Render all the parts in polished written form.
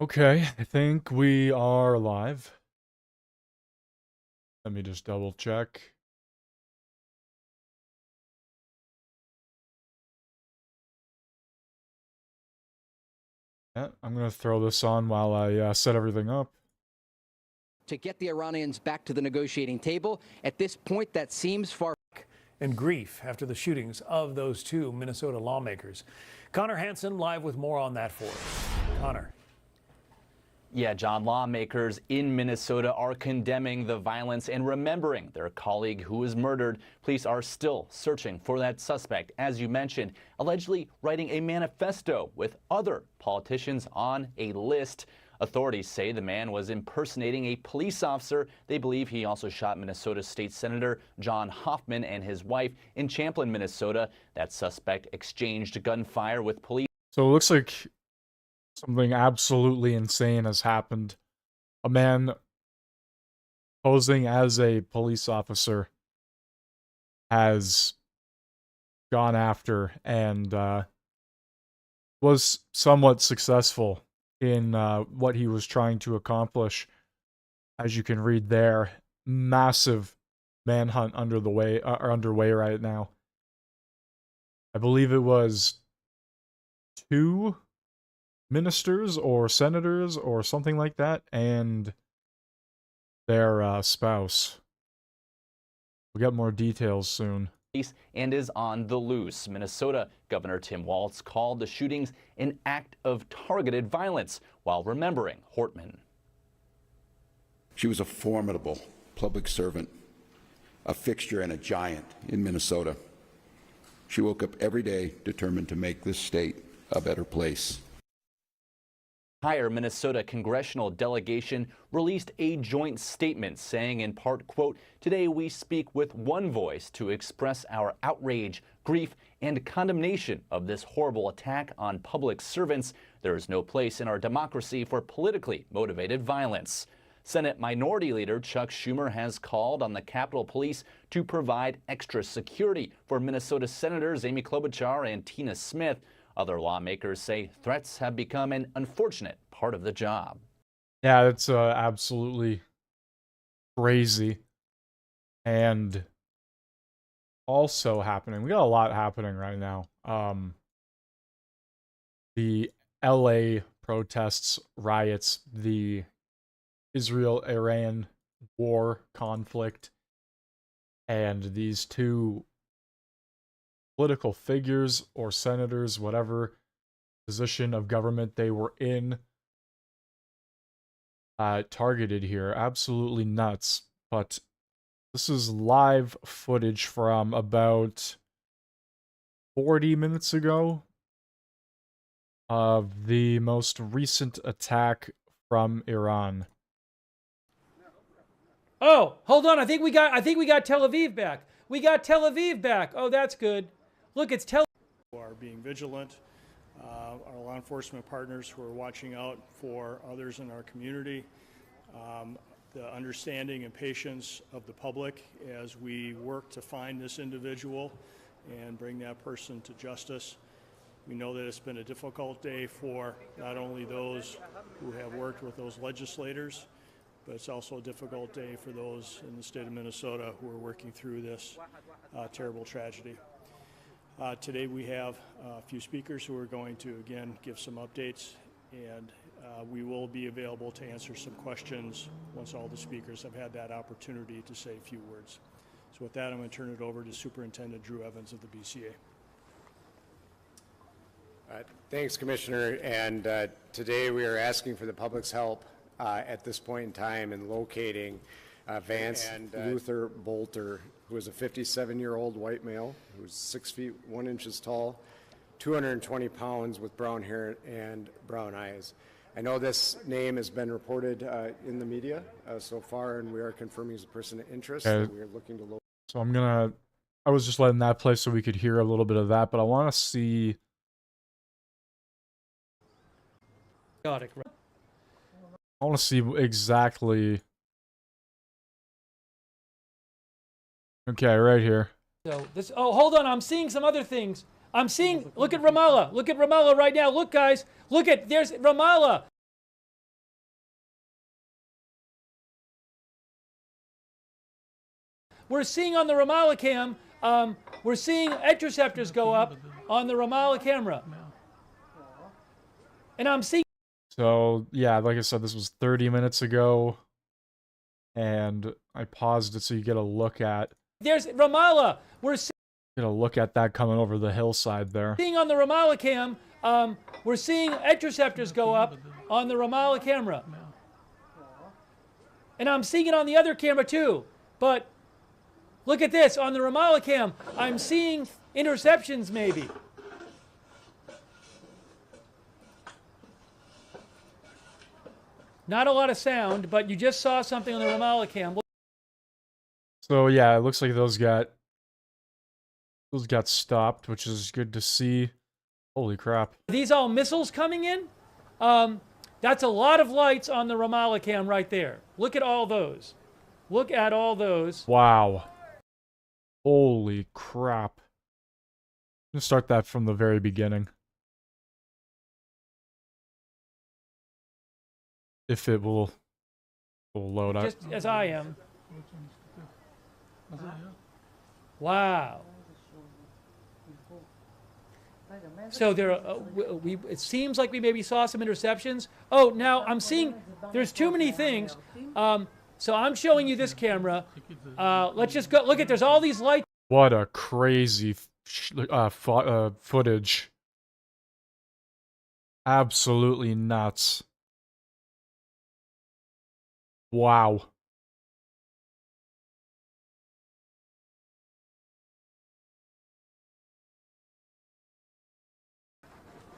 Okay, I think we are live. Let me just double check. Yeah, I'm gonna throw this on while I set everything up. To get the Iranians back to the negotiating table. At this point, that seems far. And grief after the shootings of those two Minnesota lawmakers. Connor Hansen live with more on that for us. Connor. Yeah, John, lawmakers in Minnesota are condemning the violence and remembering their colleague who was murdered. Police are still searching for that suspect, as you mentioned, allegedly writing a manifesto with other politicians on a list. Authorities say the man was impersonating a police officer. They believe he also shot Minnesota State Senator John Hoffman and his wife in Champlin, Minnesota. That suspect exchanged gunfire with police. So it looks like something absolutely insane has happened. A man posing as a police officer has gone after and was somewhat successful in what he was trying to accomplish. As you can read there, massive manhunt underway right now. I believe it was 2 ministers or senators or something like that, and their spouse. We'll get more details soon. And is on the loose. Minnesota Governor Tim Walz called the shootings an act of targeted violence while remembering Hortman. She was a formidable public servant, a fixture and a giant in Minnesota. She woke up every day determined to make this state a better place. Entire Minnesota congressional delegation released a joint statement saying in part, quote, "Today we speak with one voice to express our outrage, grief, and condemnation of this horrible attack on public servants. There is no place in our democracy for politically motivated violence." Senate Minority Leader Chuck Schumer has called on the Capitol Police to provide extra security for Minnesota Senators Amy Klobuchar and Tina Smith. Other lawmakers say threats have become an unfortunate part of the job. Yeah, it's absolutely crazy. And also happening, we got a lot happening right now. The LA protests, riots, the Israel-Iran war conflict, and these two political figures or senators, whatever position of government they were in, targeted here. Absolutely nuts. But this is live footage from about 40 minutes ago of the most recent attack from Iran. Oh, hold on. I think we got Tel Aviv back. We got Tel Aviv back. Oh, that's good. Look, it's Tel Aviv. Are being vigilant. Our law enforcement partners who are watching out for others in our community. The understanding and patience of the public as we work to find this individual and bring that person to justice. We know that it's been a difficult day for not only those who have worked with those legislators, but it's also a difficult day for those in the state of Minnesota who are working through this terrible tragedy. Today we have a few speakers who are going to, again, give some updates, and we will be available to answer some questions once all the speakers have had that opportunity to say a few words. So with that, I'm going to turn it over to Superintendent Drew Evans of the BCA. Thanks, Commissioner. And today we are asking for the public's help at this point in time in locating Vance Luther Bolter, who is a 57-year-old white male who's 6 feet 1 inches tall, 220 pounds, with brown hair and brown eyes. I know this name has been reported in the media so far, and we are confirming as a person of interest that we are looking to locate. So I was just letting that play so we could hear a little bit of that, but I want to see. I want to see exactly. Okay, right here. So this. Oh, hold on. I'm seeing some other things. I'm seeing. Look at Ramallah. Look at Ramallah right now. Look, guys. Look at. There's Ramallah. we're seeing on the Ramallah cam, we're seeing interceptors go up on the Ramallah camera. And I'm seeing. So, yeah, like I said, this was 30 minutes ago. And I paused it so you get a look at There's Ramallah. We're that coming over the hillside there. seeing on the Ramallah cam, we're seeing interceptors go up on the Ramallah camera. And I'm seeing it on the other camera too. But look at this. On the Ramallah cam, I'm seeing interceptions maybe. Not a lot of sound, but you just saw something on the Ramallah cam. So yeah, it looks like those got stopped, which is good to see. Holy crap. Are these all missiles coming in? That's a lot of lights on the Ramallah cam right there. Look at all those. Look at all those. Wow. Holy crap. I'm gonna start that from the very beginning. If it will load up. Just as I am. Wow. So there, it seems like we maybe saw some interceptions. Oh, now I'm seeing there's too many things. So I'm showing you this camera. Let's just go. Look at there's all these lights. What a crazy footage. Absolutely nuts. Wow.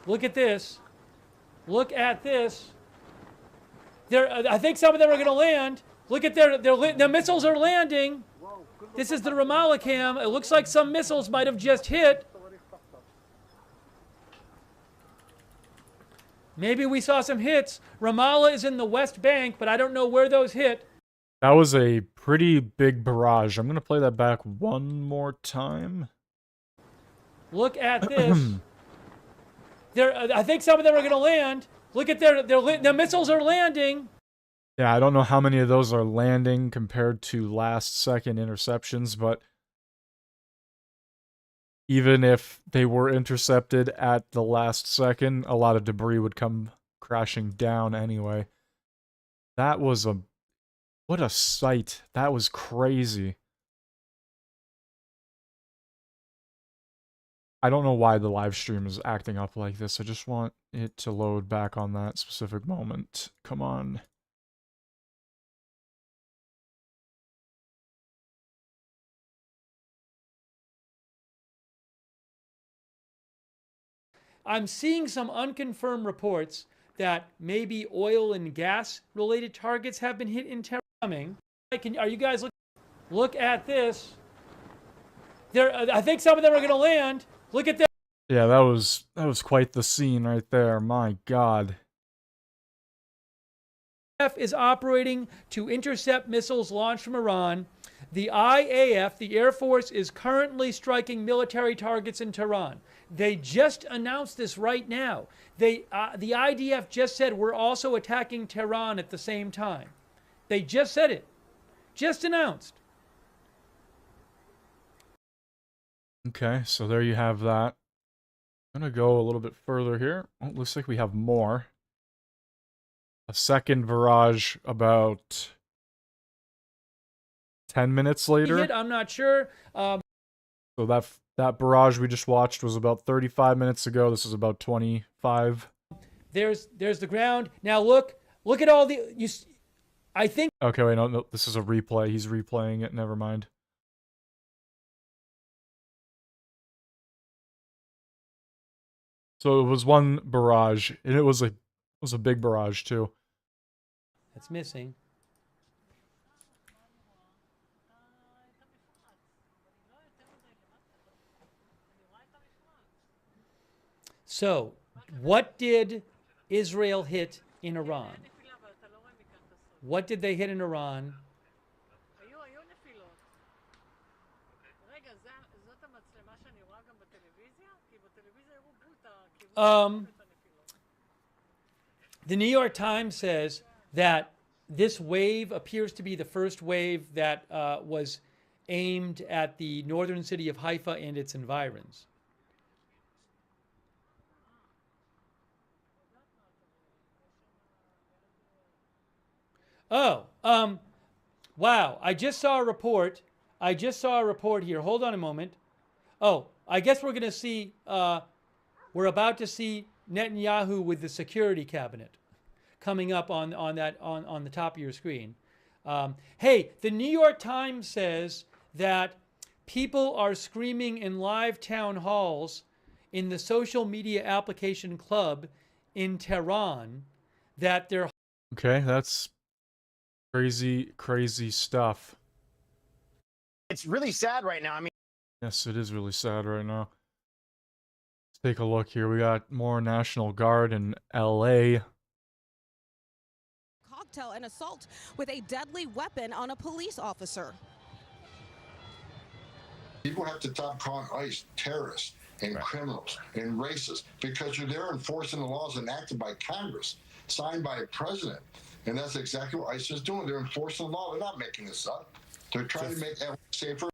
Look at this. Look at this. I think some of them are going to land. Look at the missiles are landing. This is the Ramallah cam. It looks like some missiles might have just hit. Maybe we saw some hits. Ramallah is in the West Bank, but I don't know where those hit. That was a pretty big barrage. I'm going to play that back one more time. Look at this. I think some of them are going to land. Look at the missiles are landing. Yeah, I don't know how many of those are landing compared to last second interceptions, but even if they were intercepted at the last second, a lot of debris would come crashing down anyway. That was what a sight. That was crazy. I don't know why the live stream is acting up like this. I just want it to load back on that specific moment. Come on. I'm seeing some unconfirmed reports that maybe oil and gas related targets have been hit in Tehran. Are you guys look at this? I think some of them are going to land. Look at that. Yeah, that was quite the scene right there. My God. Is operating to intercept missiles launched from Iran. The IAF, the Air Force, is currently striking military targets in Tehran. They just announced this right now. The IDF just said we're also attacking Tehran at the same time. They just said it. Just announced. Okay, so there you have that. I'm going to go a little bit further here. Oh, looks like we have more. A second barrage about 10 minutes later. I'm not sure. So that barrage we just watched was about 35 minutes ago. This is about 25. There's the ground. Now look at all the I think. Okay, wait, no, this is a replay. He's replaying it. Never mind. So it was one barrage, and it was a big barrage too. That's missing. So, what did Israel hit in Iran? What did they hit in Iran? The New York Times says that this wave appears to be the first wave that was aimed at the northern city of Haifa and its environs. Oh, wow. I just saw a report here. Hold on a moment. Oh, I guess we're going to see, we're about to see Netanyahu with the security cabinet coming up on the top of your screen. Hey, the New York Times says that people are screaming in live town halls in the social media application club in Tehran that they're... Okay, that's crazy, crazy stuff. It's really sad right now. I mean, Yes, it is really sad right now. Let's take a look here. We got more National Guard in LA. Cocktail and assault with a deadly weapon on a police officer. People have to stop calling ICE terrorists and criminals and racists because they're enforcing the laws enacted by Congress, signed by a president. And that's exactly what ICE is doing. They're enforcing the law. They're not making this up. They're trying to make everyone safer.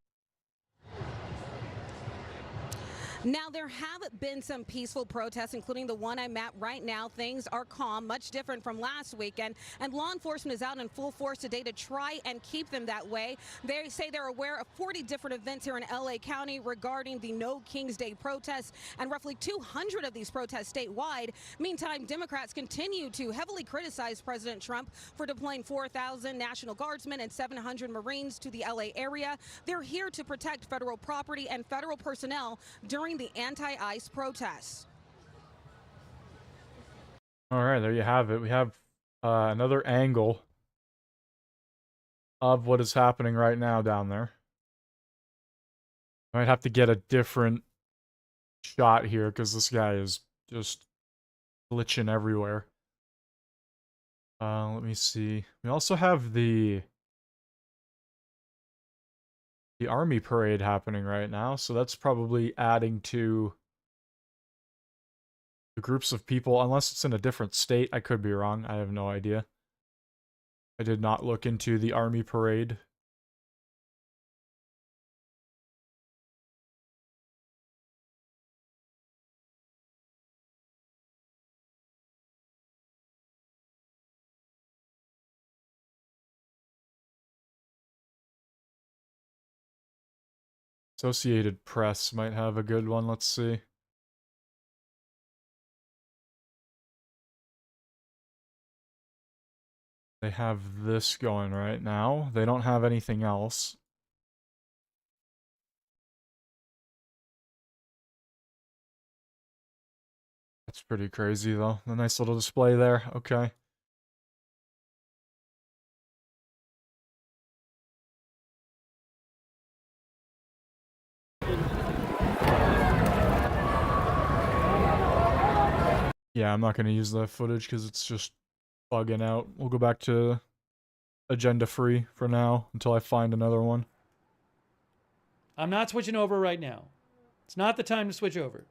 Now, there have been some peaceful protests, including the one I'm at right now. Things are calm, much different from last weekend, and law enforcement is out in full force today to try and keep them that way. They say they're aware of 40 different events here in LA County regarding the No Kings Day protests, and roughly 200 of these protests statewide. Meantime, Democrats continue to heavily criticize President Trump for deploying 4,000 National Guardsmen and 700 Marines to the LA area. They're here to protect federal property and federal personnel during the anti-ICE protests. All right, there you have it. We have another angle of what is happening right now down there. Might have to get a different shot here because this guy is just glitching everywhere. Let me see. We also have the army parade happening right now, so that's probably adding to the groups of people, unless it's in a different state. I could be wrong. I have no idea. I did not look into the army parade. Associated Press might have a good one. Let's see. They have this going right now. They don't have anything else. That's pretty crazy, though. A nice little display there. Okay. Yeah, I'm not going to use that footage because it's just bugging out. We'll go back to agenda free for now until I find another one. I'm not switching over right now. It's not the time to switch over.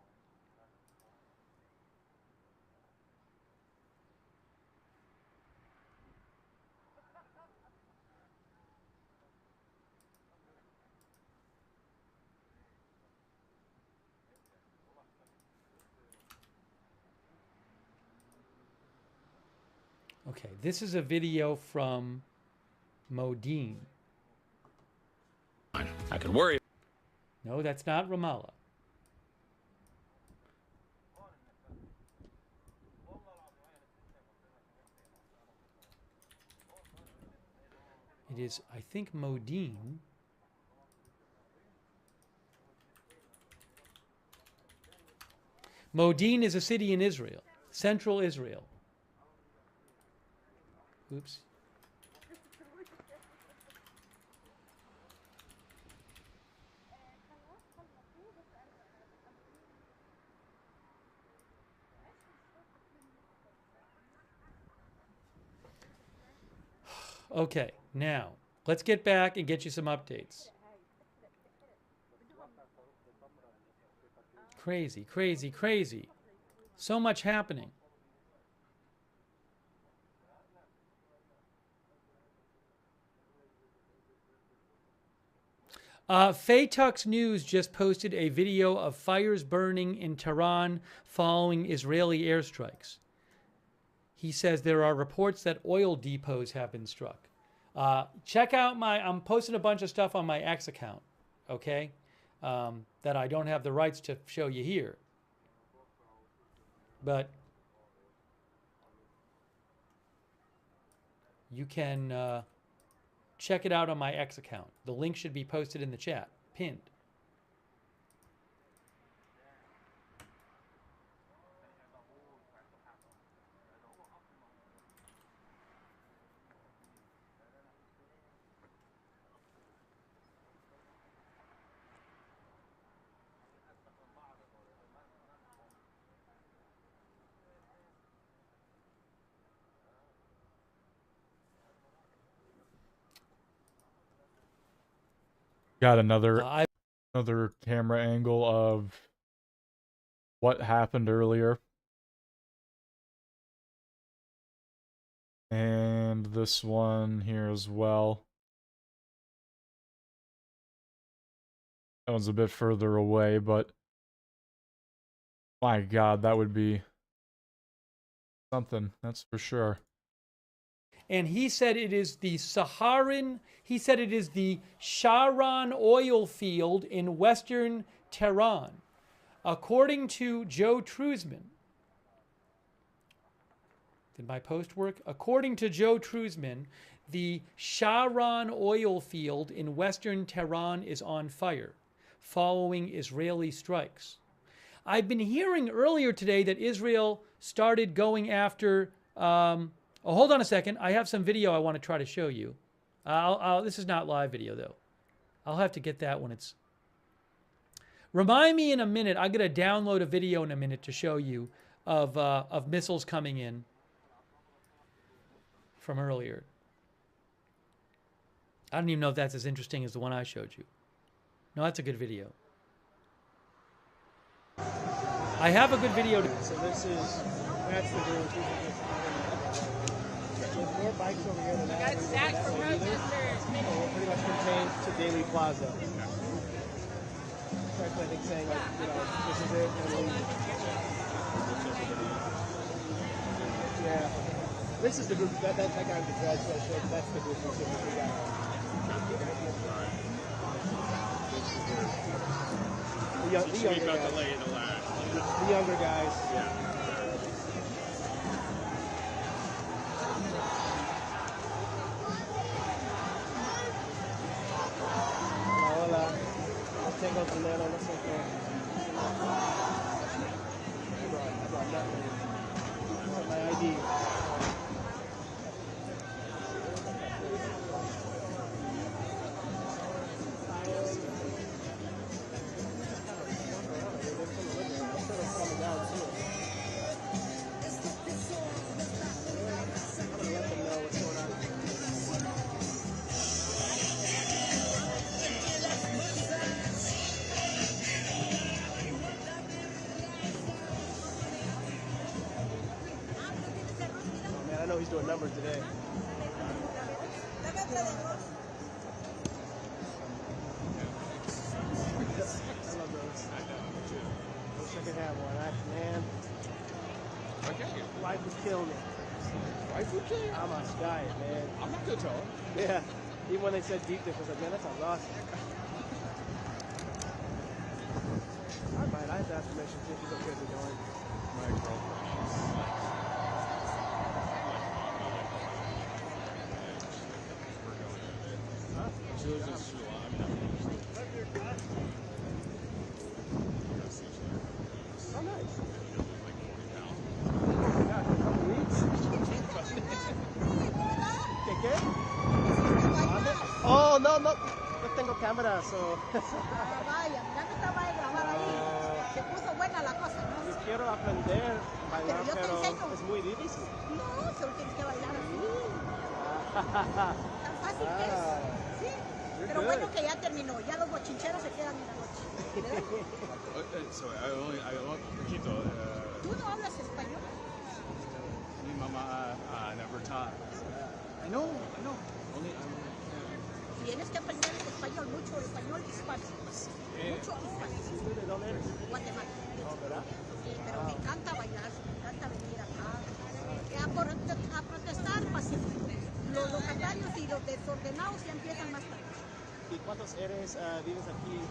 Okay, this is a video from Modine. I could worry. No, that's not Ramallah. It is, I think, Modine. Modine is a city in Israel, central Israel. Oops. Okay, now let's get back and get you some updates. Crazy, crazy, crazy. So much happening. Faytux News just posted a video of fires burning in Tehran following Israeli airstrikes. He says there are reports that oil depots have been struck. Check out I'm posting a bunch of stuff on my X account, okay, that I don't have the rights to show you here. But you can check it out on my X account. The link should be posted in the chat, pinned. Got another camera angle of what happened earlier. And this one here as well. That one's a bit further away, but my God, that would be something, that's for sure. And he said it is the Shahran oil field in western Tehran. According to Joe Truzman, did my post work? According to Joe Truzman, the Shahran oil field in western Tehran is on fire, following Israeli strikes. I've been hearing earlier today that Israel started going after... Oh, hold on a second. I have some video I want to try to show you. This is not live video, though. I'll have to get that when it's... Remind me in a minute. I'm going to download a video in a minute to show you of missiles coming in from earlier. I don't even know if that's as interesting as the one I showed you. No, that's a good video. I have a good video. So that's the group. There's more bikes over here than that. Got stacks for protesters. We're pretty much contained to Daily Plaza. I think saying like, this is it. Yeah. This is the group that guy with the dreads that showed. That's the group we got. The younger guys. Yeah. Tengo dinero, no sé qué. I brought nothing. My ID. He's doing numbers today. I love those. Wish I could have one. Man. Life would kill me. Life would kill you? I'm a sky, man. I'm not gonna tell him. Yeah. Even when they said deep dish, I was like, man, that sounds awesome. I might. I have to ask permission to see if he's okay with going. My girlfriend. Oh, no tengo cámara, so... Vaya, ya que estaba a grabar ahí, se puso buena la cosa, ¿no? Yo quiero aprender a bailar, pero es muy difícil. No, solo tienes que bailar así. Tan fácil que es. Sí, pero bueno que ya terminó, ya los bochincheros se quedan en la noche. Sorry, I only poquito. ¿Tú no hablas español? Mi mamá never taught. I know. Only Tienes que aprender español. español, mucho español hispano. Mucho hispano. ¿De dónde eres? Guatemala. Oh, ¿verdad? Sí, pero me encanta bailar, me encanta venir acá a protestar pacífico. Los locatarios y los desordenados ya empiezan más tarde. ¿Y cuántos vives aquí en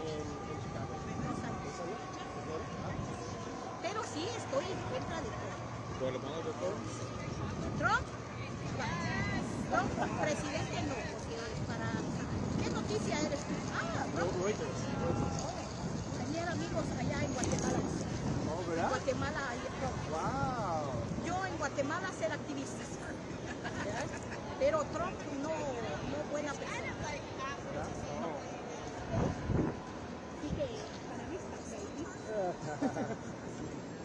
Chicago? 2 años. Pero sí estoy en contra de Trump. ¿Por lo malo de todo? Trump, presidente no, porque para... ¿Qué noticia eres tú? Ah, Trump. Reuters. Tenía amigos allá en Guatemala. Oh, ¿verdad? En Guatemala hay Trump. Wow. Yo en Guatemala ser activista. ¿Verdad? Pero Trump no buena persona. Así que para mí está feliz.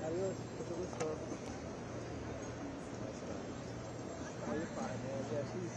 Adiós, mucho gusto. Oh, you're fine, man. Yeah, she's...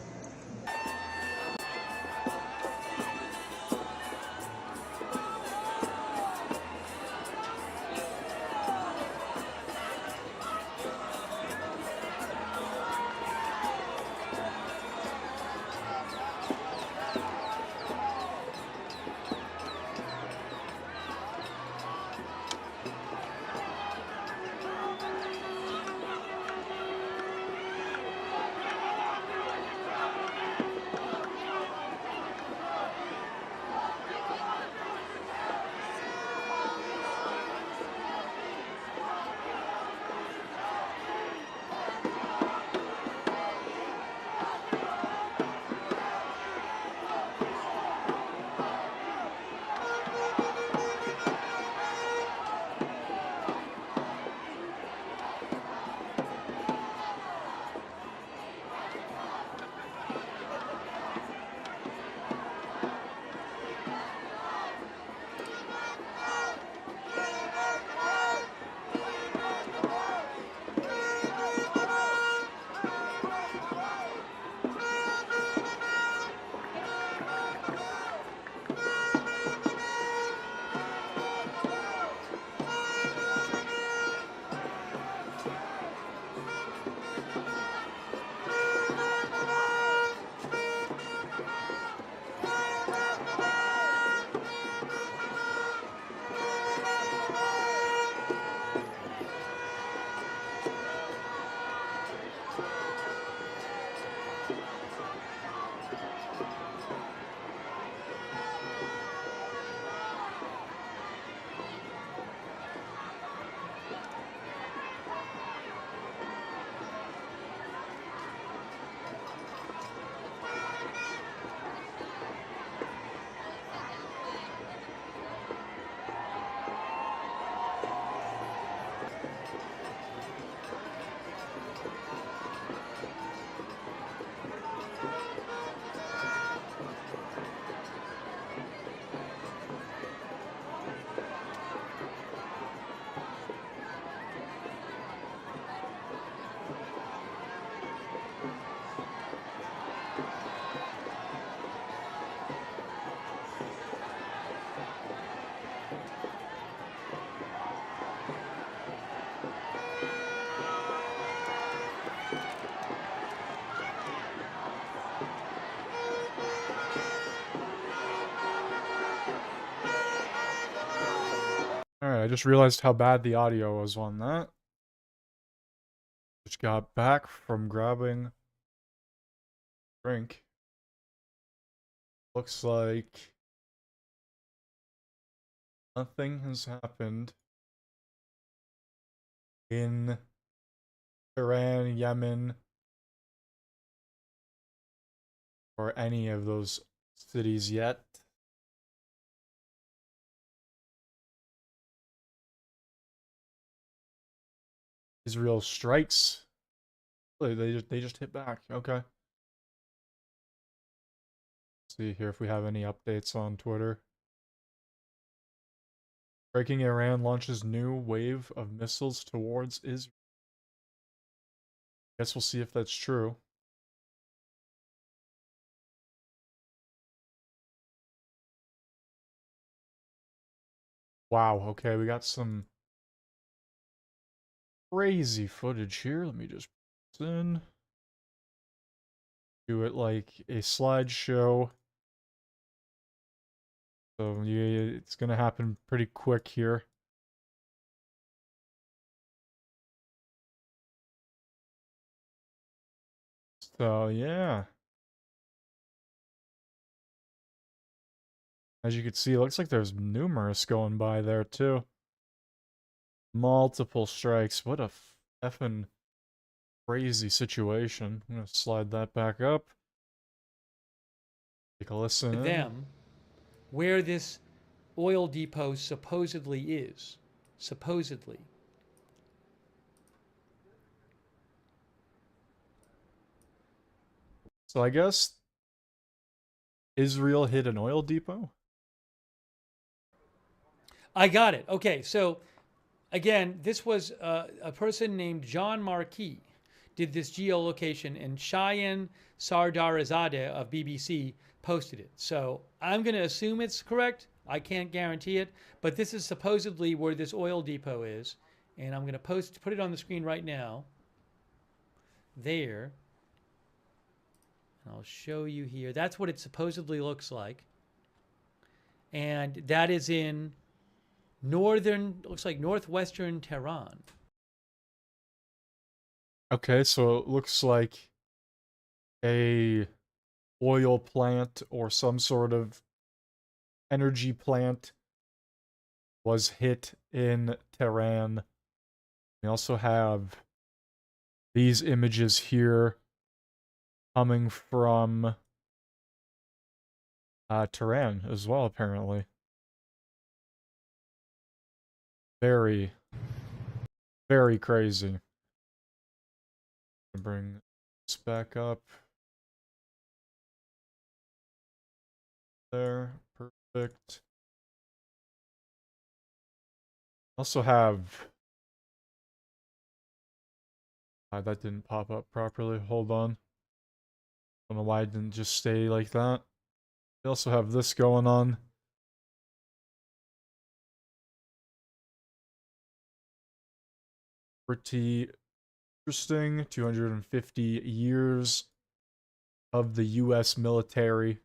Alright, I just realized how bad the audio was on that. Just got back from grabbing a drink. Looks like nothing has happened in Iran, Yemen, or any of those cities yet. Israel strikes. Really, they just hit back. Okay. See here if we have any updates on Twitter. Breaking Iran launches new wave of missiles towards Israel. Guess we'll see if that's true. Wow, okay, we got some crazy footage here. Let me just put this in. Do it like a slideshow. So yeah, it's gonna happen pretty quick here. So yeah. As you can see, it looks like there's numerous going by there too. Multiple strikes. What a effing crazy situation. I'm gonna slide that back up. Take a listen in. Them where this oil depot supposedly is. Supposedly. So I guess Israel hit an oil depot? I got it. Okay, so again, this was a person named John Marquis did this geolocation, and Cheyenne Sardarazadeh of BBC posted it. So I'm going to assume it's correct. I can't guarantee it, but this is supposedly where this oil depot is, and I'm going to put it on the screen right now. There. And I'll show you here. That's what it supposedly looks like. And that is in looks like northwestern Tehran. Okay, so it looks like a oil plant or some sort of energy plant was hit in Tehran. We also have these images here coming from Tehran as well, apparently. Very, very crazy. Bring this back up. There, perfect. Also have... that didn't pop up properly. Hold on. Don't know why it didn't just stay like that. We also have this going on. Pretty interesting. 250 years of the U.S. military.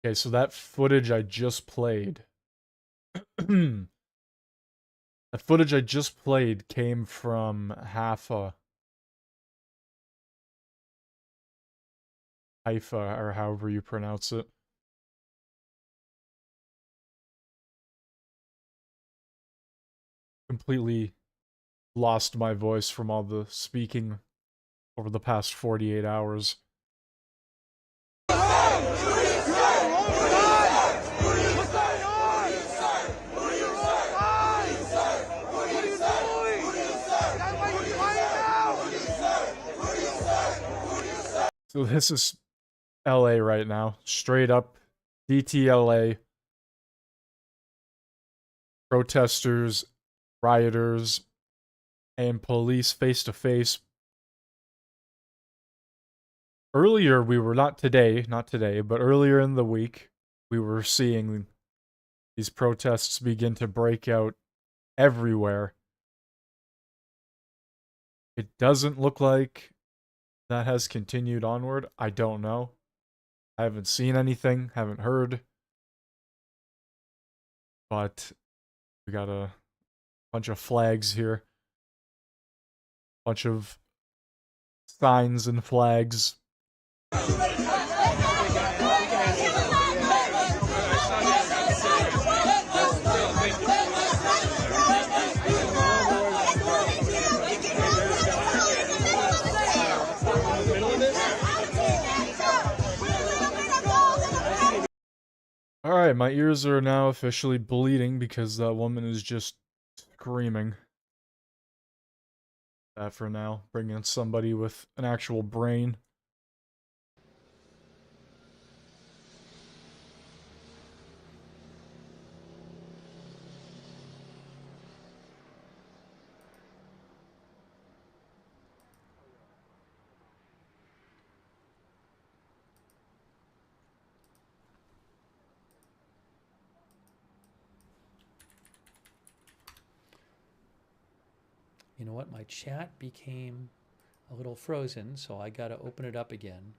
Okay, so that footage I just played. The footage I just played came from Haifa, or however you pronounce it. Completely lost my voice from all the speaking over the past 48 hours. So this is LA right now. Straight up DTLA. Protesters, rioters, and police face to face. Earlier, we were not today, but earlier in the week, we were seeing these protests begin to break out everywhere. It doesn't look like that has continued onward. I don't know. I haven't seen anything, haven't heard. But we got a bunch of flags here. Bunch of signs and flags. Alright, my ears are now officially bleeding because that woman is just screaming. That for now. Bring in somebody with an actual brain. You know what? My chat became a little frozen, so I got to open it up again.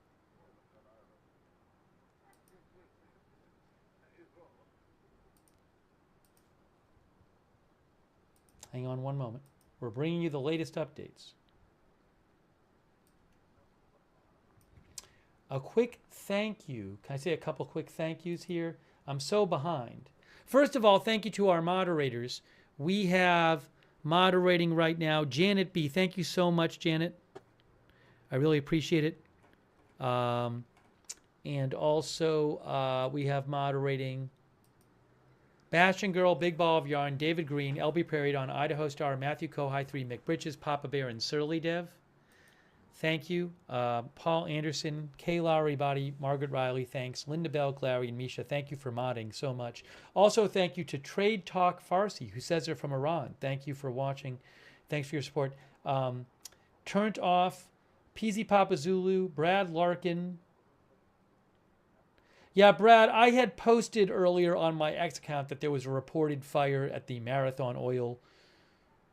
Hang on one moment. We're bringing you the latest updates. A quick thank you. Can I say a couple quick thank yous here? I'm so behind. First of all, thank you to our moderators. We have moderating right now Janet B. Thank you so much, Janet. I really appreciate it. And also, we have moderating Bastion Girl, Big Ball of Yarn, David Green, LB Prairie on Idaho Star, Matthew Kohai 3, Mick Bridges, Papa Bear, and Surly Dev. Thank you. Paul Anderson, Kay Lowry Body, Margaret Riley, thanks. Linda Bell, Clary, and Misha, thank you for modding so much. Also, thank you to Trade Talk Farsi, who says they're from Iran. Thank you for watching. Thanks for your support. Turned Off, Peasy Papa Zulu, Brad Larkin. Yeah, Brad, I had posted earlier on my X account that there was a reported fire at the Marathon Oil,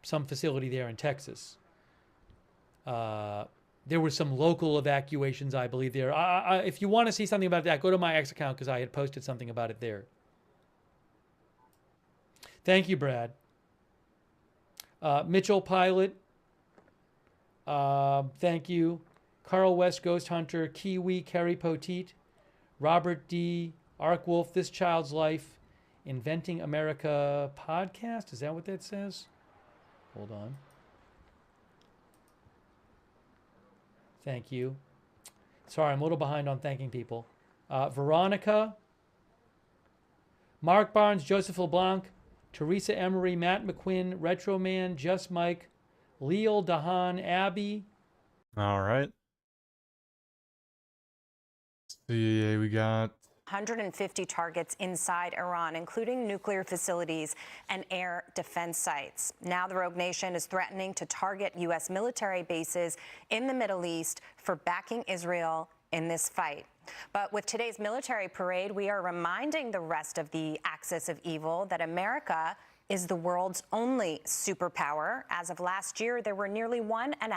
some facility there in Texas. There were some local evacuations, I believe, there. If you want to see something about that, go to my X account because I had posted something about it there. Thank you, Brad. Mitchell Pilot. Thank you. Carl West, Ghost Hunter, Kiwi, Kerry Poteet, Robert D., Ark Wolf, This Child's Life, Inventing America podcast. Is that what that says? Hold on. Thank you. Sorry, I'm a little behind on thanking people. Veronica, Mark Barnes, Joseph LeBlanc, Teresa Emery, Matt McQuinn, Retro Man, Just Mike, Leal Dahan, Abby. All right. See, we got 150 targets inside Iran, including nuclear facilities and air defense sites. Now the rogue nation is threatening to target U.S. military bases in the Middle East for backing Israel in this fight. But with today's military parade, we are reminding the rest of the axis of evil that America is the world's only superpower. As of last year, there were nearly 1.5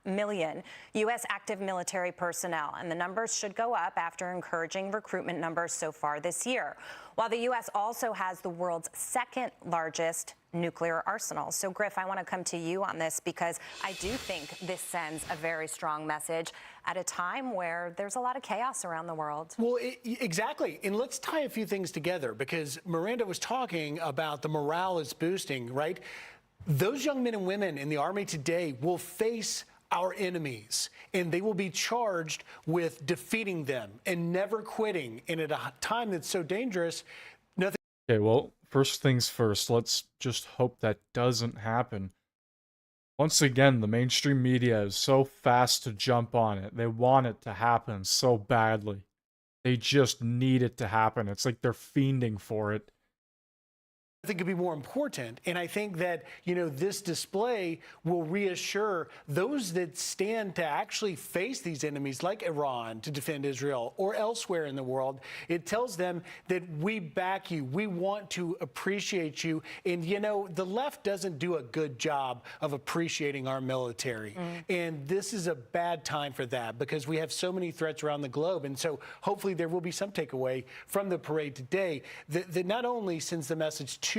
million U.S. active military personnel, and the numbers should go up after encouraging recruitment numbers so far this year. While the U.S. also has the world's second largest nuclear arsenal. So, Griff, I want to come to you on this because I do think this sends a very strong message at a time where there's a lot of chaos around the world. Well, exactly. And let's tie a few things together because Miranda was talking about the morale is boosting, right? Those young men and women in the Army today will face our enemies, and they will be charged with defeating them and never quitting. And at a time that's so dangerous, nothing. Okay, well, first things first, let's just hope that doesn't happen. Once again, the mainstream media is so fast to jump on it. They want it to happen so badly. They just need it to happen. It's like they're fiending for it. I think could be more important. And I think that, you know, this display will reassure those that stand to actually face these enemies like Iran to defend Israel or elsewhere in the world. It tells them that we back you. We want to appreciate you. And, you know, the left doesn't do a good job of appreciating our military. And this is a bad time for that because we have so many threats around the globe. And so hopefully there will be some takeaway from the parade today that not only sends the message to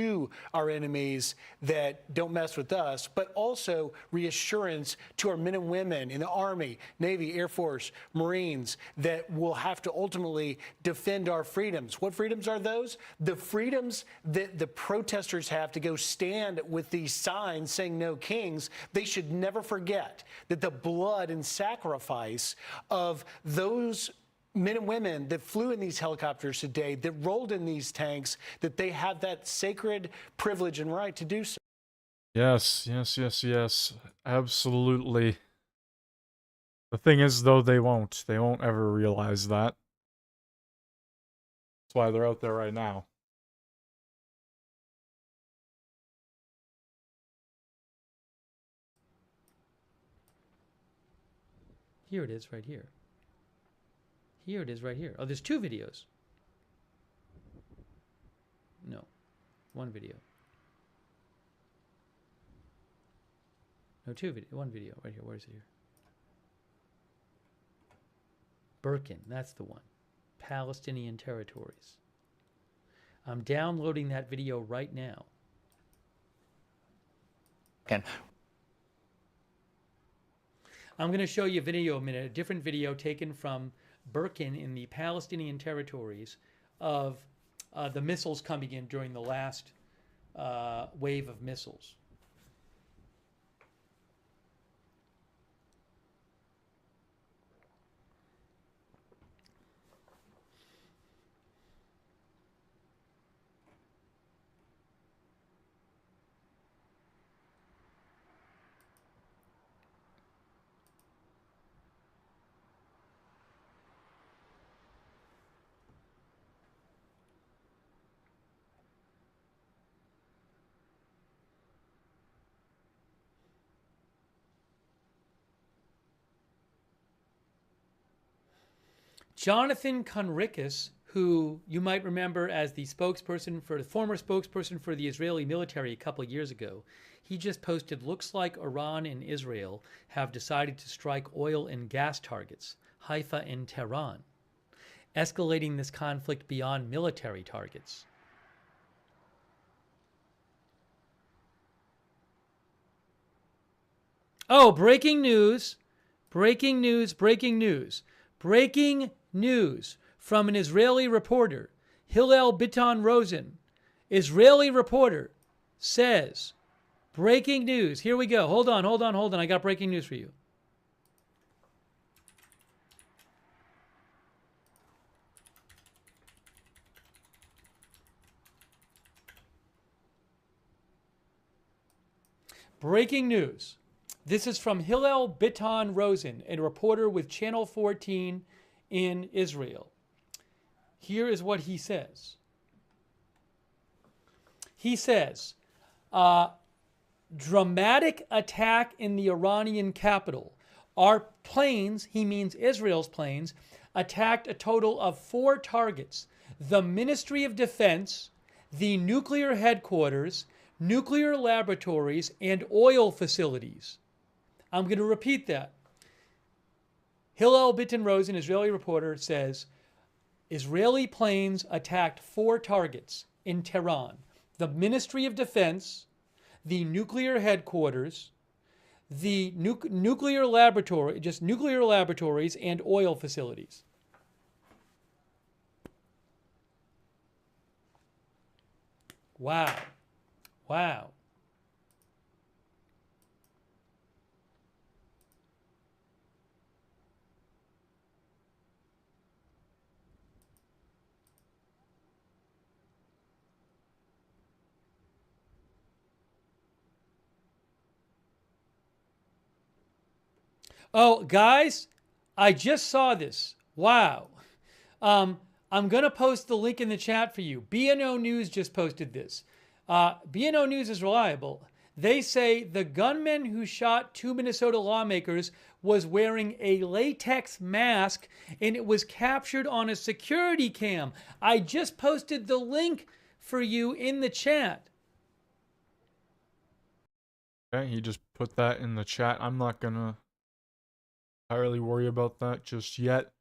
our enemies that don't mess with us, but also reassurance to our men and women in the Army, Navy, Air Force, Marines that will have to ultimately defend our freedoms. What freedoms are those? The freedoms that the protesters have to go stand with these signs saying no kings. They should never forget that the blood and sacrifice of those men and women that flew in these helicopters today, that rolled in these tanks, that they have that sacred privilege and right to do so. Yes, yes, yes, yes. Absolutely. The thing is, though, they won't. They won't ever realize that. That's why they're out there right now. Here it is right here. Here it is right here. Oh, there's two videos. No, one video. No, one video right here. Where is it here? Birkin, that's the one. Palestinian territories. I'm downloading that video right now. I'm going to show you a video in a minute, a different video taken from Birkin in the Palestinian territories of the missiles coming in during the last wave of missiles. Jonathan Conricus, who you might remember as the former spokesperson for the Israeli military a couple of years ago, he just posted, looks like Iran and Israel have decided to strike oil and gas targets, Haifa and Tehran, escalating this conflict beyond military targets. Oh, breaking news, breaking news, breaking news. Breaking news from an Israeli reporter, Hillel Biton Rosen. Israeli reporter says, breaking news. Here we go. Hold on. I got breaking news for you. Breaking news. This is from Hillel Biton Rosen, a reporter with Channel 14 in Israel. Here is what he says. He says, dramatic attack in the Iranian capital. Our planes, he means Israel's planes, attacked a total of 4 targets. The Ministry of Defense, the nuclear headquarters, nuclear laboratories, and oil facilities. I'm going to repeat that. Hillel Biton Rosen, Israeli reporter, says Israeli planes attacked 4 targets in Tehran. The Ministry of Defense, the nuclear headquarters, the nuclear laboratories and oil facilities. Wow. Wow. Oh, guys, I just saw this. Wow. I'm going to post the link in the chat for you. BNO News just posted this. BNO News is reliable. They say the gunman who shot 2 Minnesota lawmakers was wearing a latex mask and it was captured on a security cam. I just posted the link for you in the chat. Okay, he just put that in the chat. I'm not gonna entirely worry about that just yet.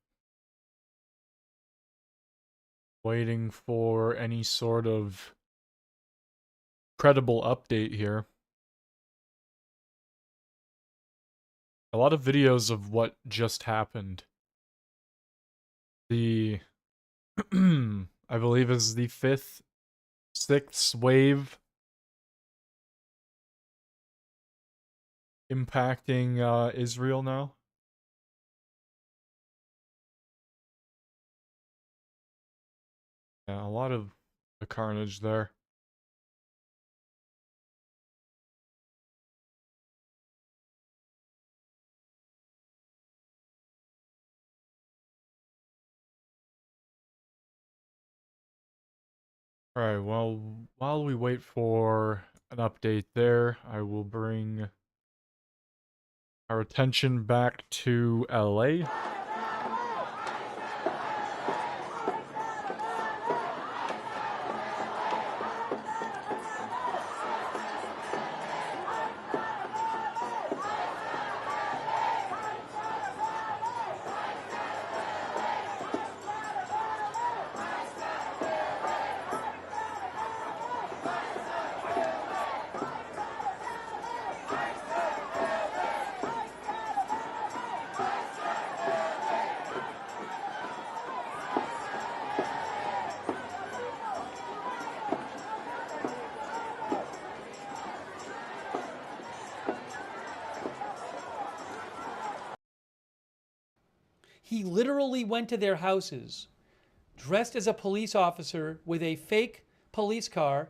Waiting for any sort of credible update here. A lot of videos of what just happened. The I believe is the 6th wave impacting Israel now. Yeah, a lot of the carnage there. Alright, well, while we wait for an update there, I will bring our attention back to LA. He literally went to their houses, dressed as a police officer with a fake police car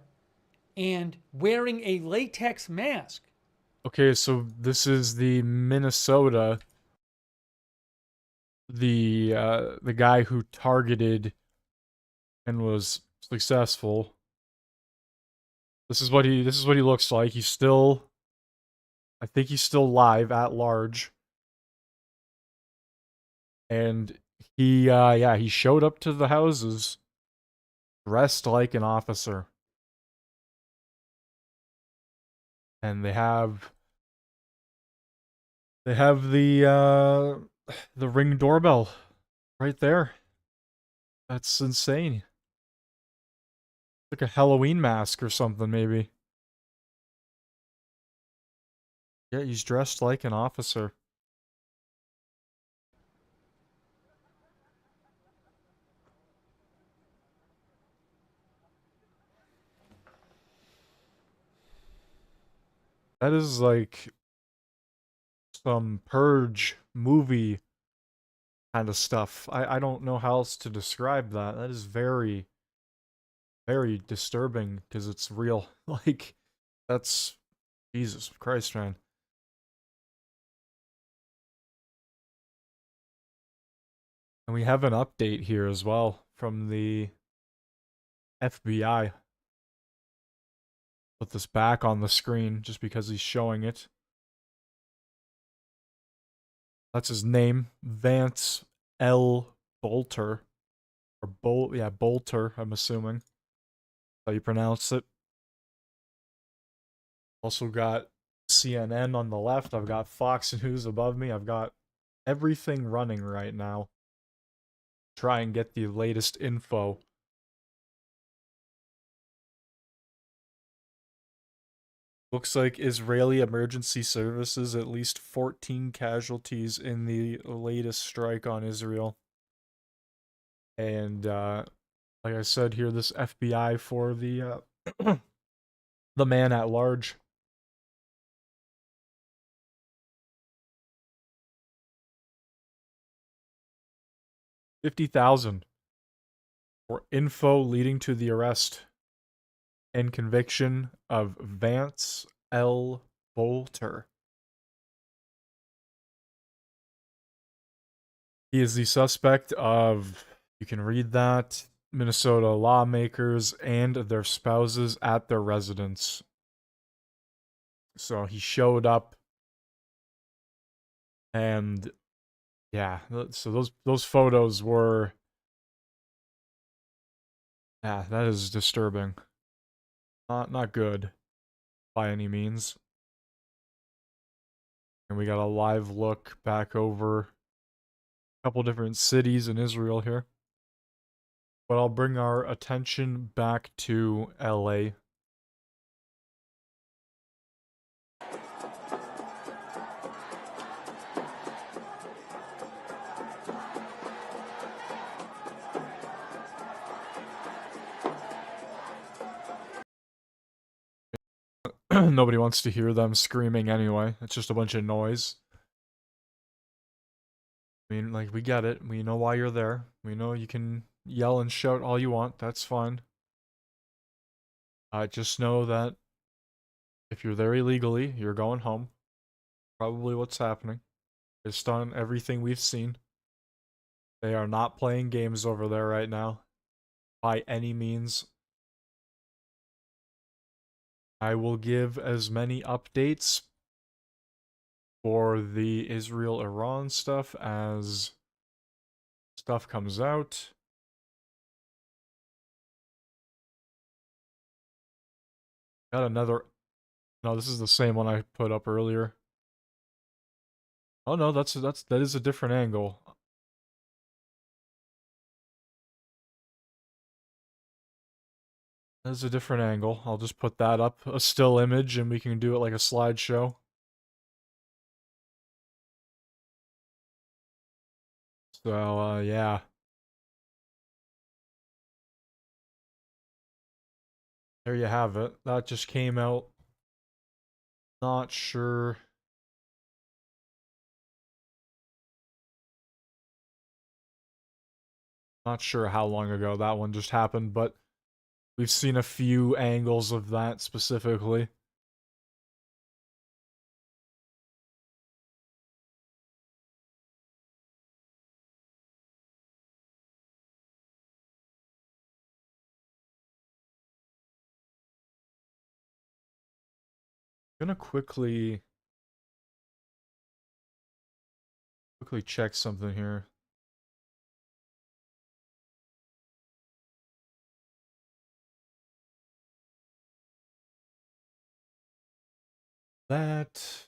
and wearing a latex mask. Okay, so this is the Minnesota, the guy who targeted and was successful. This is what he looks like. He's still, I think he's still live at large. And he he showed up to the houses dressed like an officer. And they have the Ring doorbell right there. That's insane. Like a Halloween mask or something, maybe. Yeah, he's dressed like an officer. That is like some Purge movie kind of stuff. I don't know how else to describe that. That is very, very disturbing because it's real. Like, that's Jesus Christ, man. And we have an update here as well from the FBI. Put this back on the screen just because he's showing it. That's his name, Vance L. Bolter. Or Bolter, I'm assuming. How you pronounce it. Also got CNN on the left. I've got Fox News above me. I've got everything running right now. Try and get the latest info. Looks like Israeli emergency services, at least 14 casualties in the latest strike on Israel. And like I said here, this FBI for the the man at large. $50,000 for info leading to the arrest and conviction of Vance L. Bolter. He is the suspect of, you can read that, Minnesota lawmakers and their spouses at their residence. So he showed up, and yeah, so those photos were, yeah, that is disturbing. Not good by any means. And we got a live look back over a couple different cities in Israel here. But I'll bring our attention back to LA. Nobody wants to hear them screaming anyway. It's just a bunch of noise. I mean, like, we get it. We know why you're there. We know you can yell and shout all you want. That's fine. Just know that if you're there illegally, you're going home. Probably what's happening. Based on everything we've seen. They are not playing games over there right now. By any means. I will give as many updates for the Israel-Iran stuff as stuff comes out. Got another... No, this is the same one I put up earlier. Oh no, that is a different angle. That is a different angle. I'll just put that up, a still image, and we can do it like a slideshow. So, yeah. There you have it. That just came out. Not sure Not sure how long ago that one just happened, but we've seen a few angles of that specifically. I'm gonna quickly check something here. That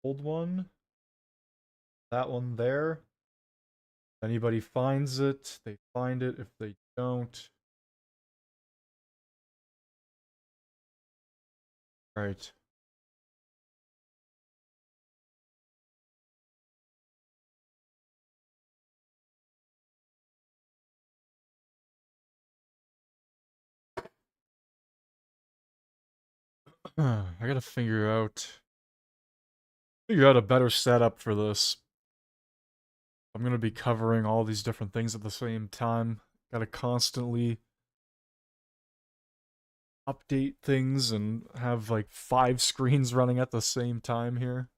old one. That one there. If anybody finds it, they find it. If they don't. Right. I gotta figure out a better setup for this. I'm gonna be covering all these different things at the same time. Gotta constantly update things and have like 5 screens running at the same time here.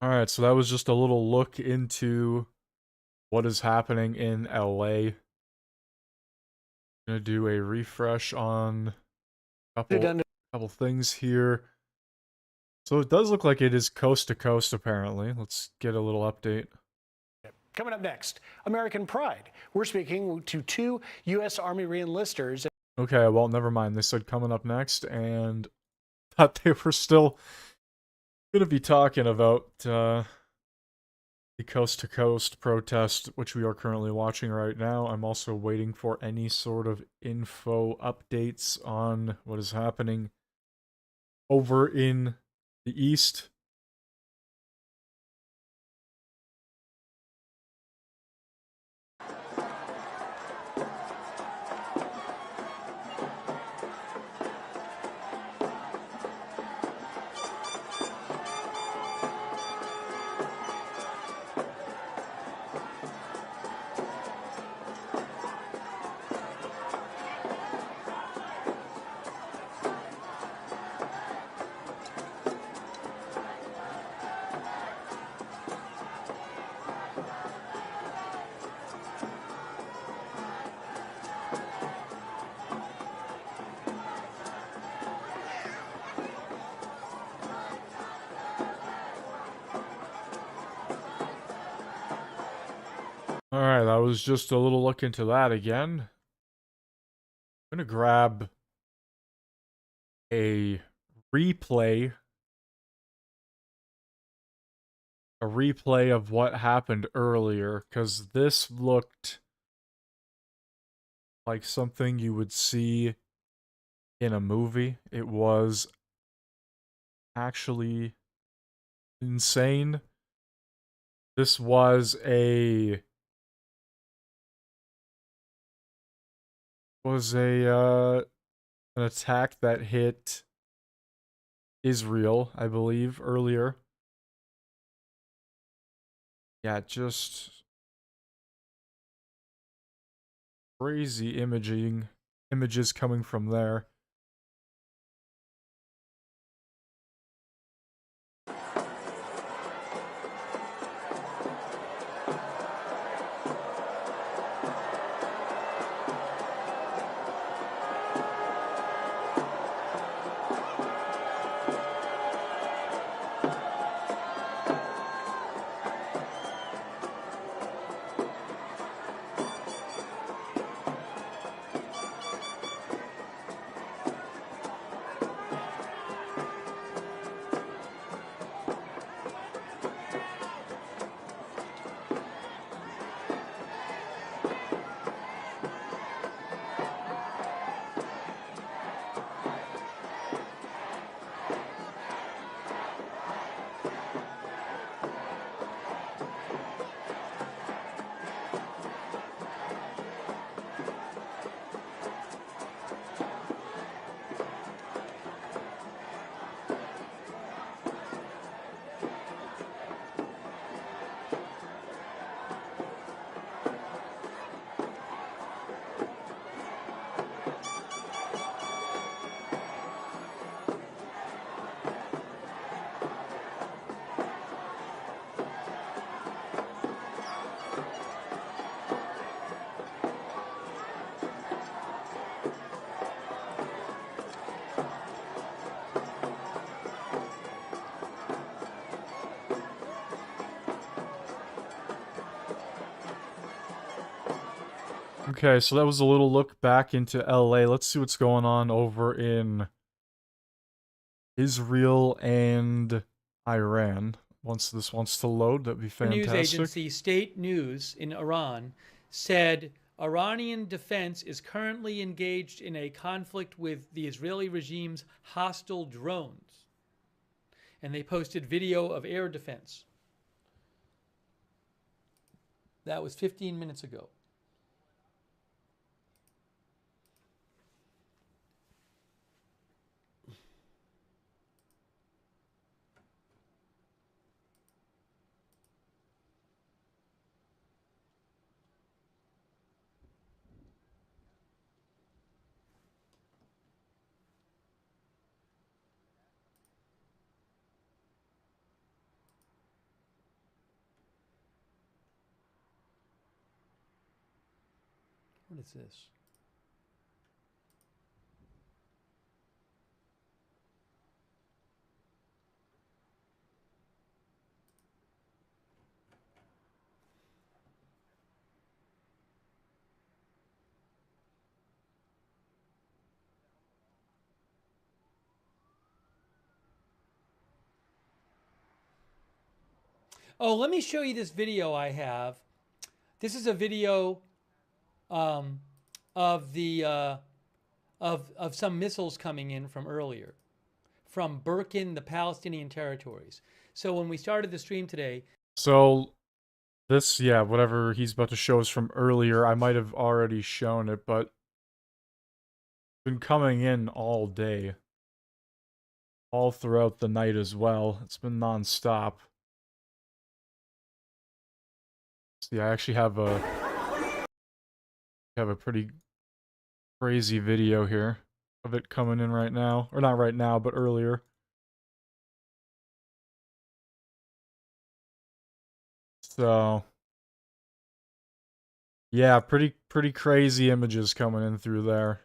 Alright, so that was just a little look into what is happening in LA. Gonna do a refresh on a couple things here. So it does look like it is coast to coast, apparently. Let's get a little update. Coming up next, American Pride. We're speaking to 2 U.S. Army re-enlisters. Okay, well, never mind. They said coming up next, and thought they were still gonna be talking about the coast to coast protest, which we are currently watching right now. I'm also waiting for any sort of info updates on what is happening over in the east. Alright, that was just a little look into that again. I'm gonna grab a replay of what happened earlier, because this looked like something you would see in a movie. It was actually insane. This was an attack that hit Israel, I believe, earlier. Yeah, just crazy images coming from there. Okay, so that was a little look back into LA. Let's see what's going on over in Israel and Iran. Once this wants to load, that'd be News fantastic. agency State News in Iran said Iranian defense is currently engaged in a conflict with the Israeli regime's hostile drones. And they posted video of air defense. That was 15 minutes ago. What is this? Oh, let me show you this video I have. This is a video of the of some missiles coming in from earlier, from Birkin, the Palestinian territories. So when we started the stream today, So this, yeah, whatever he's about to show us from earlier, I might have already shown it, but it's been coming in all day. All throughout the night as well. It's been non-stop. See, I actually have a pretty crazy video here of it coming in right now. Or not right now, but earlier. So yeah, pretty crazy images coming in through there.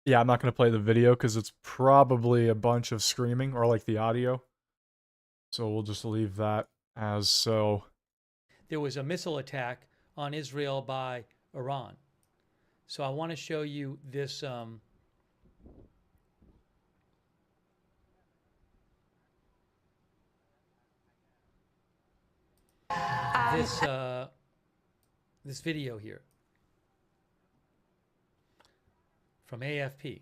Yeah, I'm not going to play the video because it's probably a bunch of screaming, or like the audio. So we'll just leave that as so. there was a missile attack on Israel by Iran. So I want to show you this this video here from AFP.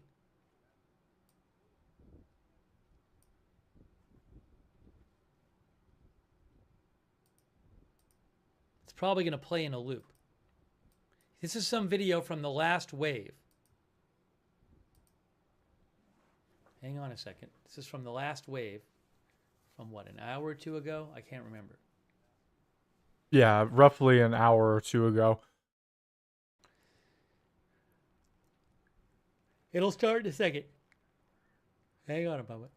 It's probably going to play in a loop. This is some video from the last wave. Hang on a second. This is from the last wave. From what, an hour or two ago? I can't remember. Yeah, roughly an hour or two ago. It'll start in a second. Hang on a moment.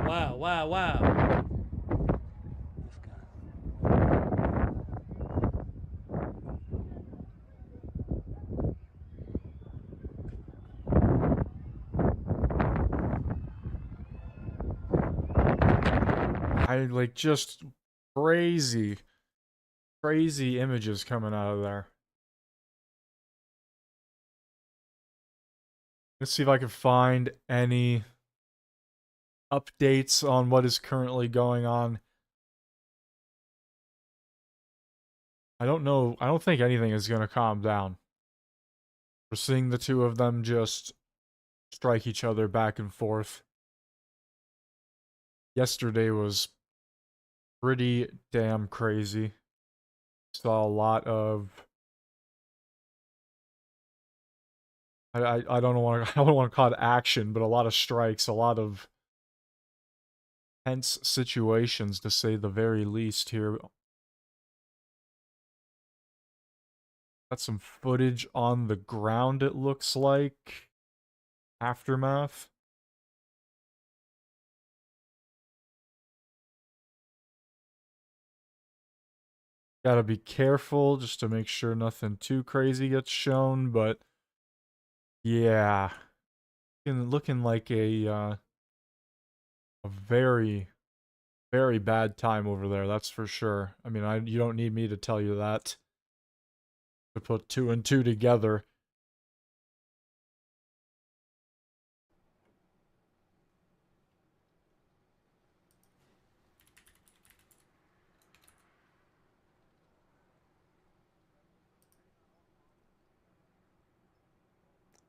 Wow, wow, wow. Like just crazy images coming out of there. Let's see if I can find any updates on what is currently going on. I don't know. I don't think anything is going to calm down. We're seeing the two of them just strike each other back and forth. Yesterday was pretty damn crazy. Saw a lot of I don't want to call it action, but a lot of strikes, a lot of tense situations to say the very least here. Got some footage on the ground, it looks like. Aftermath. Gotta be careful just to make sure nothing too crazy gets shown, but yeah. Looking like a very, very bad time over there, that's for sure. I mean, you don't need me to tell you that. To put 2 and 2 together.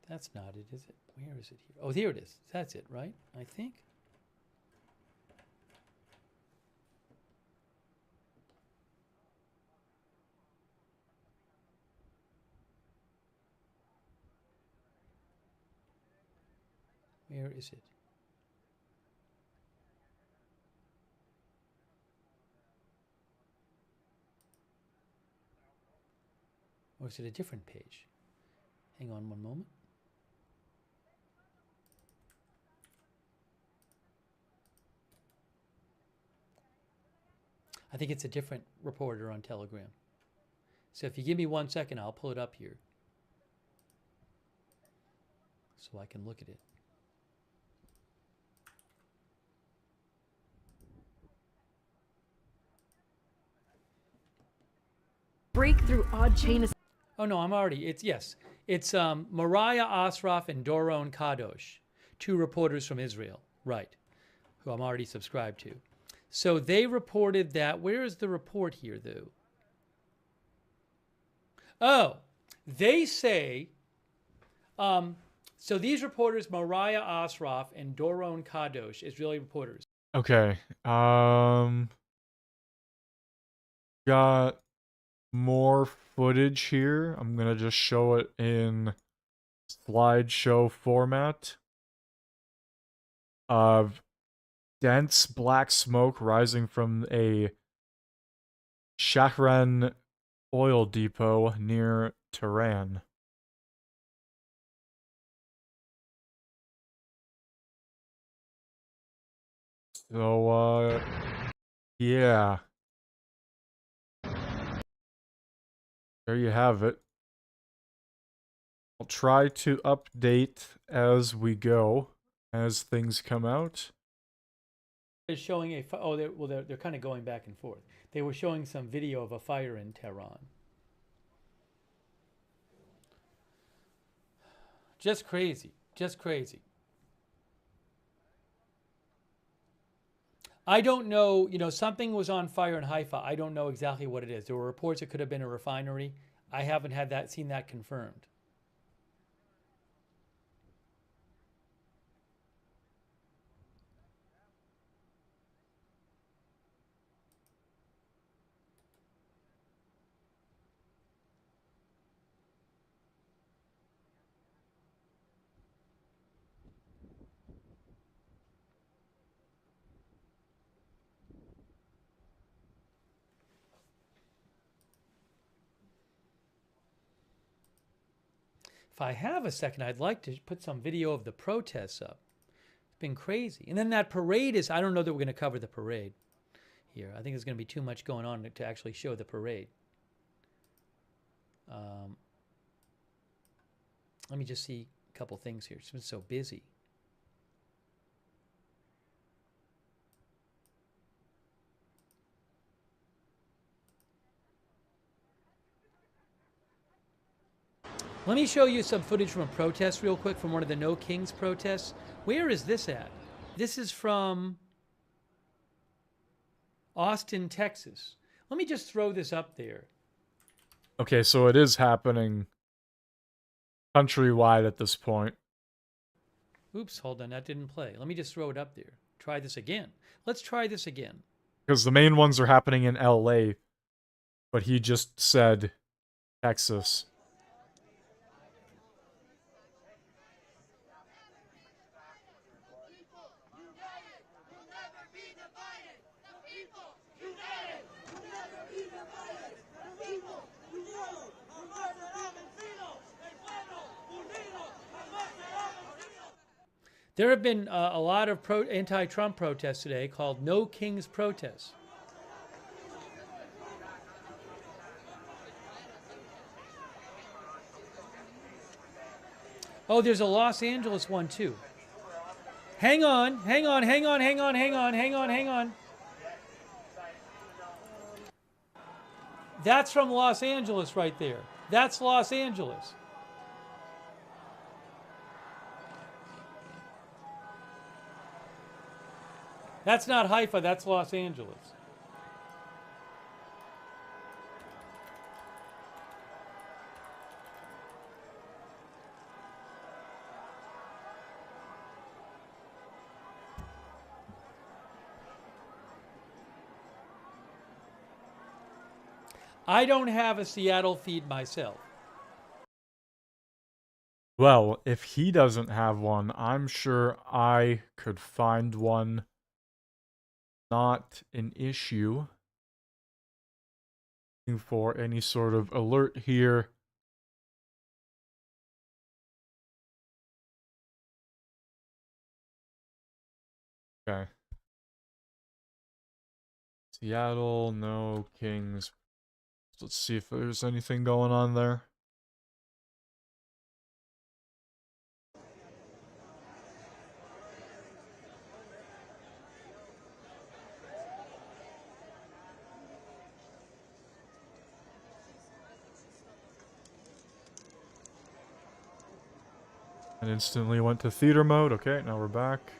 That's not it, is it? Where is it here? Oh, here it is. That's it, right? I think. Where is it? Or is it a different page? Hang on one moment. I think it's a different reporter on Telegram. So if you give me 1 second, I'll pull it up here so I can look at it. Breakthrough odd chain. Oh no, I'm already. It's Mariah Asraf and Doron Kadosh, 2 reporters from Israel, right? Who I'm already subscribed to. So they reported that. Where is the report here, though? Oh, they say. So these reporters, Mariah Asraf and Doron Kadosh, Israeli reporters. Okay. Got more footage here. I'm gonna just show it in slideshow format of dense black smoke rising from a Shahran oil depot near Tehran. So, yeah. There you have it. I'll try to update as we go, as things come out. Is showing a they're kind of going back and forth. They were showing some video of a fire in Tehran. Just crazy, just crazy. I don't know, something was on fire in Haifa. I don't know exactly what it is. There were reports it could have been a refinery. I haven't seen that confirmed. If I have a second, I'd like to put some video of the protests up. It's been crazy. And then that parade is, I don't know that we're going to cover the parade here. I think there's going to be too much going on to actually show the parade. Let me just see a couple things here. It's been so busy. Let me show you some footage from a protest real quick, from one of the No Kings protests. Where is this at? This is from Austin, Texas. Let me just throw this up there. Okay, so it is happening countrywide at this point. Oops, hold on, that didn't play. Let me just throw it up there. Try this again. Let's try this again. Because the main ones are happening in LA, but he just said Texas. There have been a lot of anti-Trump protests today called No Kings protests. Oh, there's a Los Angeles one too. Hang on. That's from Los Angeles right there. That's Los Angeles. That's not Haifa, that's Los Angeles. I don't have a Seattle feed myself. Well, if he doesn't have one, I'm sure I could find one. Not an issue. Looking for any sort of alert here. Okay. Seattle, no Kings. Let's see if there's anything going on there. And instantly went to theater mode. Okay, now we're back.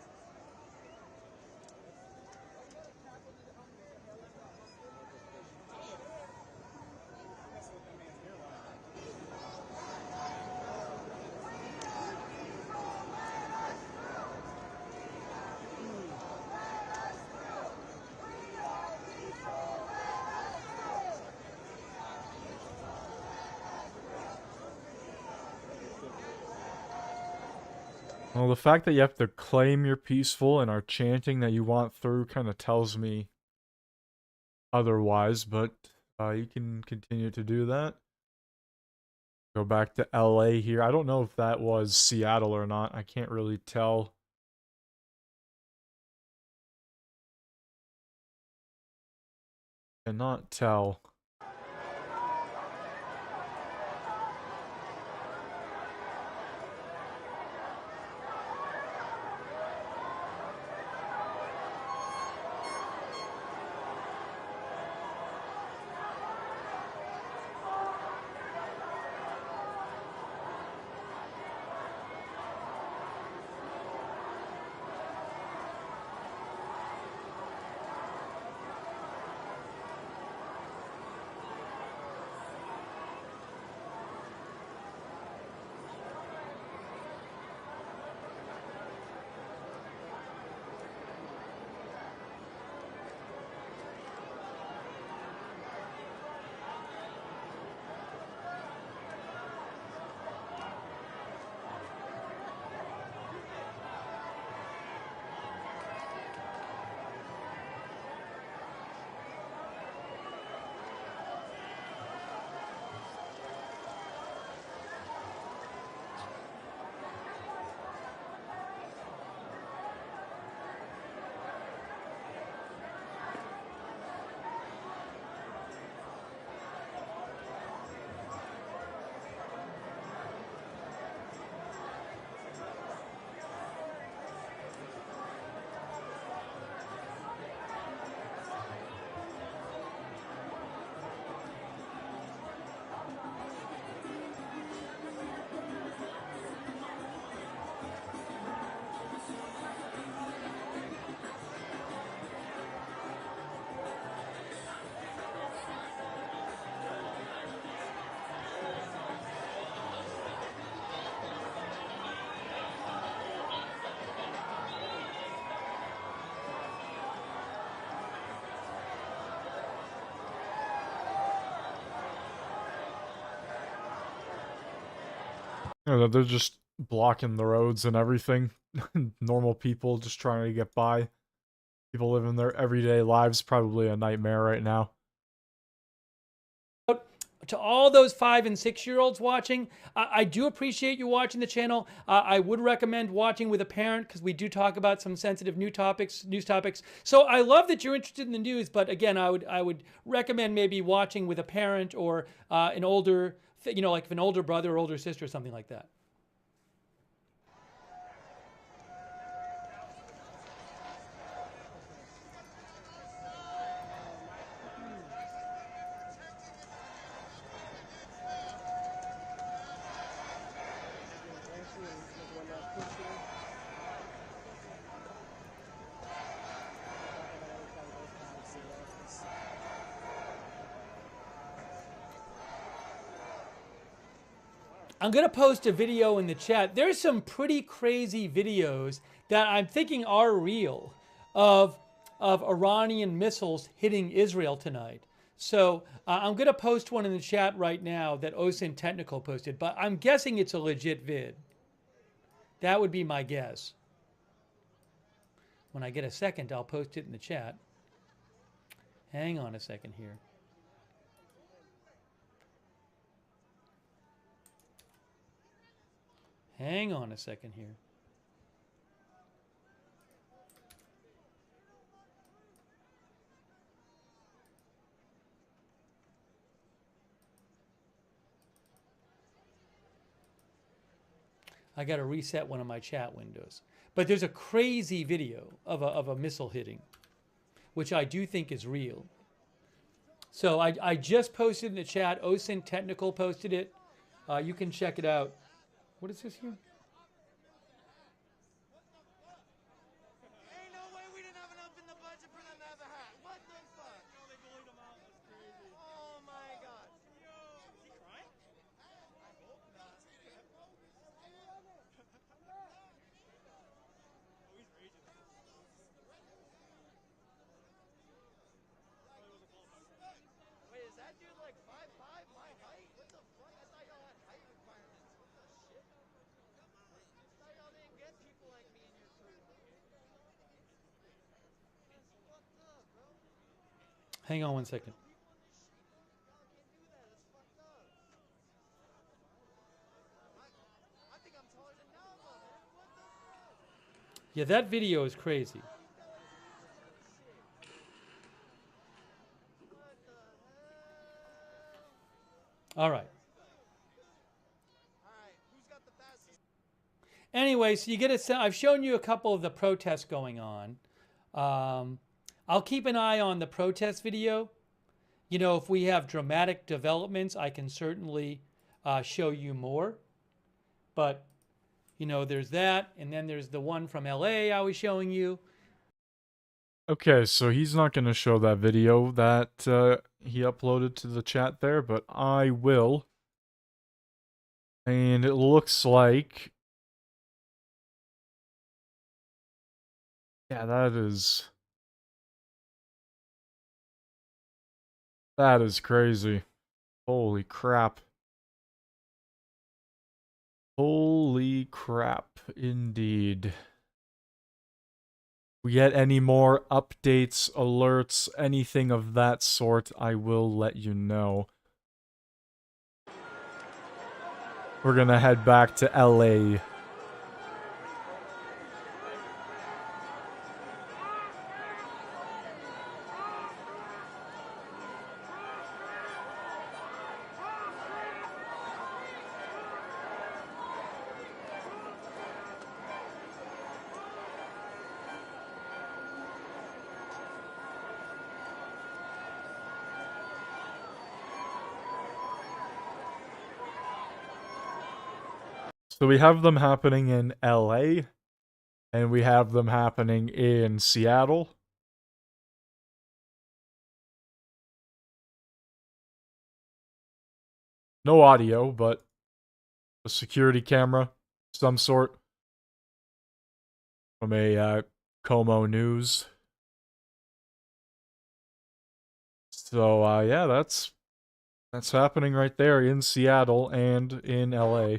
Well, the fact that you have to claim you're peaceful and are chanting that you want through kind of tells me otherwise, but you can continue to do that. Go back to LA here. I don't know if that was Seattle or not. I can't really tell. Cannot tell. You know, they're just blocking the roads and everything. Normal people just trying to get by. People living their everyday lives, probably a nightmare right now. To all those 5 and 6-year-olds watching, I do appreciate you watching the channel. I would recommend watching with a parent because we do talk about some sensitive news topics. So I love that you're interested in the news, but again, I would recommend maybe watching with a parent or an older, like an older brother or older sister or something like that. I'm going to post a video in the chat. There's some pretty crazy videos that I'm thinking are real of Iranian missiles hitting Israel tonight. So I'm going to post one in the chat right now that OSINT Technical posted, but I'm guessing it's a legit vid. That would be my guess. When I get a second, I'll post it in the chat. Hang on a second here. Hang on a second here. I got to reset one of my chat windows. But there's a crazy video of a missile hitting, which I do think is real. So I just posted in the chat. OSINT Technical posted it. You can check it out. What is this here? Ain't no way we didn't have enough in the budget for them to have a hat. What the fuck? No, they bullied him out. That's crazy. Oh my god. Yo. Is he crying? I hope not. Oh, he's raging. Wait, is that dude like 5'5", my height? What the fuck? I thought y'all had height requirements. What the shit? I thought y'all didn't get people like me in your crew. That's fucked up, bro. Hang on one second. I think I'm taller than Nava, man. What the fuck? Yeah, that video is crazy. All right. Anyway, so you get a sense. I've shown you a couple of the protests going on. I'll keep an eye on the protest video. You know, if we have dramatic developments, I can certainly show you more. But, you know, there's that. And then there's the one from LA I was showing you. Okay, so he's not going to show that video that he uploaded to the chat there, but I will. And it looks like... yeah, that is crazy. Holy crap. Holy crap, indeed. If we get any more updates, alerts, anything of that sort, I will let you know. We're gonna head back to LA. So we have them happening in LA, and we have them happening in Seattle. No audio, but a security camera, some sort, from a Como News. So yeah, that's happening right there in Seattle and in LA.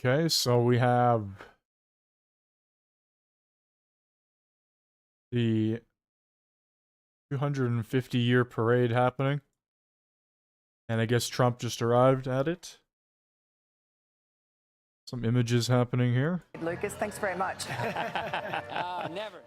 Okay, so we have the 250-year parade happening. And I guess Trump just arrived at it. Some images happening here. Lucas, thanks very much. Never.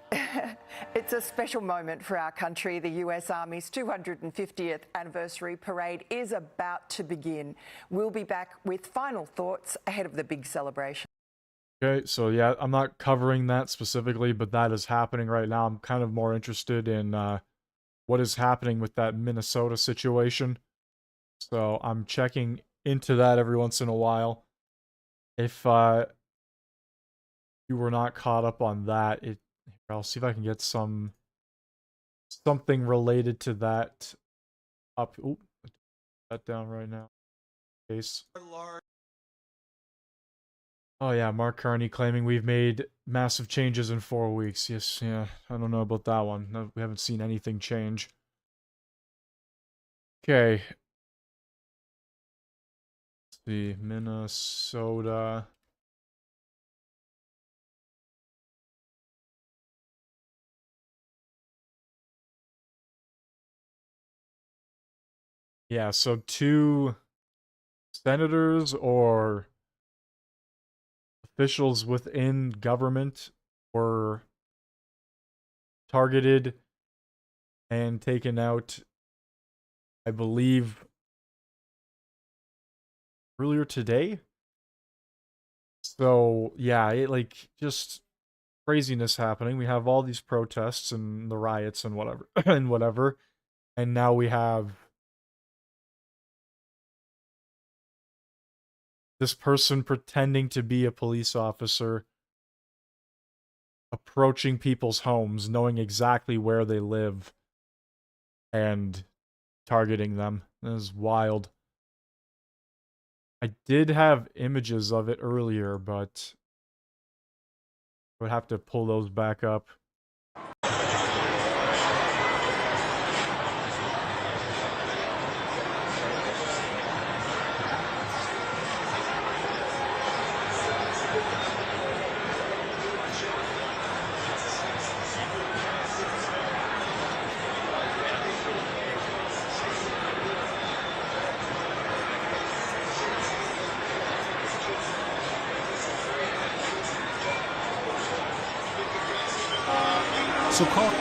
It's a special moment for our country. The US Army's 250th anniversary parade is about to begin. We'll be back with final thoughts ahead of the big celebration. Okay, so yeah, I'm not covering that specifically, but that is happening right now. I'm kind of more interested in what is happening with that Minnesota situation. So I'm checking into that every once in a while. If you were not caught up on that, I'll see if I can get something related to that up. Oop, that down right now. Case. Oh yeah, Mark Carney claiming we've made massive changes in 4 weeks. Yes, yeah, I don't know about that one. No, we haven't seen anything change. Okay. Let's see, Minnesota. Yeah, so 2 senators or officials within government were targeted and taken out, I believe, earlier today. So yeah, just craziness happening. We have all these protests and the riots and whatever, and now we have this person pretending to be a police officer approaching people's homes, knowing exactly where they live, and targeting them. That is wild. I did have images of it earlier, but I would have to pull those back up. So call.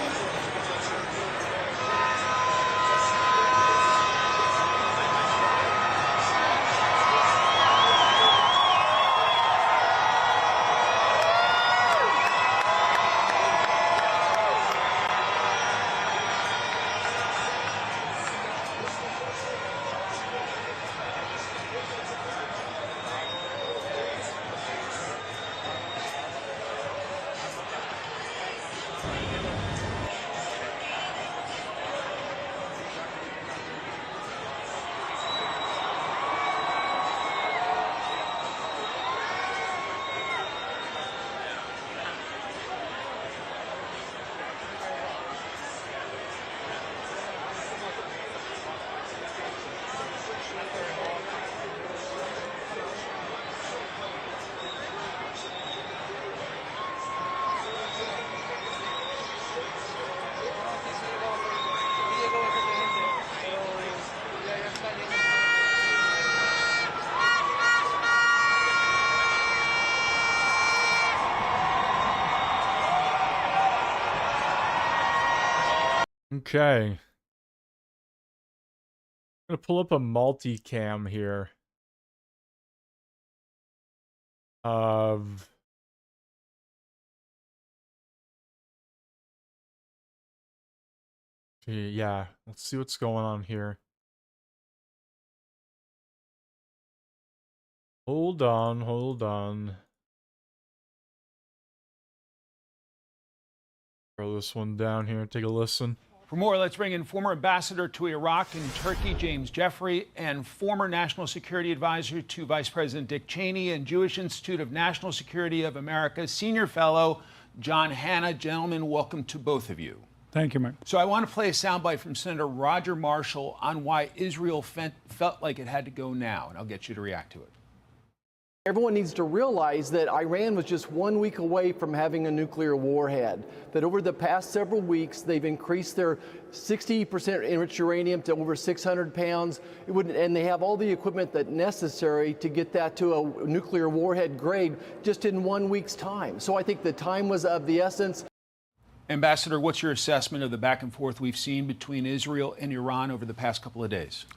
Okay. I'm gonna pull up a multicam here of yeah, let's see what's going on here. Hold on. Throw this one down here, take a listen. For more, let's bring in former ambassador to Iraq and Turkey, James Jeffrey, and former National Security Advisor to Vice President Dick Cheney and Jewish Institute of National Security of America Senior Fellow John Hanna. Gentlemen, welcome to both of you. Thank you, Mark. So I want to play a soundbite from Senator Roger Marshall on why Israel felt like it had to go now, and I'll get you to react to it. Everyone needs to realize that Iran was just 1 week away from having a nuclear warhead, that over the past several weeks, they've increased their 60% enriched uranium to over 600 pounds, and they have all the equipment that's necessary to get that to a nuclear warhead grade just in 1 week's time. So I think the time was of the essence. Ambassador, what's your assessment of the back and forth we've seen between Israel and Iran over the past couple of days?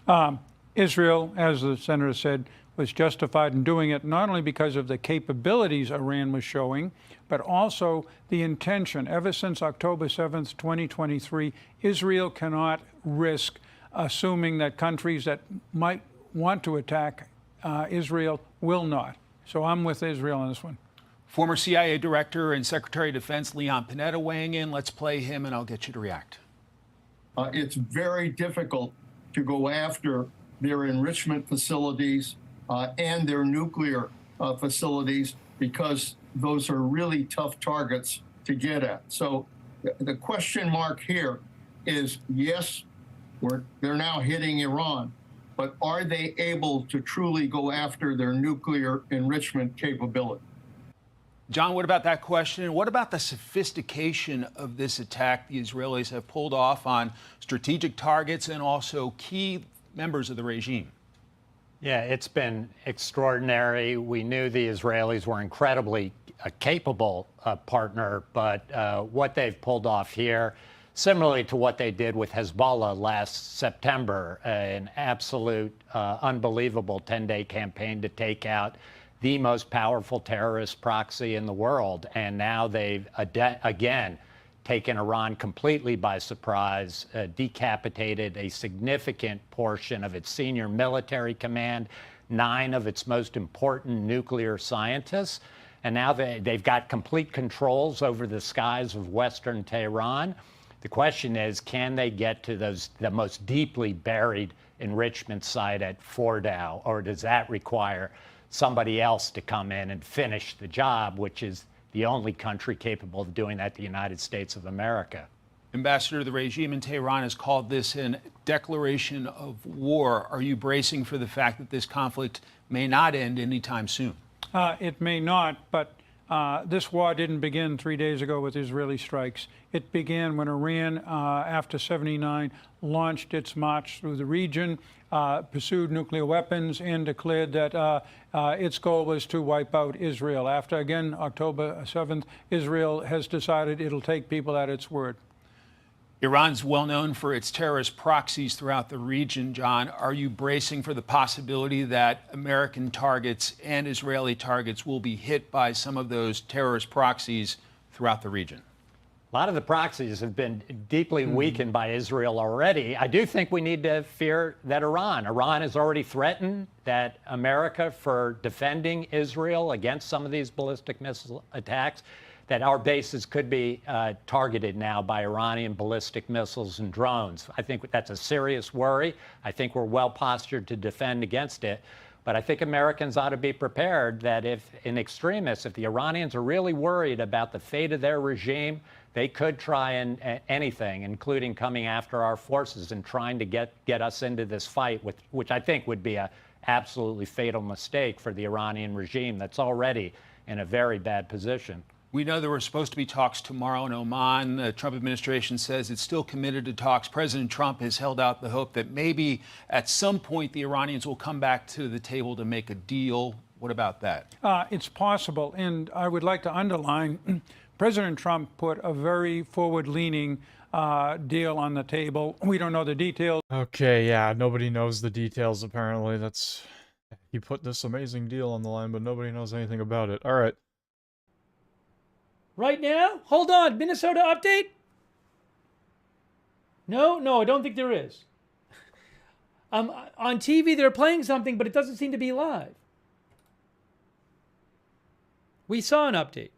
Israel, as the senator said, was justified in doing it, not only because of the capabilities Iran was showing, but also the intention. Ever since October 7th, 2023, Israel cannot risk assuming that countries that might want to attack Israel will not. So I'm with Israel on this one. Former CIA Director and Secretary of Defense Leon Panetta weighing in. Let's play him and I'll get you to react. It's very difficult to go after their enrichment facilities and their nuclear facilities because those are really tough targets to get at. So the question mark here is, yes, they're now hitting Iran, but are they able to truly go after their nuclear enrichment capability? John, what about that question? And what about the sophistication of this attack the Israelis have pulled off on strategic targets and also key members of the regime? Yeah, it's been extraordinary. We knew the Israelis were incredibly capable partner, but what they've pulled off here, similarly to what they did with Hezbollah last September, an absolute unbelievable 10-day campaign to take out the most powerful terrorist proxy in the world. And now they've again taken Iran completely by surprise, decapitated a significant portion of its senior military command, 9 of its most important nuclear scientists. And now they've got complete controls over the skies of Western Tehran. The question is, can they get to the most deeply buried enrichment site at Fordow, or does that require somebody else to come in and finish the job, which is the only country capable of doing that, the United States of America? Ambassador, the regime in Tehran has called this a declaration of war. Are you bracing for the fact that this conflict may not end anytime soon? It may not, but this war didn't begin 3 days ago with Israeli strikes. It began when Iran, after '79, launched its march through the region, pursued nuclear weapons, and declared that its goal was to wipe out Israel. After, again, October 7th, Israel has decided it'll take people at its word. Iran's well known for its terrorist proxies throughout the region. John, are you bracing for the possibility that American targets and Israeli targets will be hit by some of those terrorist proxies throughout the region? A lot of the proxies have been deeply weakened by Israel already. I do think we need to fear that Iran has already threatened that America, for defending Israel against some of these ballistic missile attacks, that our bases could be targeted now by Iranian ballistic missiles and drones. I think that's a serious worry. I think we're well postured to defend against it. But I think Americans ought to be prepared that if the Iranians are really worried about the fate of their regime, they could try anything, including coming after our forces and trying to get us into this fight, which I think would be an absolutely fatal mistake for the Iranian regime that's already in a very bad position. We know there were supposed to be talks tomorrow in Oman. The Trump administration says it's still committed to talks. President Trump has held out the hope that maybe at some point the Iranians will come back to the table to make a deal. What about that? It's possible. And I would like to underline, President Trump put a very forward-leaning deal on the table. We don't know the details. Okay, yeah, nobody knows the details apparently. He put this amazing deal on the line, but nobody knows anything about it. All right. Right now? Hold on. Minnesota update? No, I don't think there is. On TV, they're playing something, but it doesn't seem to be live. We saw an update.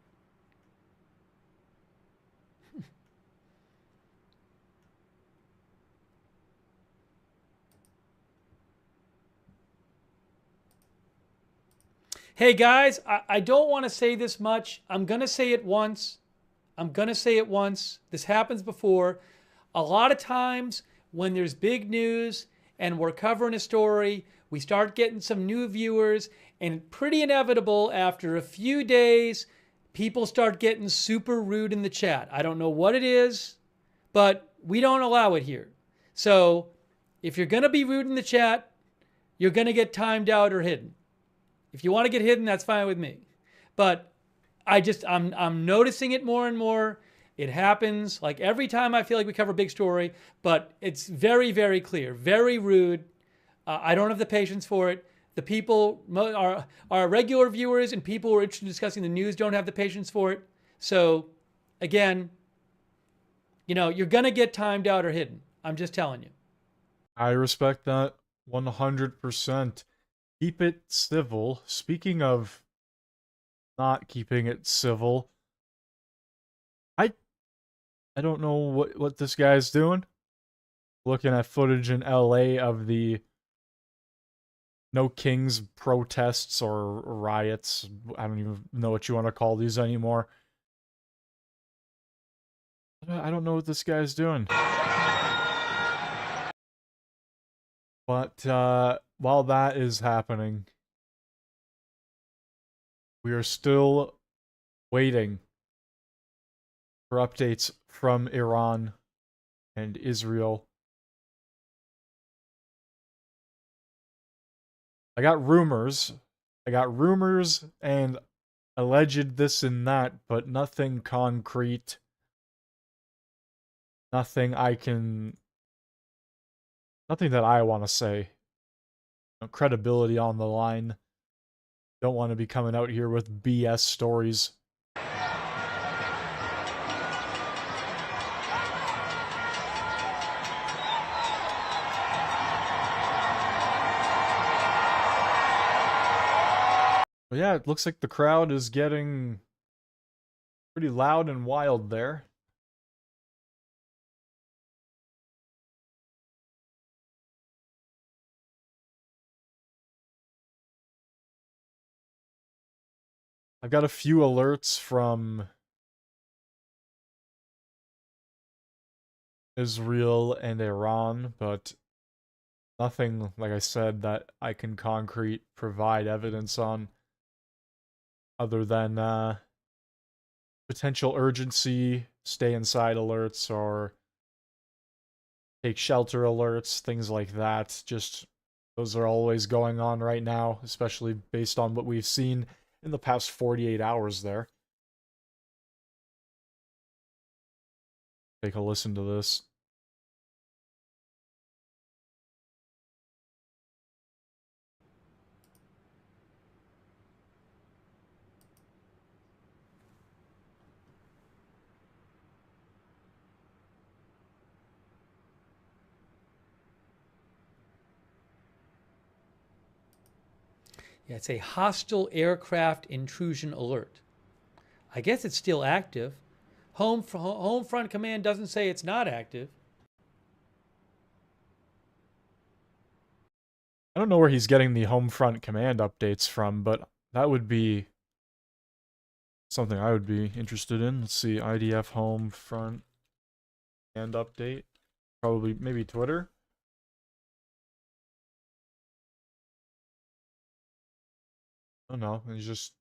Hey guys, I don't want to say this much. I'm going to say it once. This happens before. A lot of times when there's big news and we're covering a story. We start getting some new viewers, and pretty inevitable after a few days, people start getting super rude in the chat. I don't know what it is, but we don't allow it here. So if you're going to be rude in the chat, you're going to get timed out or hidden. If you want to get hidden, that's fine with me. But I'm noticing it more and more. It happens like every time I feel like we cover a big story, but it's very, very clear, very rude. I don't have the patience for it. The people, our regular viewers and people who are interested in discussing the news don't have the patience for it. So again, you're going to get timed out or hidden. I'm just telling you. I respect that 100%. Keep it civil. Speaking of not keeping it civil, I don't know what this guy's doing. Looking at footage in LA of the No Kings protests or riots. I don't even know what you want to call these anymore. I don't know what this guy's doing. But while that is happening, we are still waiting for updates from Iran and Israel. I got rumors and alleged this and that, but nothing concrete. Nothing that I want to say. No credibility on the line. Don't want to be coming out here with BS stories. But yeah, it looks like the crowd is getting pretty loud and wild there. I've got a few alerts from Israel and Iran, but nothing, like I said, that I can concrete provide evidence on, other than potential urgency, stay inside alerts, or take shelter alerts, things like that. Just those are always going on right now, especially based on what we've seen in the past 48 hours there. Take a listen to this. Yeah, it's a hostile aircraft intrusion alert. I guess it's still active. Home Front Command doesn't say it's not active. I don't know where he's getting the Home Front Command updates from, but that would be something I would be interested in. Let's see, IDF Home Front Command update. Probably, maybe Twitter. Oh no, it's just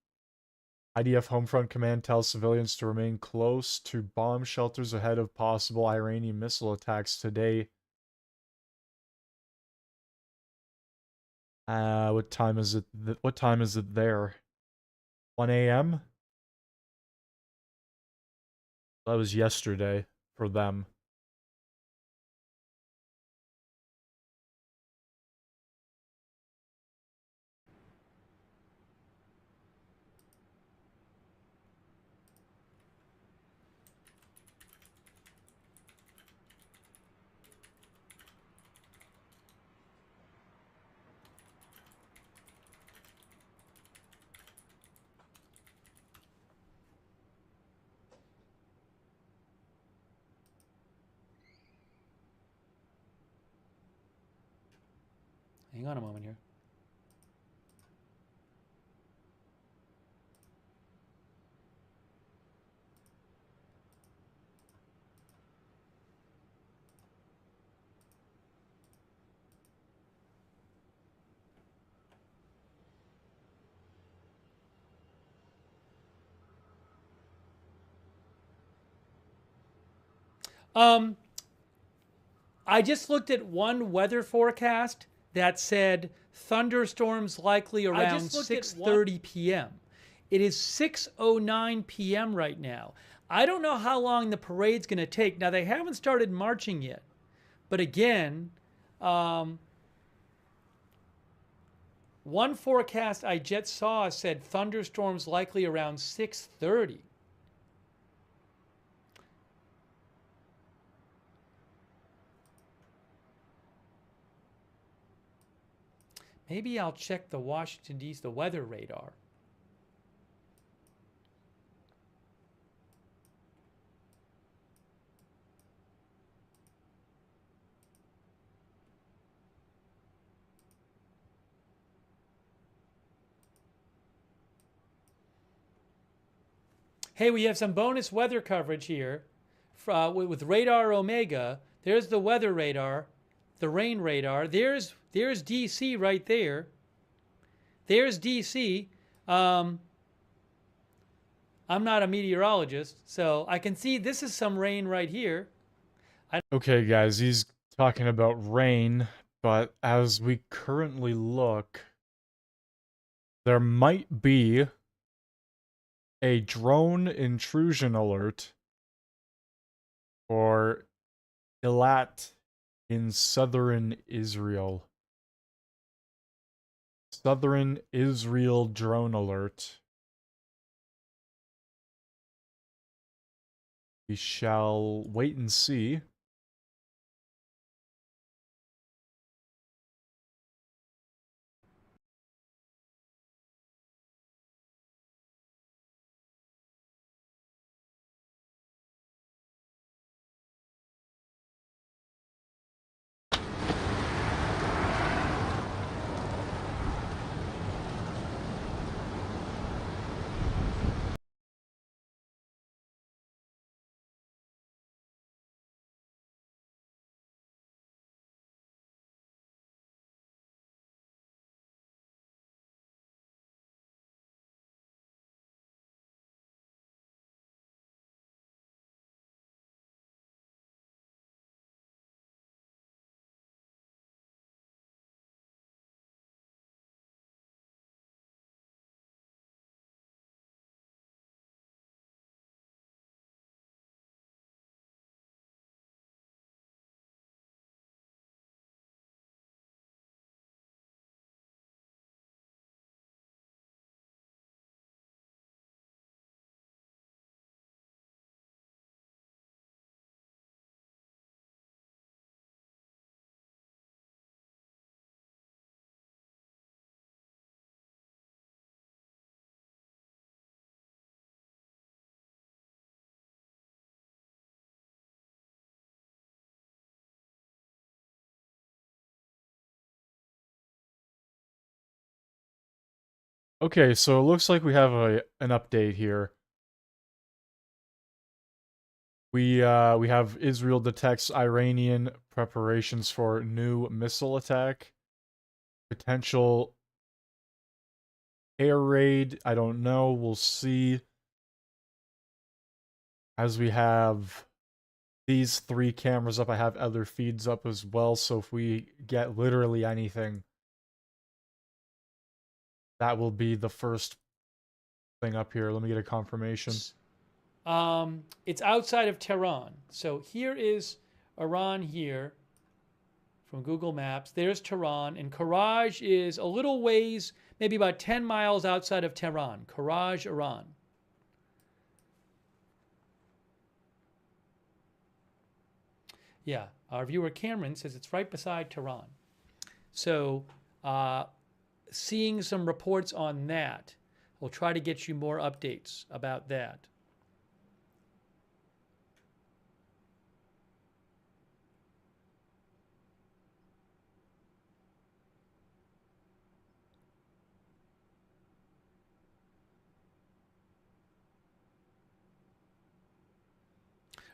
IDF Homefront Command tells civilians to remain close to bomb shelters ahead of possible Iranian missile attacks today. What time is it? What time is it there? 1 a.m.? That was yesterday for them. Hang on a moment here. I just looked at one weather forecast that said thunderstorms likely around 6:30 p.m. It is 6:09 p.m. right now. I don't know how long the parade's going to take. Now, they haven't started marching yet. But again, one forecast I just saw said thunderstorms likely around 6:30. Maybe I'll check the Washington, D.C., the weather radar. Hey, we have some bonus weather coverage here with Radar Omega. There's the weather radar, the rain radar. There's DC right there. There's DC. I'm not a meteorologist, so I can see this is some rain right here. Okay, guys, he's talking about rain, but as we currently look, there might be a drone intrusion alert for Eilat in southern Israel. Southern Israel drone alert. We shall wait and see. Okay, so it looks like we have an update here. We have Israel detects Iranian preparations for new missile attack. Potential air raid, I don't know, we'll see. As we have these 3 cameras up, I have other feeds up as well, so if we get literally anything, that will be the first thing up here. Let me get a confirmation. It's outside of Tehran. So here is Iran here from Google Maps. There's Tehran, and Karaj is a little ways, maybe about 10 miles outside of Tehran. Karaj, Iran. Yeah, our viewer Cameron says it's right beside Tehran. So, seeing some reports on that. We'll try to get you more updates about that.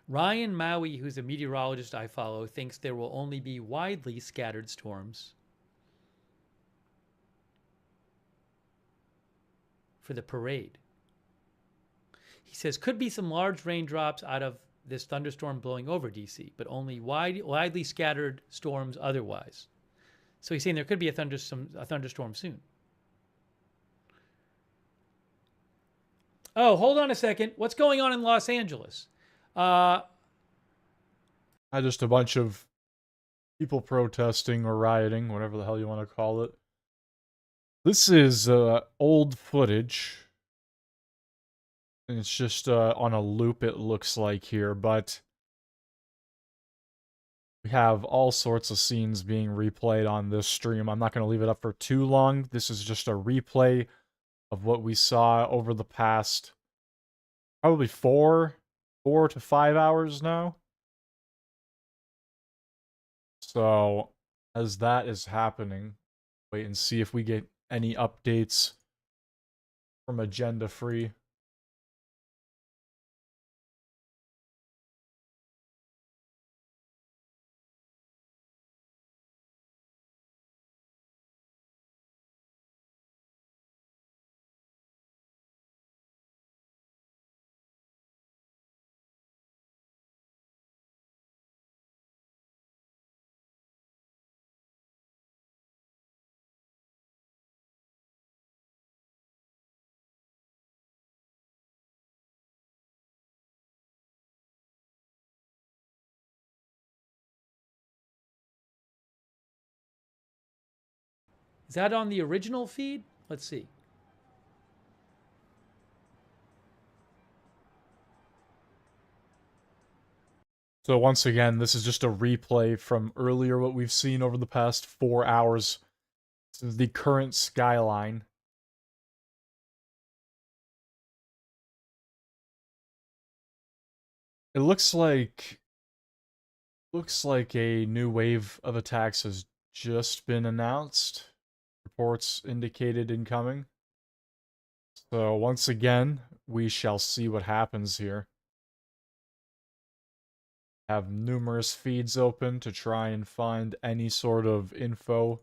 Ryan Maui, who's a meteorologist I follow, thinks there will only be widely scattered storms for the parade. He says could be some large raindrops out of this thunderstorm blowing over D.C., but only widely scattered storms otherwise. So he's saying there could be a thunderstorm soon. Oh, hold on a second. What's going on in Los Angeles? Just a bunch of people protesting or rioting, whatever the hell you want to call it. This is old footage. And it's just on a loop, it looks like here, but we have all sorts of scenes being replayed on this stream. I'm not going to leave it up for too long. This is just a replay of what we saw over the past probably 4 to 5 hours now. So, as that is happening, wait and see if we get any updates from Agenda Free. Is that on the original feed? Let's see. So once again, this is just a replay from earlier what we've seen over the past 4 hours. This is the current skyline. It looks like a new wave of attacks has just been announced. Reports indicated incoming. So once again, we shall see what happens here. Have numerous feeds open to try and find any sort of info.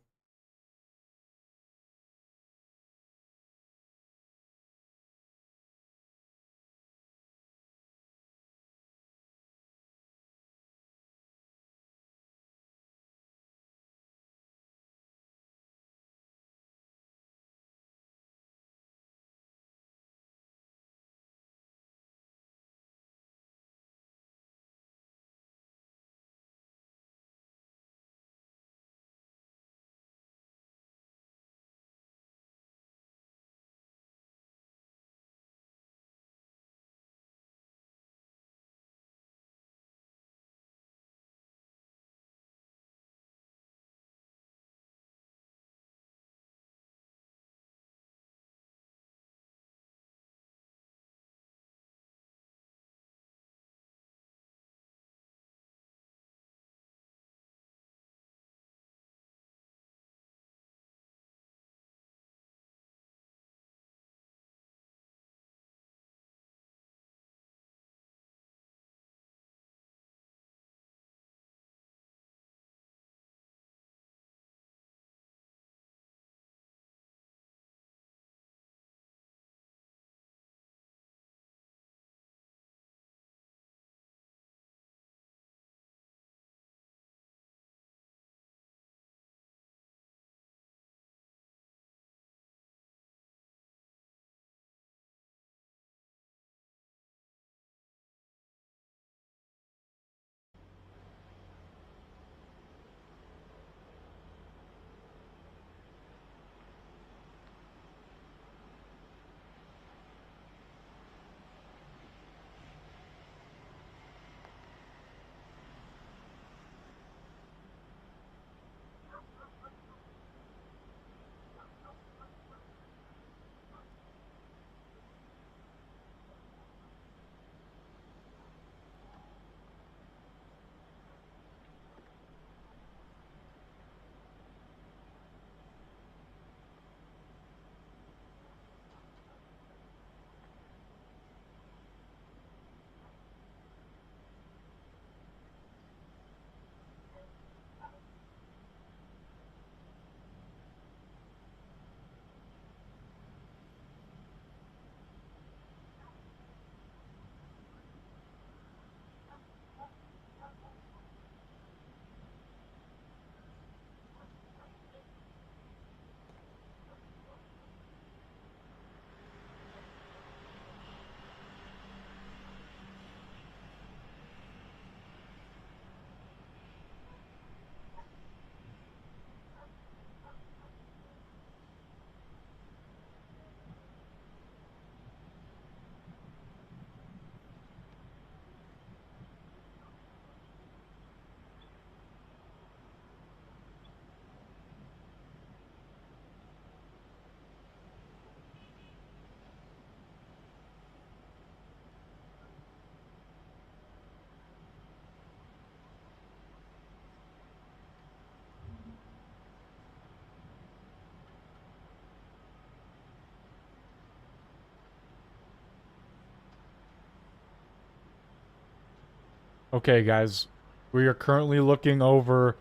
Okay, guys, we are currently looking over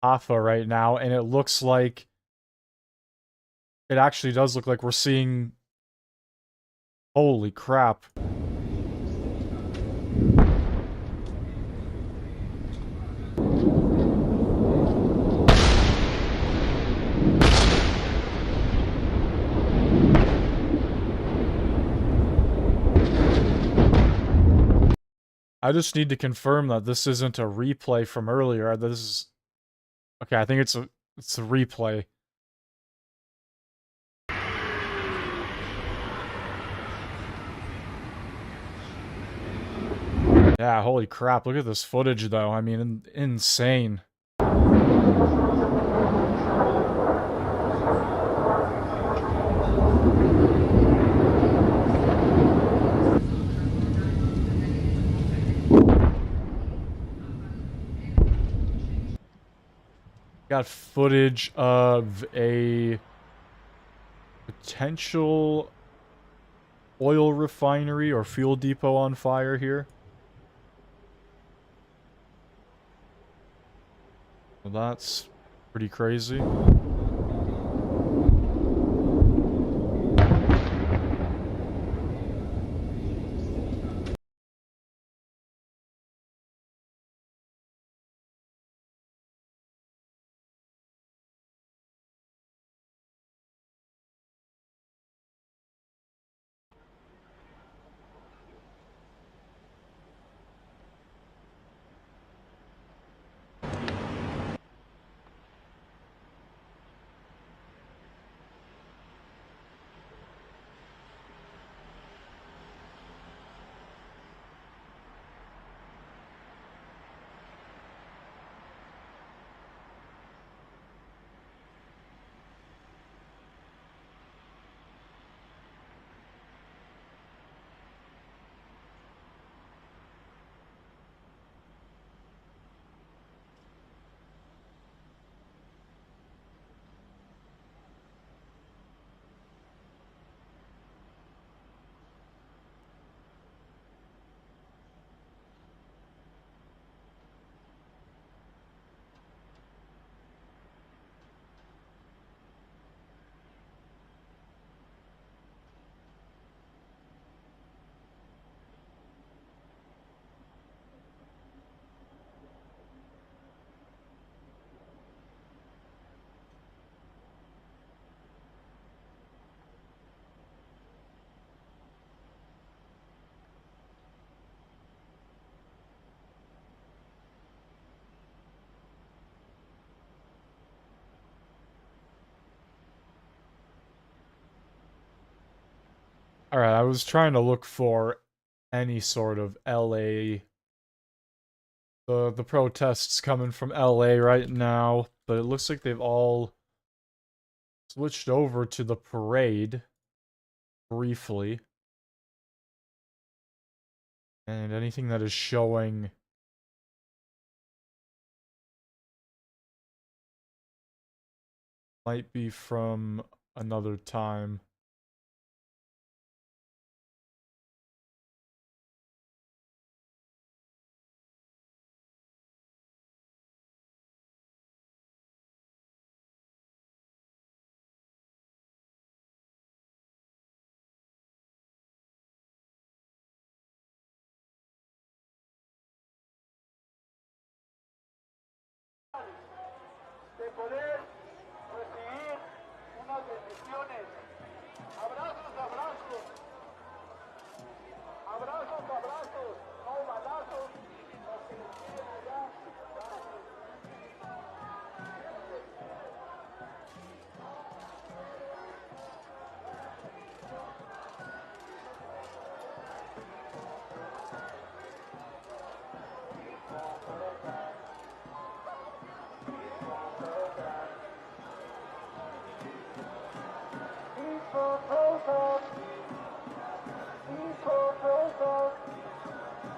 Hoffa right now, and it looks like it actually does look like we're seeing. Holy crap. I just need to confirm that this isn't a replay from earlier. This is okay. I think it's a replay. Yeah, holy crap! Look at this footage, though. I mean, insane. Got footage of a potential oil refinery or fuel depot on fire here. Well, that's pretty crazy. Alright, I was trying to look for any sort of LA. The protests coming from LA right now, but it looks like they've all switched over to the parade briefly. And anything that is showing might be from another time. De poder recibir unas bendiciones. Abrazos, abrazos. Abrazos, abrazos. No balazos. Los que les quieren allá.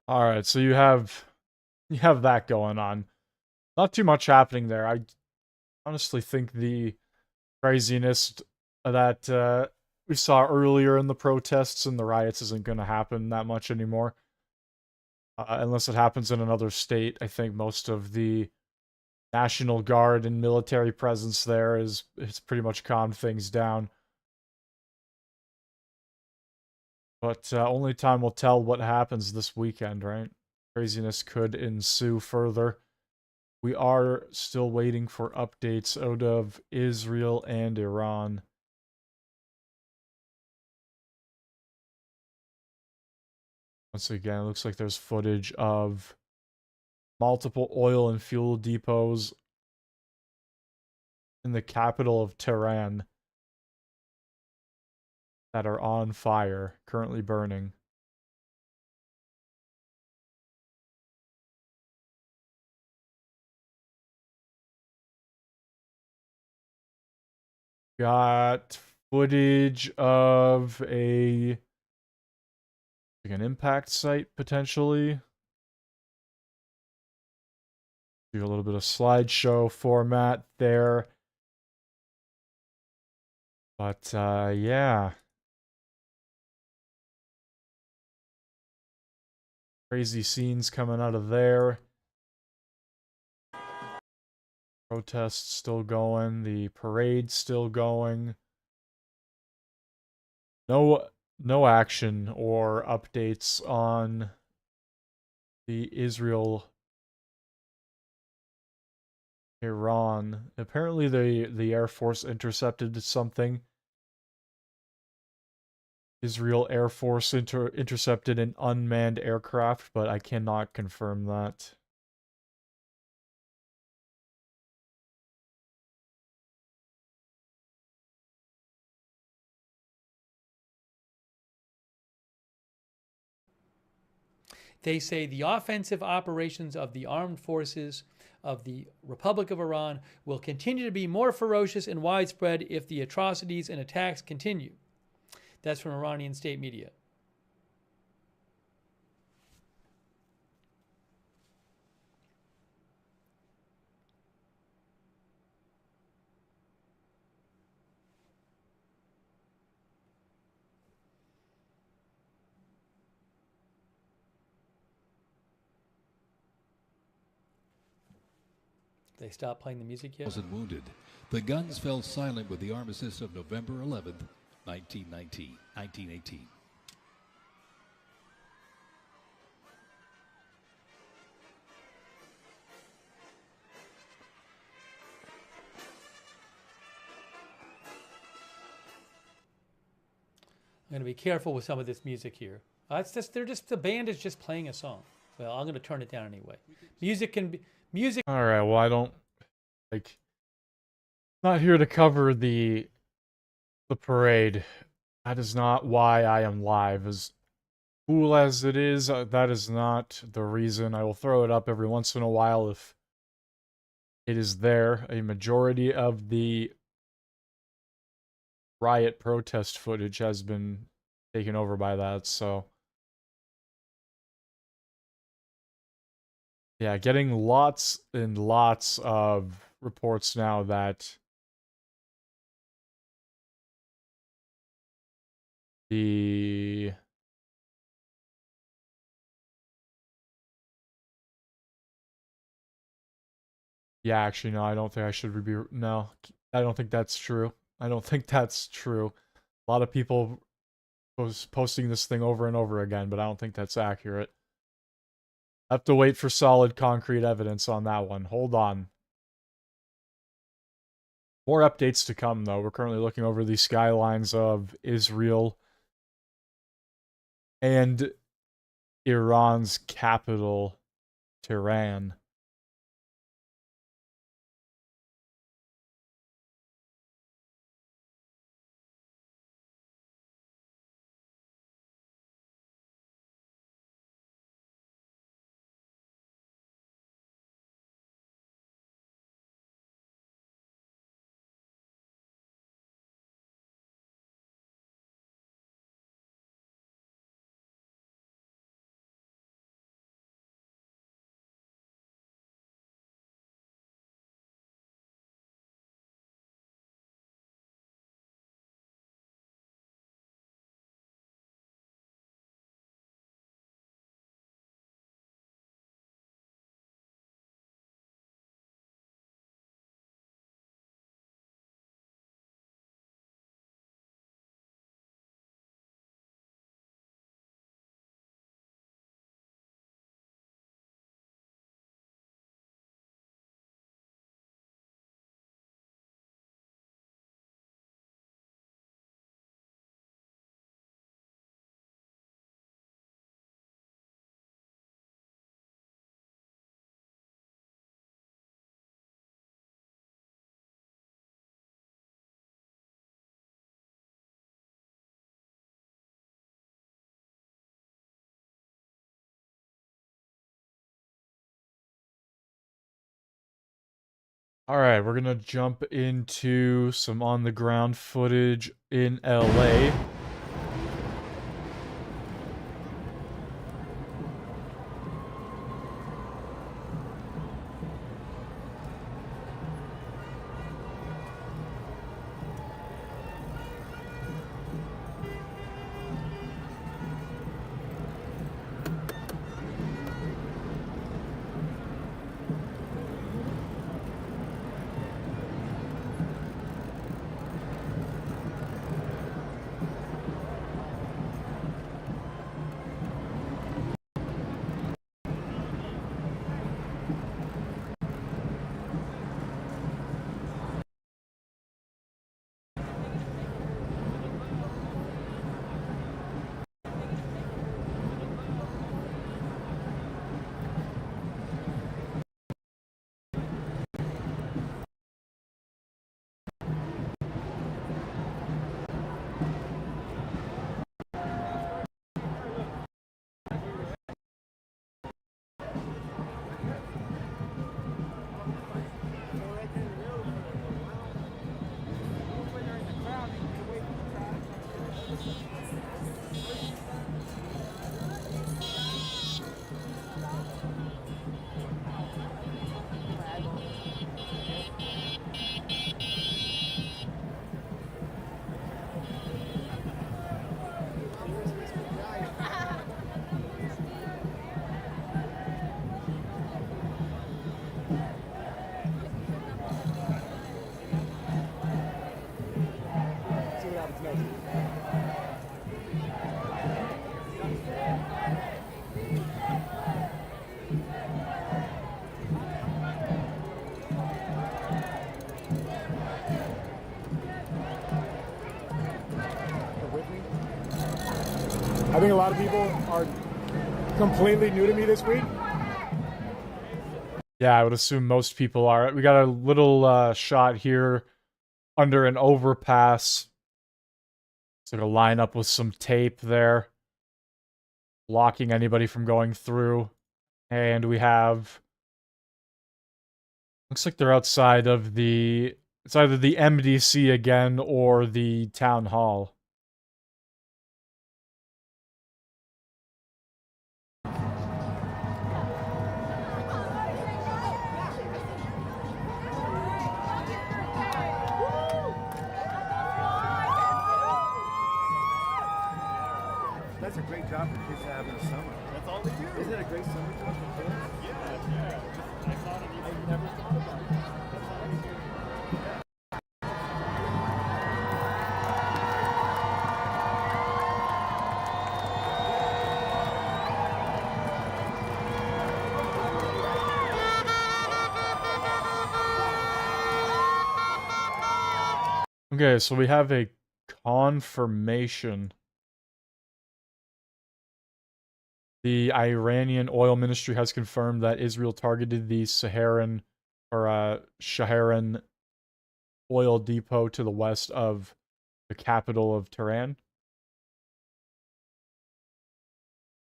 Alright, so you have that going on. Not too much happening there. I honestly think the craziness that we saw earlier in the protests and the riots isn't going to happen that much anymore. unless it happens in another state. I think most of the National Guard and military presence there is pretty much calmed things down. But only time will tell what happens this weekend, right? Craziness could ensue further. We are still waiting for updates out of Israel and Iran. Once again, it looks like there's footage of multiple oil and fuel depots in the capital of Tehran that are on fire, currently burning. Got footage of an impact site potentially. Do a little bit of slideshow format there. But yeah. Crazy scenes coming out of there. Protests still going, the parade's still going. No action or updates on the Israel-Iran. Apparently the Air Force intercepted something. Israel Air Force intercepted an unmanned aircraft, but I cannot confirm that. They say the offensive operations of the armed forces of the Republic of Iran will continue to be more ferocious and widespread if the atrocities and attacks continue. That's from Iranian state media. They stopped playing the music yet? Wasn't wounded. The guns fell silent with the armistice of November 11th, 1918. I'm going to be careful with some of this music here. The band is just playing a song. Well, I'm going to turn it down anyway. Music. All right. Well, I don't not here to cover the parade. That is not why I am live. As cool as it is, that is not the reason. I will throw it up every once in a while if it is there. A majority of the riot protest footage has been taken over by that, so yeah, getting lots and lots of reports now that the actually, no, I don't think I should be. No, I don't think that's true. I don't think that's true. A lot of people posting this thing over and over again, but I don't think that's accurate. I have to wait for solid concrete evidence on that one. Hold on. More updates to come, though. We're currently looking over the skylines of Israel and Iran's capital, Tehran. All right, we're gonna jump into some on-the-ground footage in LA. I think a lot of people are completely new to me this week. Yeah, I would assume most people are. We got a little shot here under an overpass. Sort of line up with some tape there, blocking anybody from going through. And we have... Looks like they're outside of the... It's either the MDC again or the town hall. That's a great job for kids to have in the summer. That's all they do. Isn't it a great summer job for kids? Yeah. I thought it. I never thought about it. Okay, so we have a confirmation. The Iranian oil ministry has confirmed that Israel targeted the Shaharan oil depot to the west of the capital of Tehran.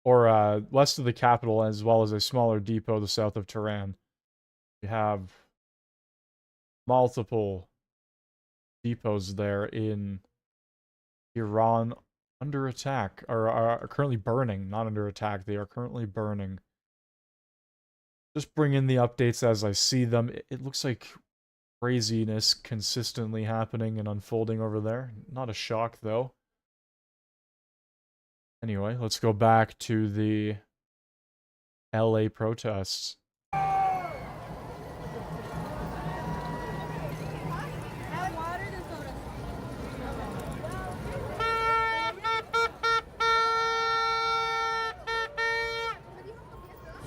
Or west of the capital, as well as a smaller depot to the south of Tehran. We have multiple depots there in Iran under attack, or are currently burning, not under attack, they are currently burning. Just bring in the updates as I see them. It looks like craziness consistently happening and unfolding over there. Not a shock, though. Anyway, let's go back to the LA protests.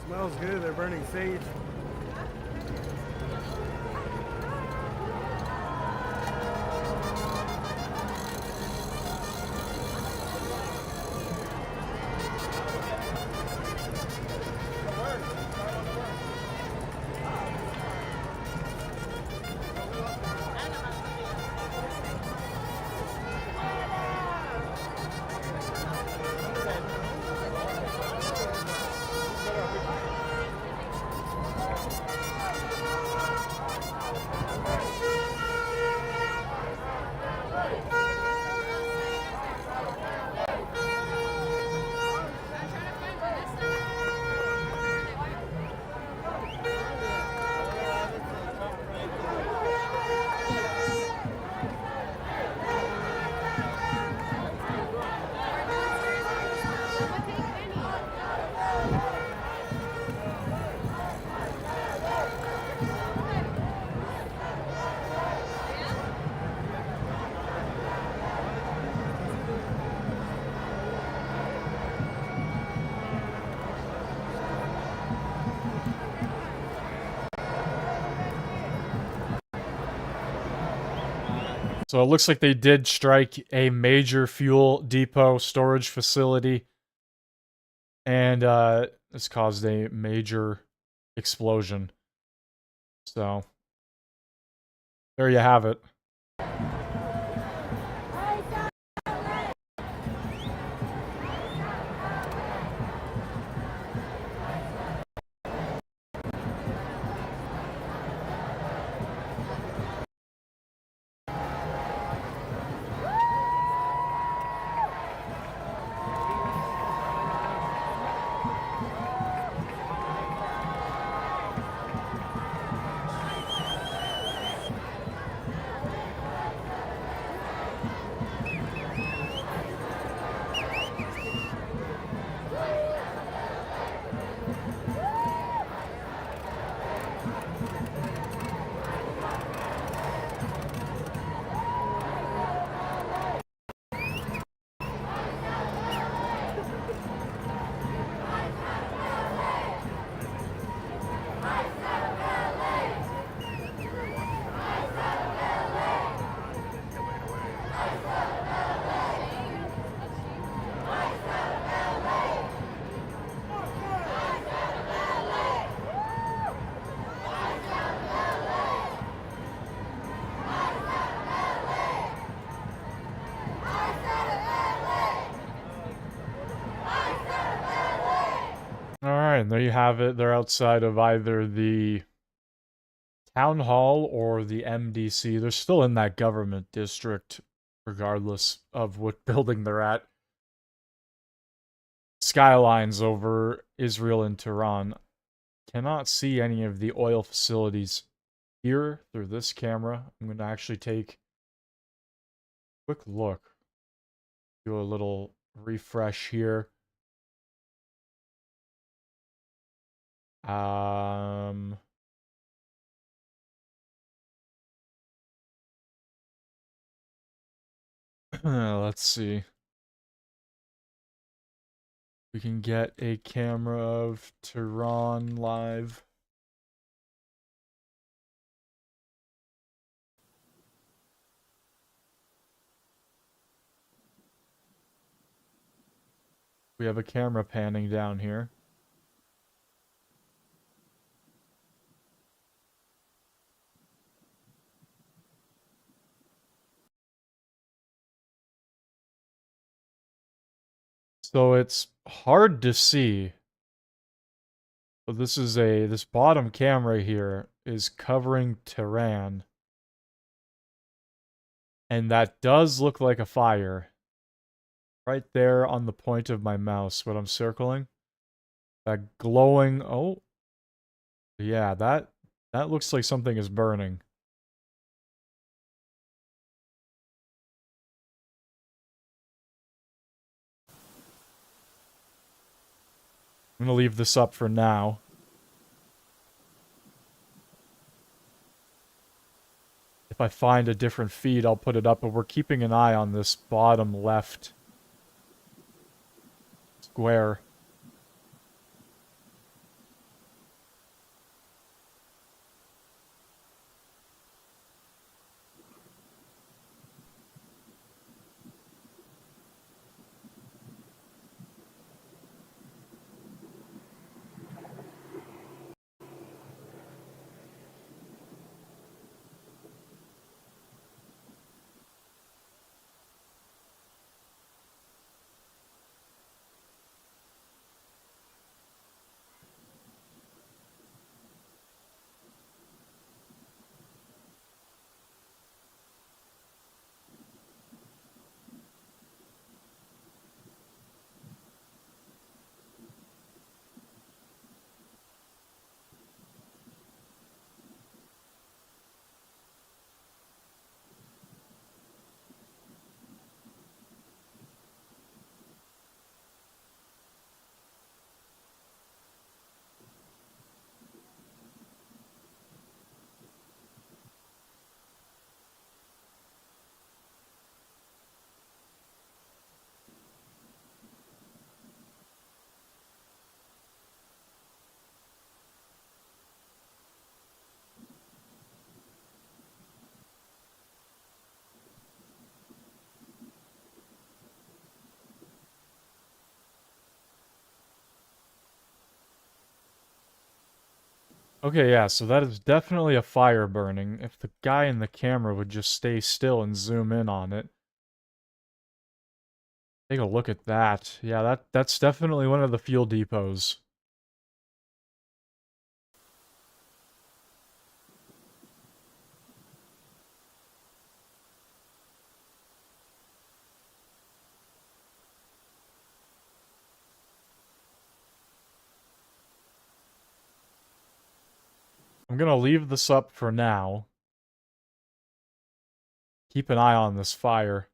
Smells good. They're burning sage. So it looks like they did strike a major fuel depot storage facility. And this caused a major explosion. So there you have it. Alright, and there you have it. They're outside of either the town hall or the MDC. They're still in that government district, regardless of what building they're at. Skylines over Israel and Tehran. Cannot see any of the oil facilities here through this camera. I'm going to actually take a quick look. Do a little refresh here. Let's see. We can get a camera of Tehran live. We have a camera panning down here. So it's hard to see. But this bottom camera here is covering Tehran. And that does look like a fire. Right there on the point of my mouse, what I'm circling. That glowing, oh. Yeah, that looks like something is burning. I'm going to leave this up for now. If I find a different feed, I'll put it up, but we're keeping an eye on this bottom left square. Okay, yeah, so that is definitely a fire burning. If the guy in the camera would just stay still and zoom in on it. Take a look at that. Yeah, that's definitely one of the fuel depots. I'm gonna leave this up for now. Keep an eye on this fire.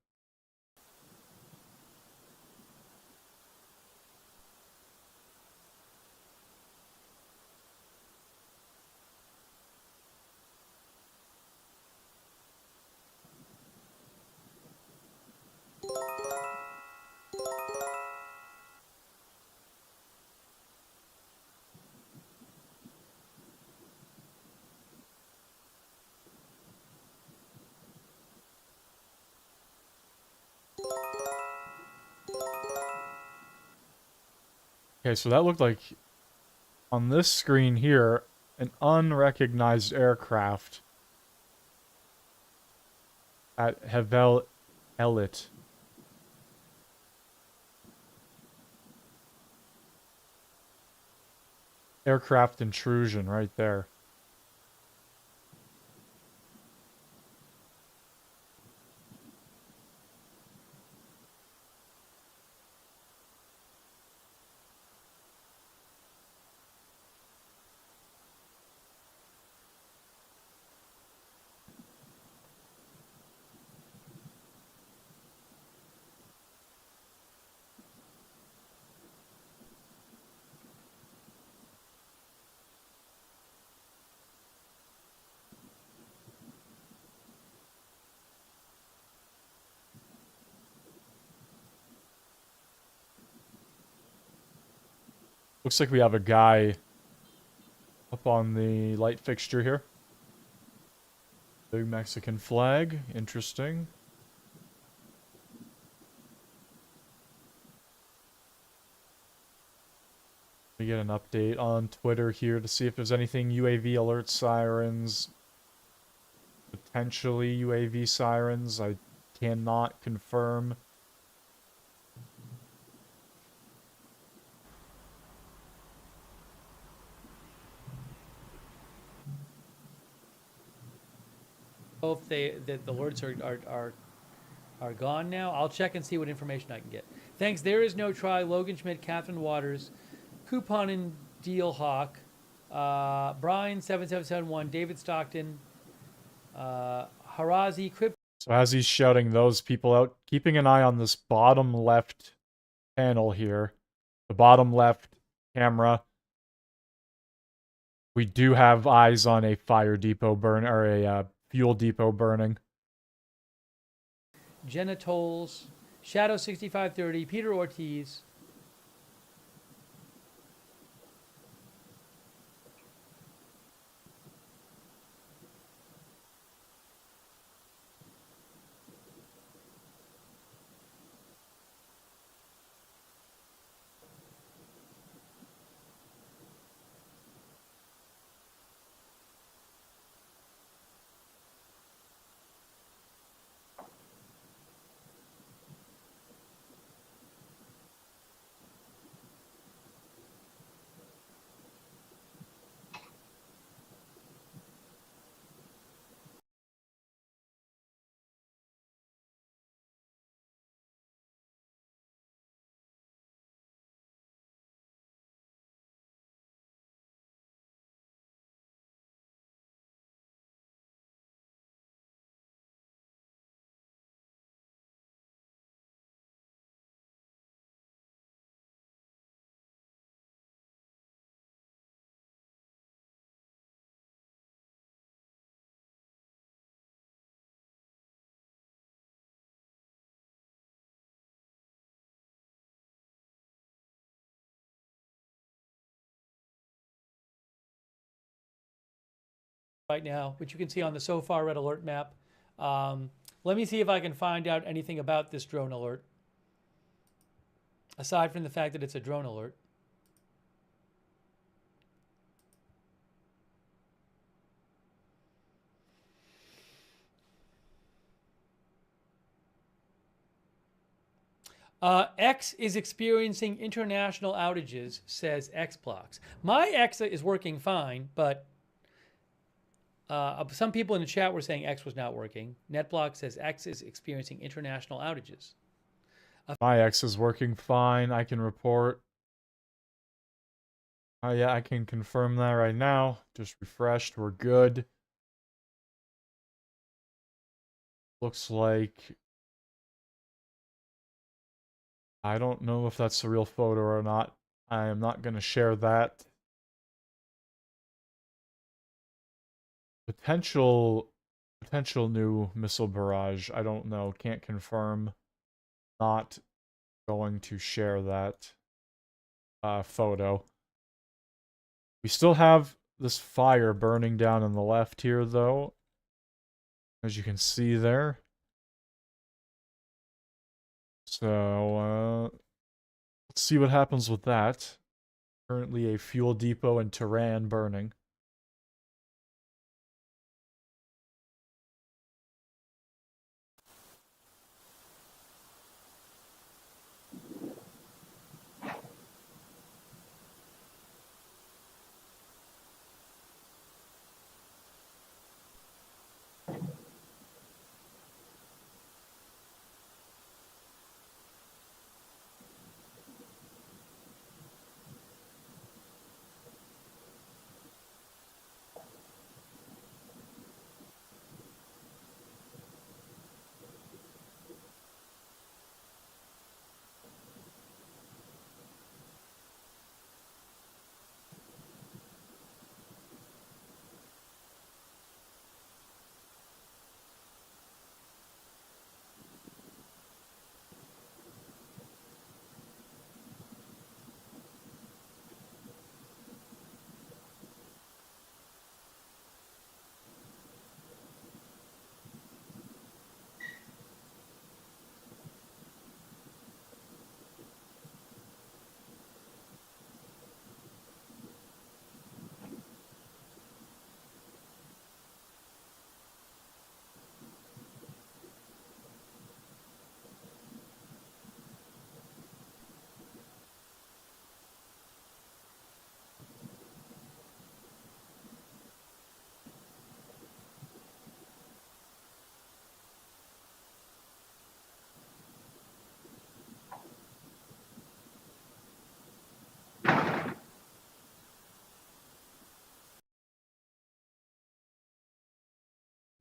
Okay, so that looked like, on this screen here, an unrecognized aircraft at Hevel Elit. Aircraft intrusion right there. Looks like we have a guy up on the light fixture here. Big Mexican flag. Interesting. We get an update on Twitter here to see if there's anything UAV alert sirens. Potentially UAV sirens. I cannot confirm. If the alerts are gone now. I'll check and see what information I can get. Thanks. There is no try. Logan Schmidt, Catherine Waters, Coupon and Deal Hawk, Brian 7771, David Stockton, Harazi, Crypt. So as he's shouting those people out, keeping an eye on this bottom left panel here, the bottom left camera. We do have eyes on a fire depot burn, or a fuel depot burning. Jenna Tolles, Shadow 6530, Peter Ortiz. Right now, which you can see on the so far red alert map. Let me see if I can find out anything about this drone alert, aside from the fact that it's a drone alert. X is experiencing international outages, says Xblocks. My X is working fine, but some people in the chat were saying X was not working. NetBlock says X is experiencing international outages. My X is working fine. I can report. Yeah, I can confirm that right now. Just refreshed. We're good. Looks like... I don't know if that's a real photo or not. I am not going to share that. Potential new missile barrage. I don't know. Can't confirm. Not going to share that photo. We still have this fire burning down on the left here, though. As you can see there. So, let's see what happens with that. Currently a fuel depot in Tehran burning.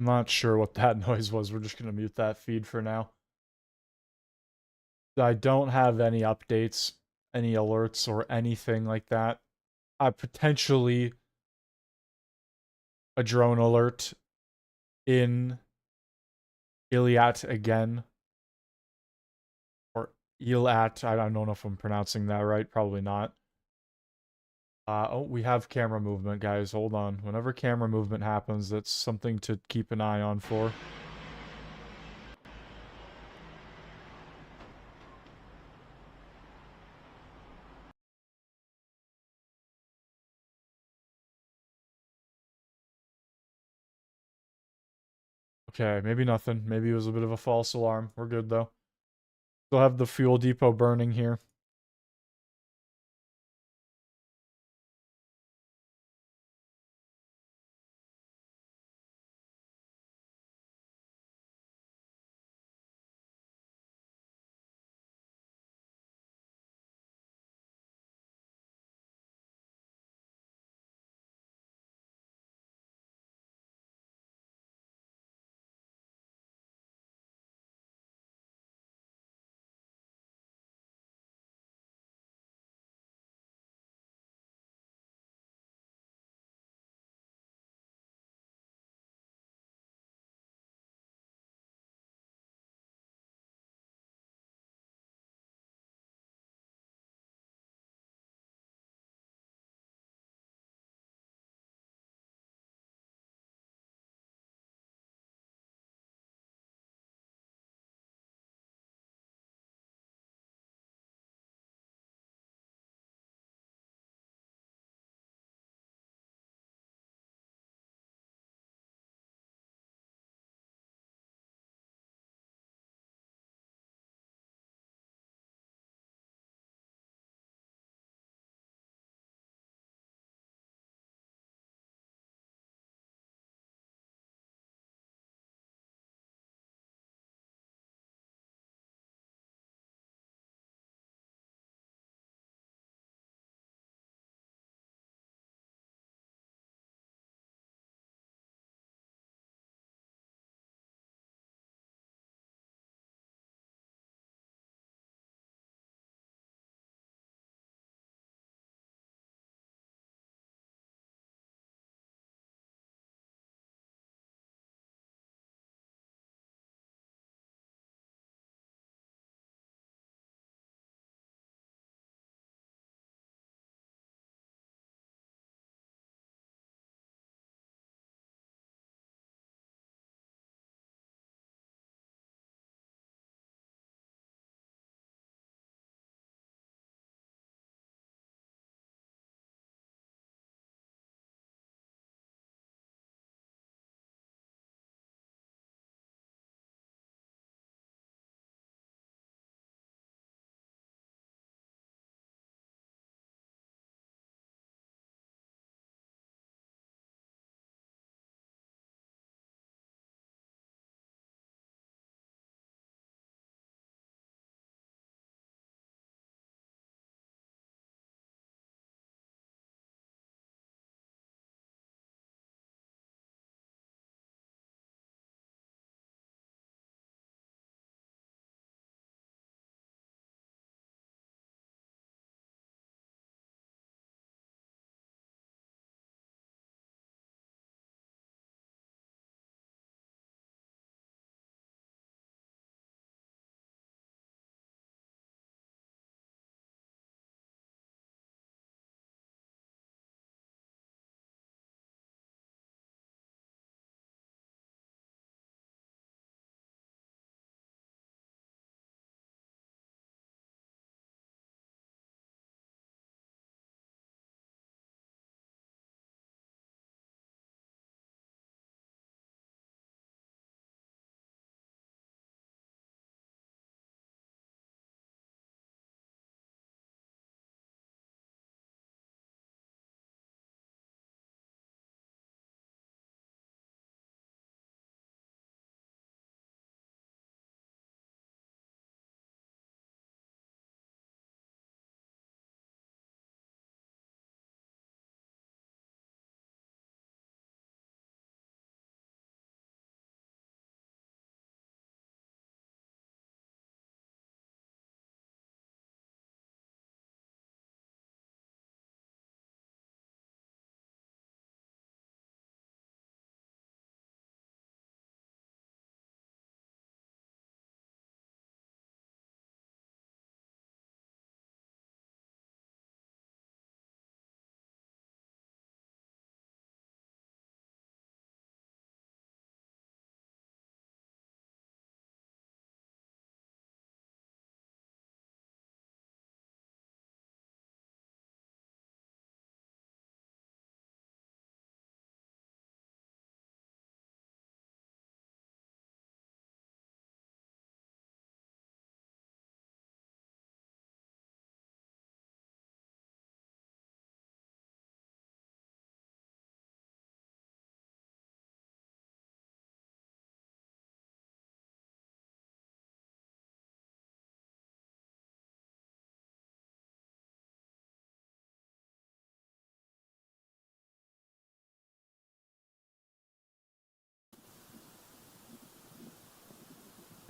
I'm not sure what that noise was. We're just going to mute that feed for now. I don't have any updates, any alerts, or anything like that. Potentially a drone alert in Eilat again. Or Eilat. I don't know if I'm pronouncing that right. Probably not. Oh, we have camera movement, guys. Hold on. Whenever camera movement happens, that's something to keep an eye on for. Okay, maybe nothing. Maybe it was a bit of a false alarm. We're good, though. Still have the fuel depot burning here.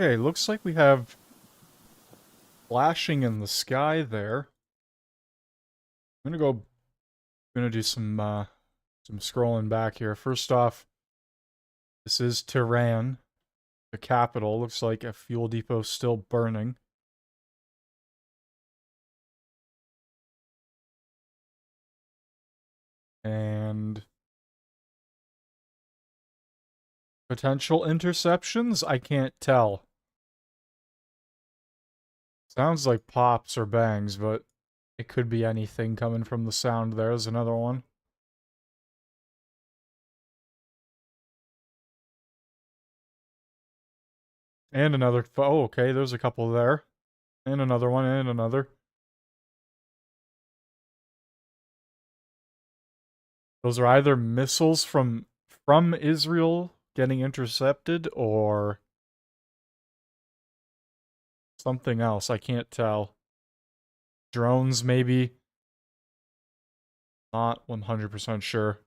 Okay, looks like we have flashing in the sky there. I'm gonna do some scrolling back here. First off, this is Tehran, the capital. Looks like a fuel depot still burning. And potential interceptions? I can't tell. Sounds like pops or bangs, but it could be anything coming from the sound. There's another one. And another. Oh, okay, there's a couple there. And another one, and another. Those are either missiles from Israel getting intercepted or something else. I can't tell. Drones, maybe. Not 100% sure.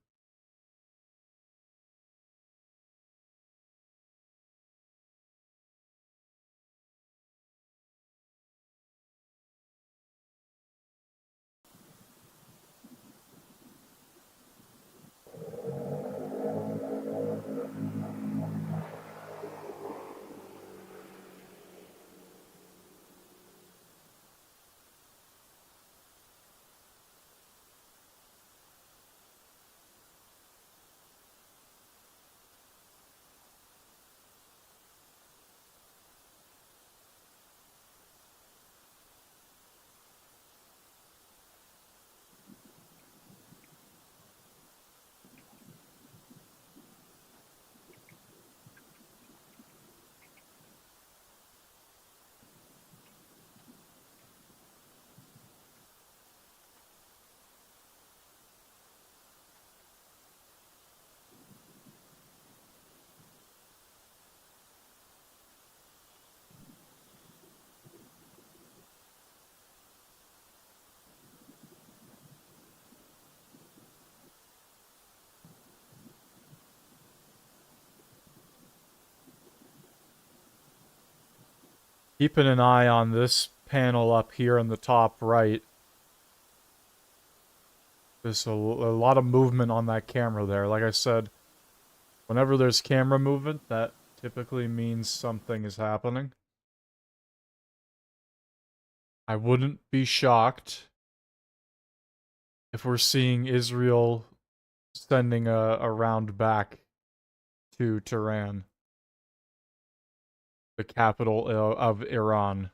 Keeping an eye on this panel up here in the top right. There's a lot of movement on that camera there. Like I said, whenever there's camera movement, that typically means something is happening. I wouldn't be shocked if we're seeing Israel sending a round back to Tehran, the capital of Iran.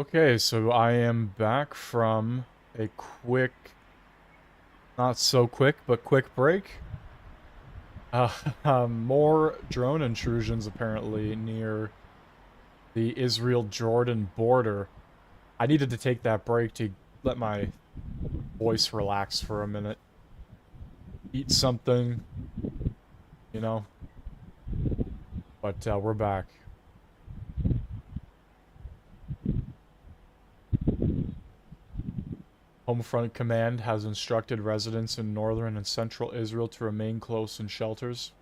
Okay, so I am back from a quick, not so quick, but quick break. More drone intrusions apparently near the Israel-Jordan border. I needed to take that break to let my voice relax for a minute. Eat something, you know. But we're back. Homefront Command has instructed residents in northern and central Israel to remain close to shelters.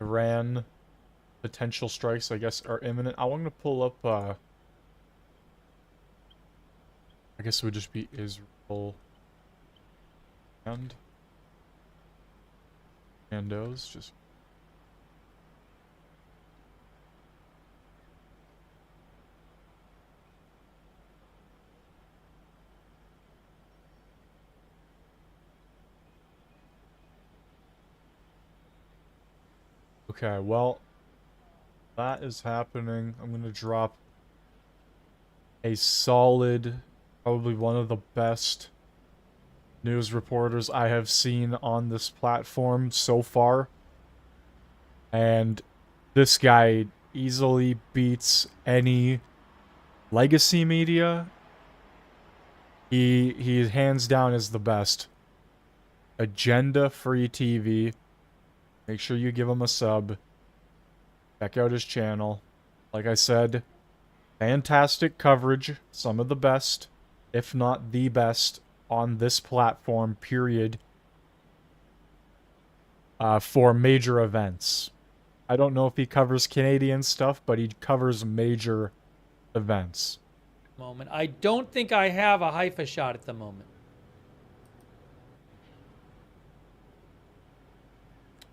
Iran potential strikes, I guess, are imminent. I want to pull up, I guess it would just be Israel and those just. Okay, well, that is happening. I'm going to drop a solid, probably one of the best news reporters I have seen on this platform so far. And this guy easily beats any legacy media. He hands down is the best. Agenda Free TV. Make sure you give him a sub. Check out his channel. Like I said, fantastic coverage. Some of the best, if not the best, on this platform, period. For major events. I don't know if he covers Canadian stuff, but he covers major events. Moment. I don't think I have a Haifa shot at the moment.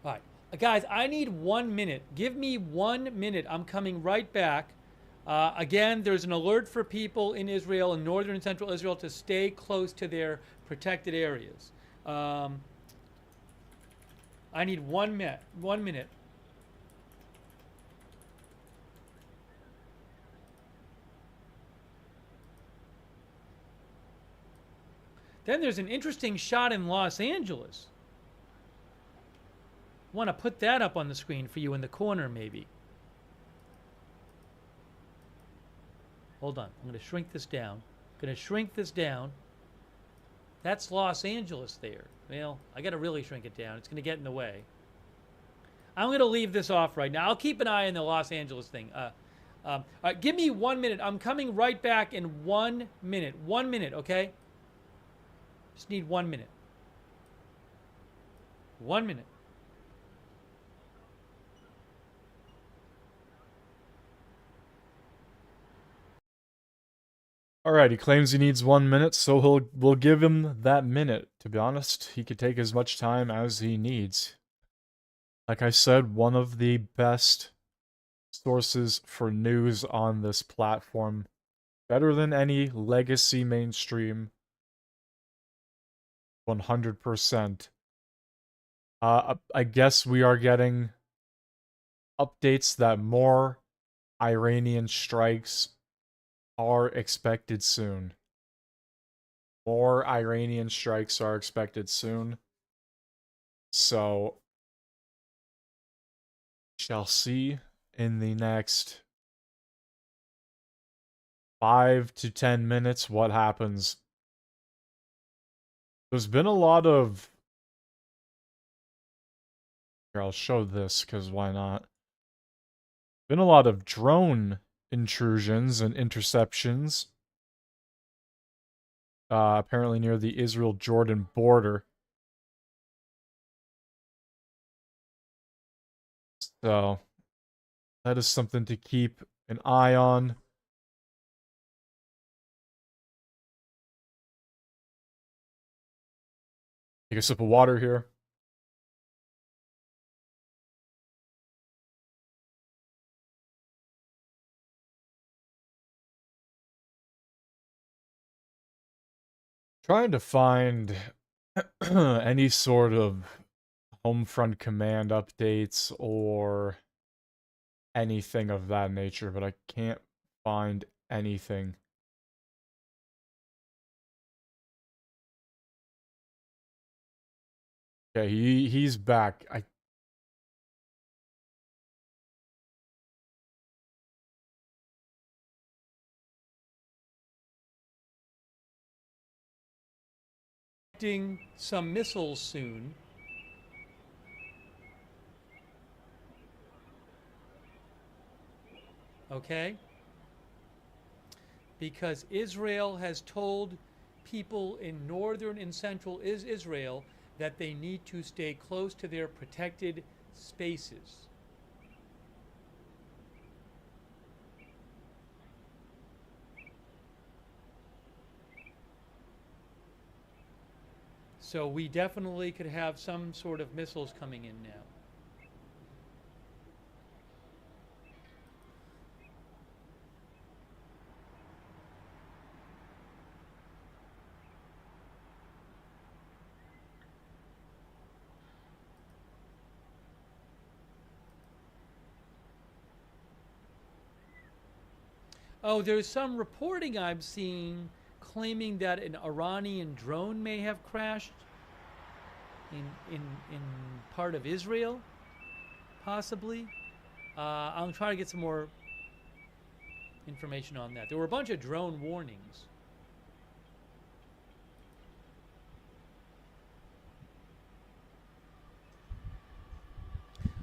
All right. Guys, I need 1 minute. Give me 1 minute. I'm coming right back. Again, there's an alert for people in Israel, in northern and central Israel, to stay close to their protected areas. I need 1 minute. 1 minute. Then there's an interesting shot in Los Angeles. Want to put that up on the screen for you in the corner, maybe. Hold on. I'm going to shrink this down. That's Los Angeles there. Well, I got to really shrink it down. It's going to get in the way. I'm going to leave this off right now. I'll keep an eye on the Los Angeles thing. All right, give me 1 minute. I'm coming right back in 1 minute. 1 minute, okay? Just need 1 minute. 1 minute. Alright, he claims he needs 1 minute, so we'll give him that minute. To be honest, he could take as much time as he needs. Like I said, one of the best sources for news on this platform. Better than any legacy mainstream. 100%. I guess we are getting updates that more Iranian strikes are expected soon. More Iranian strikes are expected soon. So, shall see in the next 5 to 10 minutes what happens. There's been a lot of... Here, I'll show this, because why not? Been a lot of drone intrusions and interceptions. Apparently near the Israel-Jordan border. So, that is something to keep an eye on. Take a sip of water here. Trying to find any sort of Homefront Command updates or anything of that nature, but I can't find anything. Okay, he's back. Some missiles soon. Okay? Because Israel has told people in northern and central Israel that they need to stay close to their protected spaces. So we definitely could have some sort of missiles coming in now. Oh, there's some reporting I'm seeing claiming that an Iranian drone may have crashed in part of Israel, possibly. I'll try to get some more information on that. There were a bunch of drone warnings.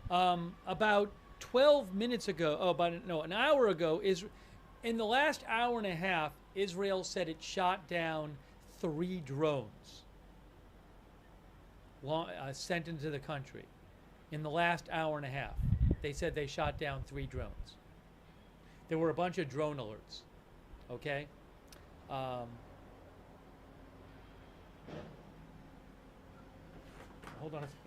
About 12 minutes ago, an hour ago, in the last hour and a half, Israel said it shot down 3 drones sent into the country. In the last hour and a half, they said they shot down 3 drones. There were a bunch of drone alerts. Okay? Hold on a second.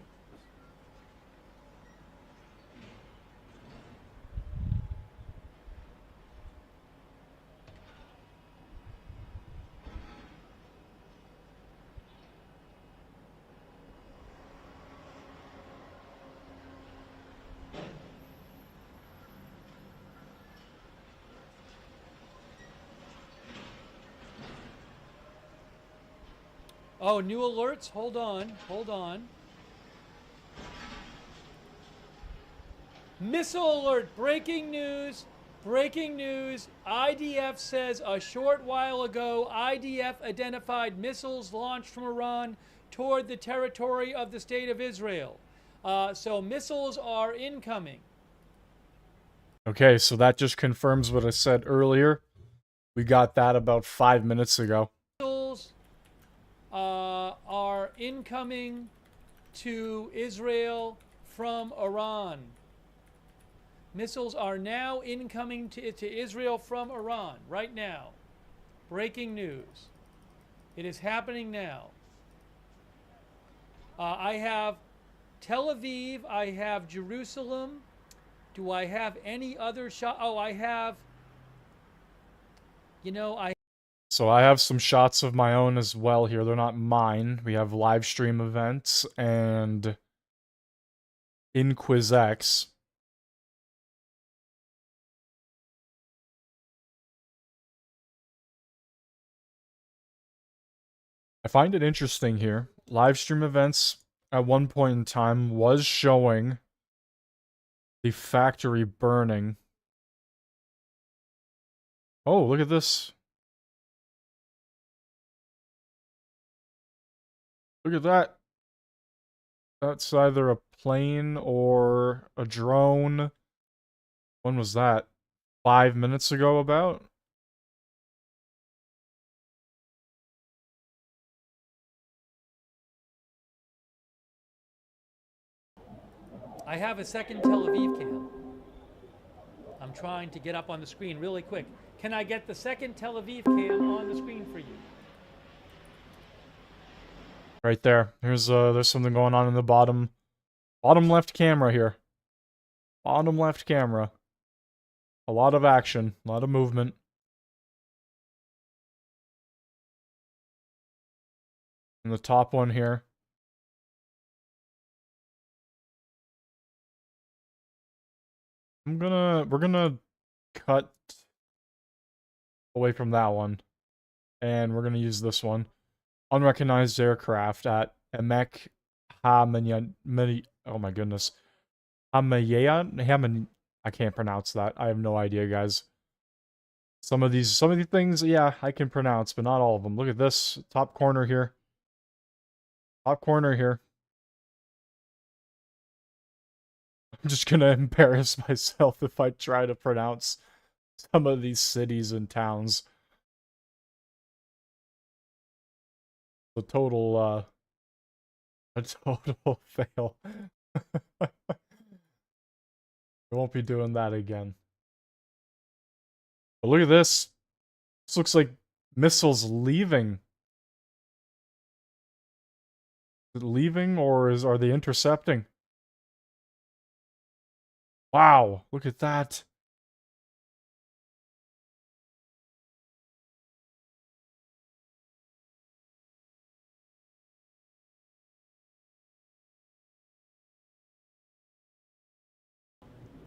Oh, new alerts? Hold on. Hold on. Missile alert. Breaking news. Breaking news. IDF says a short while ago, IDF identified missiles launched from Iran toward the territory of the State of Israel. So missiles are incoming. Okay, so that just confirms what I said earlier. We got that about 5 minutes ago. Missiles are incoming to Israel from Iran. Missiles are now incoming to Israel from Iran right now. Breaking news. It is happening now. I have Tel Aviv. I have Jerusalem. Do I have any other shot? Oh, I have, So I have some shots of my own as well here. They're not mine. We have live stream events and InquizX. I find it interesting here. Live stream events at one point in time was showing the factory burning. Oh, look at this. Look at that. That's either a plane or a drone. When was that? 5 minutes ago about? I have a second Tel Aviv cam. I'm trying to get up on the screen really quick. Can I get the second Tel Aviv cam on the screen for you? Right there. There's something going on in the bottom left camera here. Bottom left camera. A lot of action, a lot of movement. And the top one here. We're gonna cut away from that one. And we're gonna use this one. Unrecognized aircraft at Emek Hamayyan. Oh my goodness. Hamayyan? I can't pronounce that. I have no idea, guys. Some of these things, yeah, I can pronounce, but not all of them. Look at this top corner here. Top corner here. I'm just gonna embarrass myself if I try to pronounce some of these cities and towns. A total fail. I won't be doing that again. But look at this. This looks like missiles leaving. Is it leaving or are they intercepting? Wow, look at that.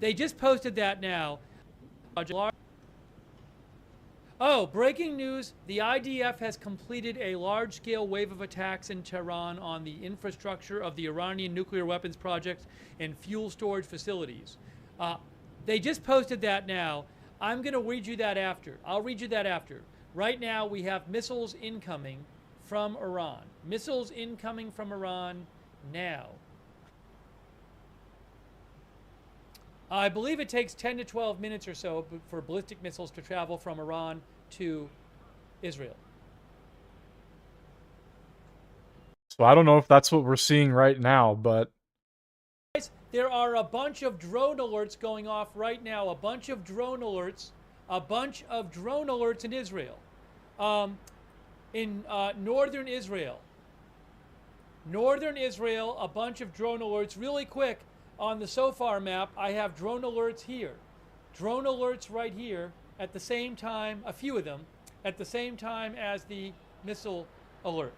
They just posted that now. Oh, breaking news. The IDF has completed a large-scale wave of attacks in Tehran on the infrastructure of the Iranian nuclear weapons project and fuel storage facilities. They just posted that now. I'm going to read you that after. I'll read you that after. Right now, we have missiles incoming from Iran. Missiles incoming from Iran now. I believe it takes 10 to 12 minutes or so for ballistic missiles to travel from Iran to Israel. So I don't know if that's what we're seeing right now, but there are a bunch of drone alerts going off right now. A bunch of drone alerts in Israel. In northern Israel. Northern Israel, a bunch of drone alerts. Really quick. On the SOFAR map, I have drone alerts here. Drone alerts right here at the same time, a few of them, at the same time as the missile alert.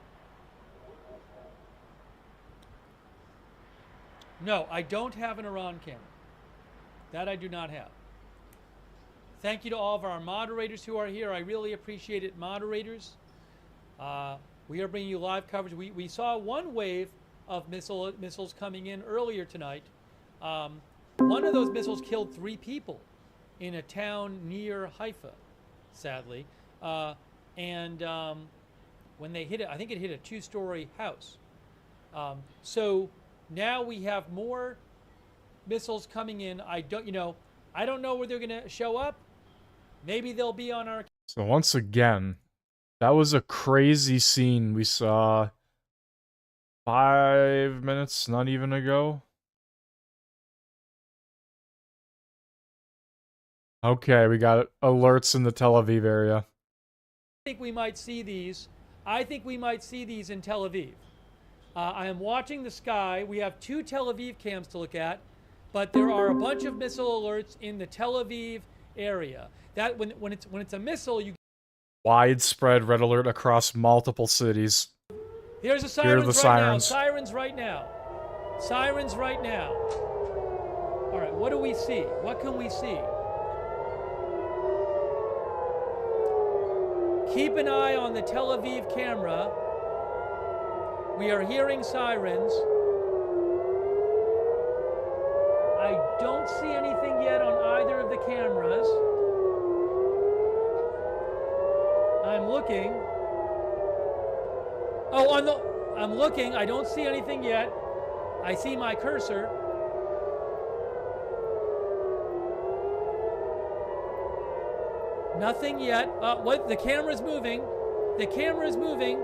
No, I don't have an Iran camera. That I do not have. Thank you to all of our moderators who are here. I really appreciate it, moderators. We are bringing you live coverage. We saw one wave of missiles coming in earlier tonight. One of those missiles killed 3 people in a town near Haifa, sadly. When they hit it, I think it hit a 2-story house. So now we have more missiles coming in. I don't know where they're going to show up. Maybe they'll be on our... So once again, that was a crazy scene we saw 5 minutes, not even ago. Okay, we got alerts in the Tel Aviv area. I think we might see these. I think we might see these in Tel Aviv. I am watching the sky. We have 2 Tel Aviv cams to look at, but there are a bunch of missile alerts in the Tel Aviv area. That when it's a missile, you Widespread red alert across multiple cities. Here's the sirens. Here are the sirens. Sirens right now. Sirens right now. All right, what do we see? What can we see? Keep an eye on the Tel Aviv camera. We are hearing sirens. I don't see anything yet on either of the cameras. I'm looking. Oh, I'm looking. I don't see anything yet. I see my cursor. Nothing yet. What? The camera's moving. The camera is moving.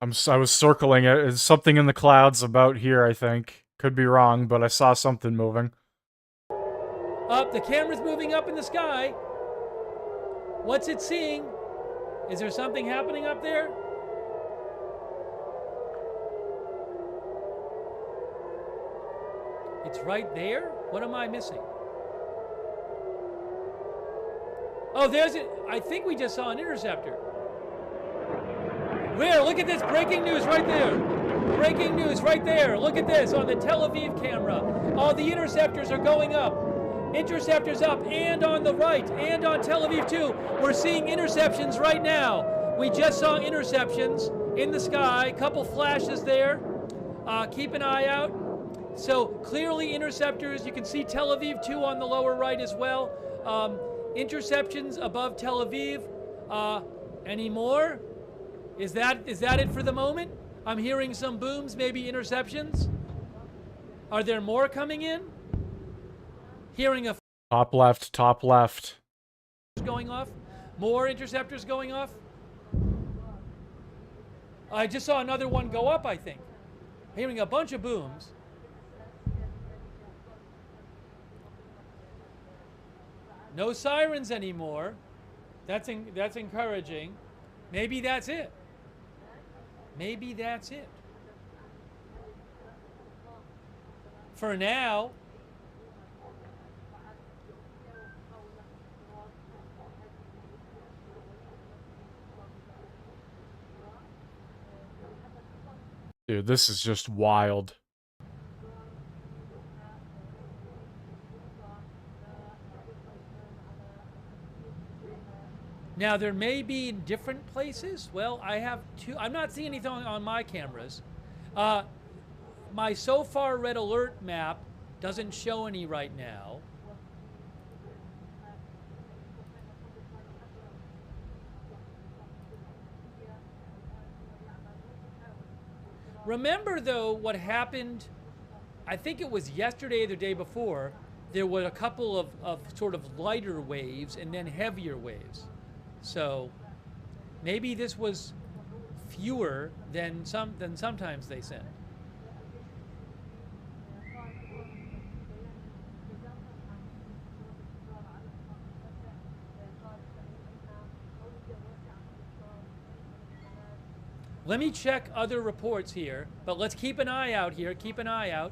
I was circling it. It's something in the clouds about here, I think. Could be wrong, but I saw something moving. The camera's moving up in the sky. What's it seeing? Is there something happening up there? It's right there? What am I missing? Oh, there's it. I think we just saw an interceptor. Where? Look at this breaking news right there. Breaking news right there. Look at this on the Tel Aviv camera. All the interceptors are going up. Interceptors up, and on the right, and on Tel Aviv too. We're seeing interceptions right now. We just saw interceptions in the sky. Couple flashes there. Keep an eye out. So clearly interceptors. You can see Tel Aviv too on the lower right as well. Interceptions above Tel Aviv. Any more? Is that it for the moment? I'm hearing some booms, maybe interceptions. Are there more coming in? Hearing a Top left, top left. going off. More interceptors going off. I just saw another one go up, I think. Hearing a bunch of booms. No sirens anymore. That's encouraging. Maybe that's it. Maybe that's it. For now. Dude, this is just wild. Now, there may be in different places. Well, I have two. I'm not seeing anything on my cameras. My so far red alert map doesn't show any right now. Remember, though, what happened, I think it was yesterday or the day before, there were a couple of sort of lighter waves and then heavier waves. So maybe this was fewer than sometimes they send. Let me check other reports here, but let's keep an eye out here. Keep an eye out.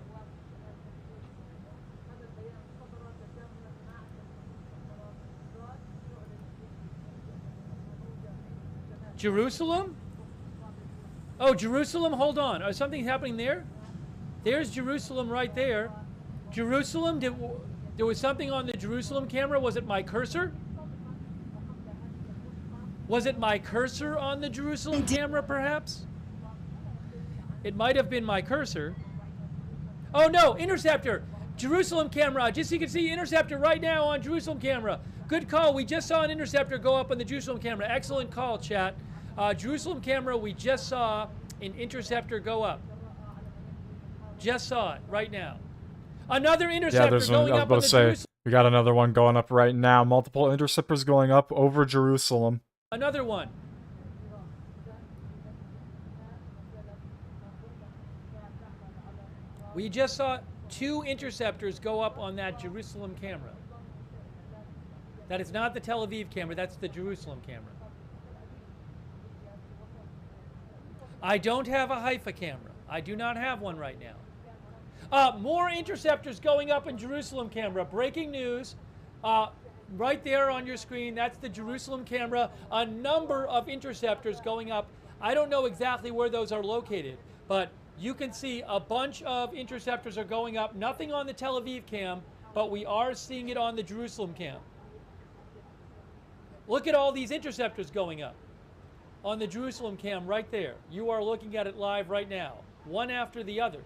Jerusalem? Oh, Jerusalem, hold on. Is something happening there? There's Jerusalem right there. Jerusalem, there was something on the Jerusalem camera. Was it my cursor? Was it my cursor on the Jerusalem camera, perhaps? It might have been my cursor. Oh, no, interceptor. Jerusalem camera. Just so you can see interceptor right now on Jerusalem camera. Good call. We just saw an interceptor go up on the Jerusalem camera. Excellent call, chat. Jerusalem camera, we just saw an interceptor go up. Just saw it right now. Another interceptor going up on the Jerusalem. We got another one going up right now. Multiple interceptors going up over Jerusalem. Another one. We just saw 2 interceptors go up on that Jerusalem camera. That is not the Tel Aviv camera, that's the Jerusalem camera. I don't have a Haifa camera. I do not have one right now. More interceptors going up in Jerusalem camera. Breaking news. Right there on your screen, that's the Jerusalem camera. A number of interceptors going up. I don't know exactly where those are located, but you can see a bunch of interceptors are going up. Nothing on the Tel Aviv cam, but we are seeing it on the Jerusalem cam. Look at all these interceptors going up on the Jerusalem cam right there. You are looking at it live right now, one after the other.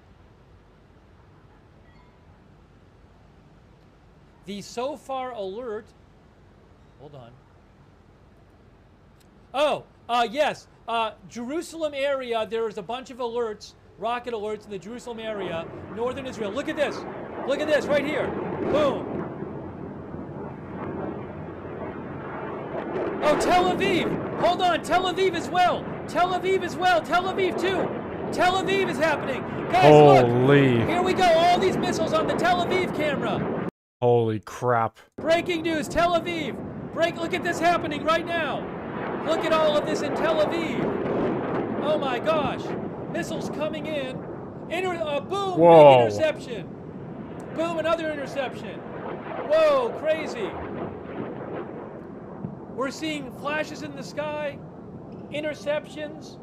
The so far alert, hold on. Oh, yes, Jerusalem area, there is a bunch of alerts, rocket alerts in the Jerusalem area, northern Israel. Look at this right here, boom. Oh, Tel Aviv, hold on, Tel Aviv as well, Tel Aviv as well, Tel Aviv too. Tel Aviv is happening. Guys, holy. Look, here we go, all these missiles on the Tel Aviv camera. Holy crap. Breaking news, Tel Aviv. Look at this happening right now. Look at all of this in Tel Aviv. Oh my gosh. Missiles coming in. Boom, whoa. Big interception. Boom, another interception. Whoa, crazy. We're seeing flashes in the sky, interceptions.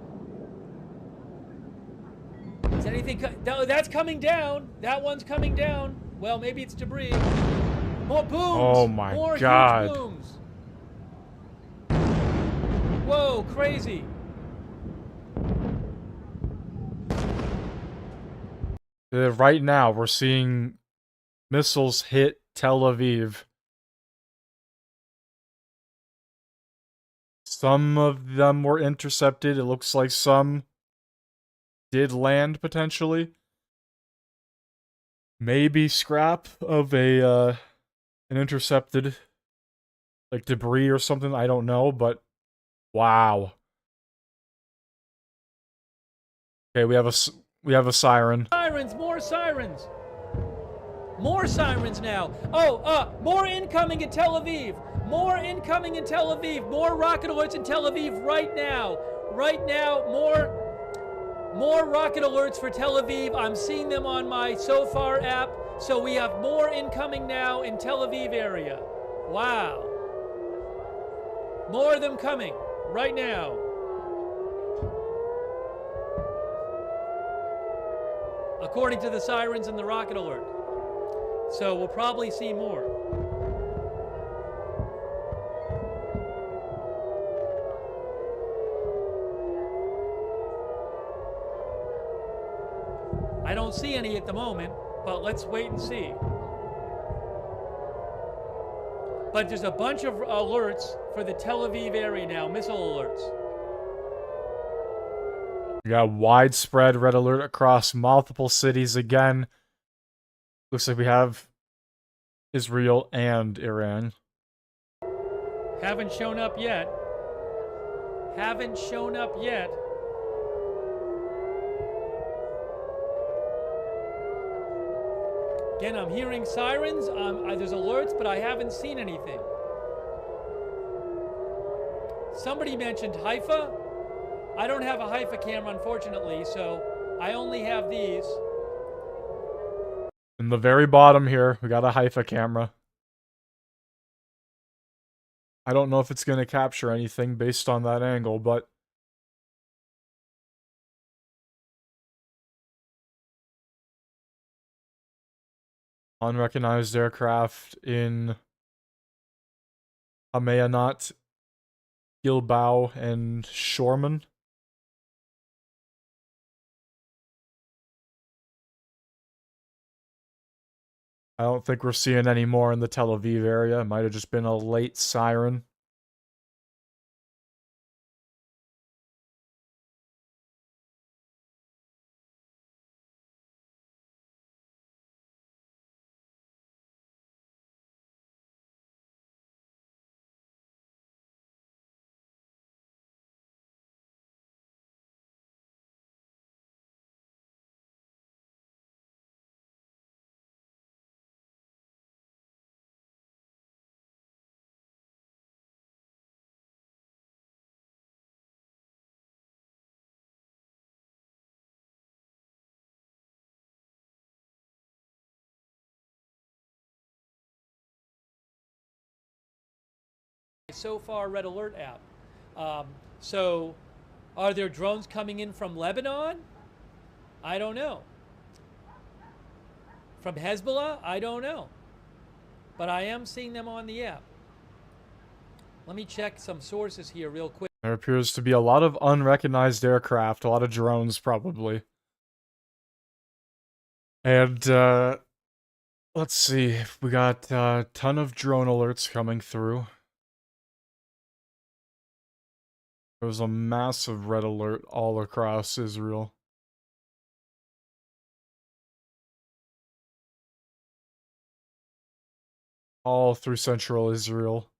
Anything? That's coming down. That one's coming down. Well, maybe it's debris. More booms. Oh my More God. huge booms. Whoa, crazy. Right now, we're seeing missiles hit Tel Aviv. Some of them were intercepted. It looks like some did land potentially. Maybe scrap of an intercepted like debris or something. I don't know, but wow. Okay, we have a siren. Sirens, more sirens. More sirens now. Oh, more incoming in Tel Aviv. More incoming in Tel Aviv. More rocket alerts in Tel Aviv right now. Right now, more rocket alerts for Tel Aviv. I'm seeing them on my SOFAR app. So we have more incoming now in Tel Aviv area. Wow. More of them coming right now. According to the sirens and the rocket alert. So we'll probably see more. I don't see any at the moment, but let's wait and see. But there's a bunch of alerts for the Tel Aviv area now, missile alerts. We got widespread red alert across multiple cities again. Looks like we have Israel and Iran. Haven't shown up yet. Haven't shown up yet. Again, I'm hearing sirens. There's alerts, but I haven't seen anything. Somebody mentioned Haifa. I don't have a Haifa camera, unfortunately, so I only have these. In the very bottom here, we got a Haifa camera. I don't know if it's going to capture anything based on that angle, but unrecognized aircraft in Hamayonot, Gilboa, and Shorman. I don't think we're seeing any more in the Tel Aviv area. It might have just been a late siren. SOFAR Red Alert app. So are there drones coming in from Lebanon? I don't know. From Hezbollah? I don't know. But I am seeing them on the app. Let me check some sources here real quick. There appears to be a lot of unrecognized aircraft, a lot of drones probably. And let's see, we got a ton of drone alerts coming through. There was a massive red alert all across Israel. All through central Israel.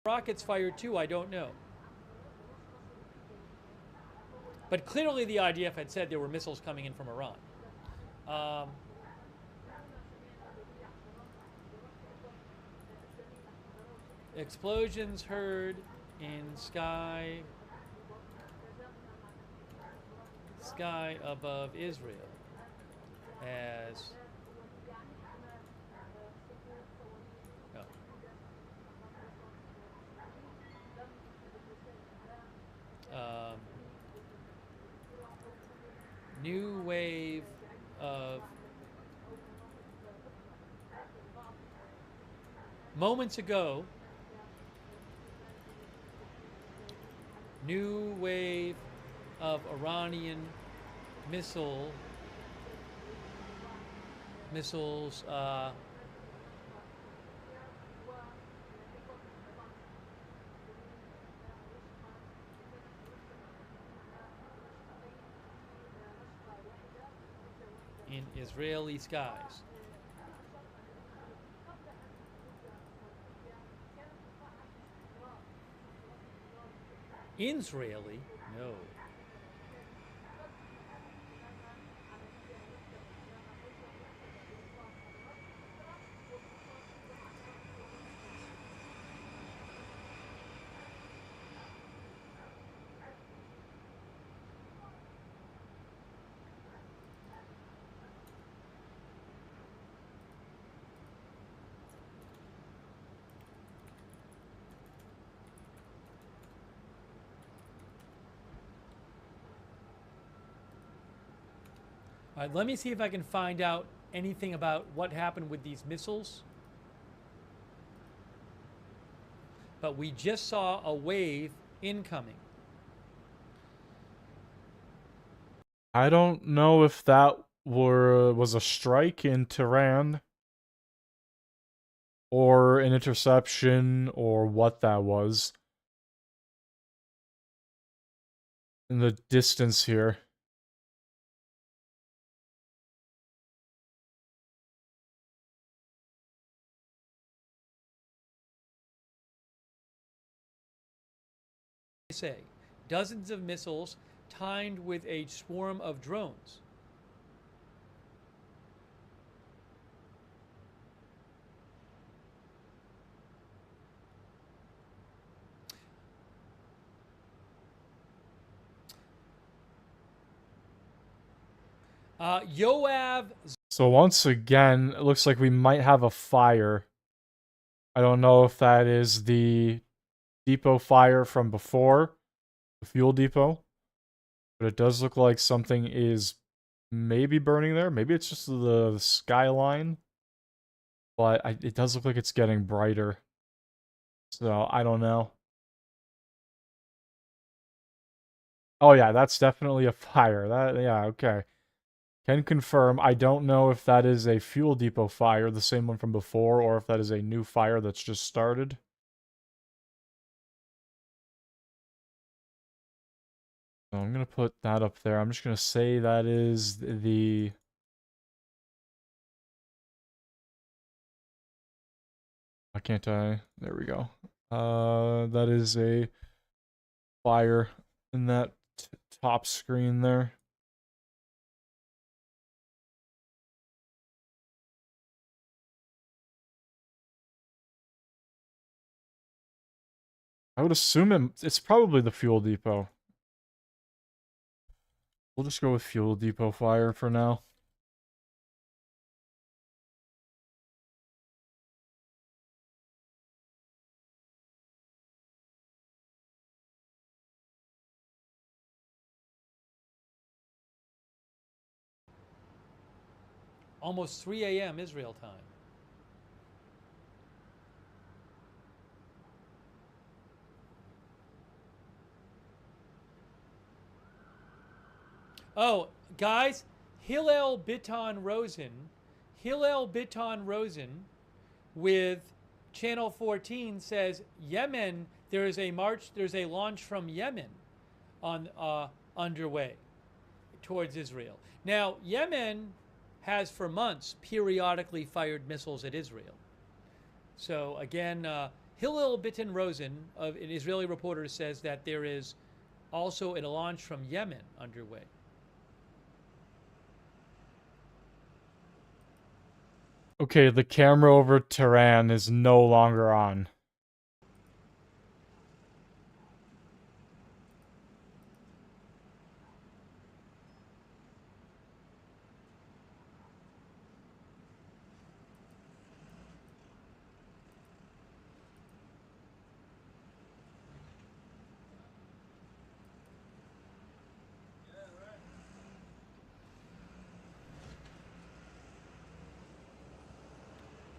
Rockets fired too, I don't know. But clearly the IDF had said there were missiles coming in from Iran. Explosions heard in sky above Israel as New wave of moments ago. New wave of Iranian missiles. In Israeli skies. Israeli? No. All right, let me see if I can find out anything about what happened with these missiles. But we just saw a wave incoming. I don't know if that was a strike in Tehran or an interception or what that was. In the distance here. Say, dozens of missiles timed with a swarm of drones. Yoav. So once again, it looks like we might have a fire. I don't know if that is the depot fire from before, the fuel depot, but it does look like something is maybe burning there. Maybe it's just the skyline, but it does look like it's getting brighter. So I don't know. Oh yeah, that's definitely a fire. Yeah, okay. Can confirm. I don't know if that is a fuel depot fire, the same one from before, or if that is a new fire that's just started. So I'm going to put that up there. I'm just going to say that is the... Why can't I? There we go. That is a fire in that top screen there. I would assume it's probably the fuel depot. We'll just go with fuel depot fire for now. Almost 3 a.m. Israel time. Oh, guys, Hillel Biton Rosen with Channel 14 says Yemen, there's a launch from Yemen on underway towards Israel. Now, Yemen has for months periodically fired missiles at Israel. So again, Hillel Biton Rosen, an Israeli reporter, says that there is also a launch from Yemen underway. Okay, the camera over Tehran is no longer on.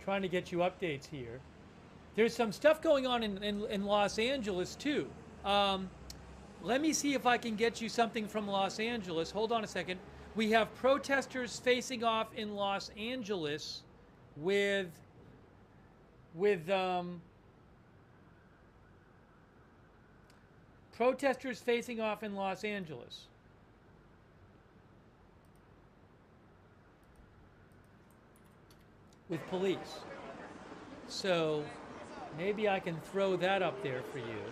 trying to get you updates here. There's some stuff going on in Los Angeles, too. Let me see if I can get you something from Los Angeles. Hold on a second. We have protesters facing off in Los Angeles with protesters facing off in Los Angeles. With police. So maybe I can throw that up there for you.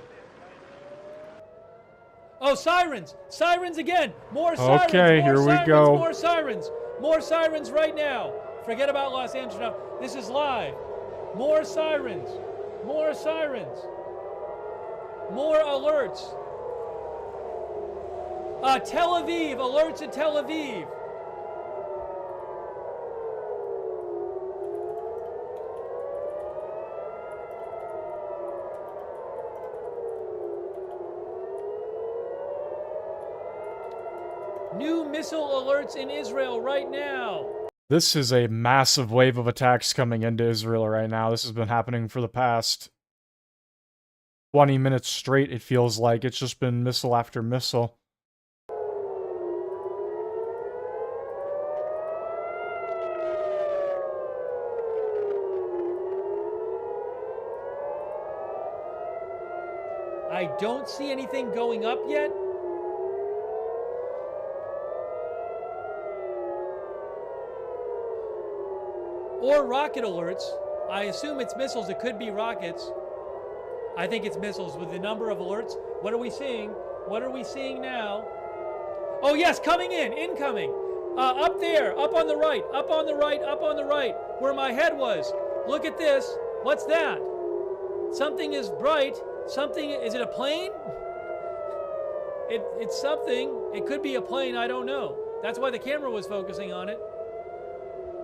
Oh, sirens! Sirens again! More sirens! Okay, more here we sirens, go. More sirens! More sirens right now! Forget about Los Angeles now. This is live. More sirens! More sirens! More alerts! Tel Aviv! Alerts at Tel Aviv! New missile alerts in Israel right now. This is a massive wave of attacks coming into Israel right now. This has been happening for the past 20 minutes straight, it feels like. It's just been missile after missile. I don't see anything going up yet. Or rocket alerts. I assume it's missiles. It could be rockets. I think it's missiles with the number of alerts. What are we seeing? What are we seeing now? Oh, yes, coming in. Incoming. Up there. Up on the right. Up on the right. Up on the right. Where my head was. Look at this. What's that? Something is bright. Something. Is it a plane? It's something. It could be a plane. I don't know. That's why the camera was focusing on it.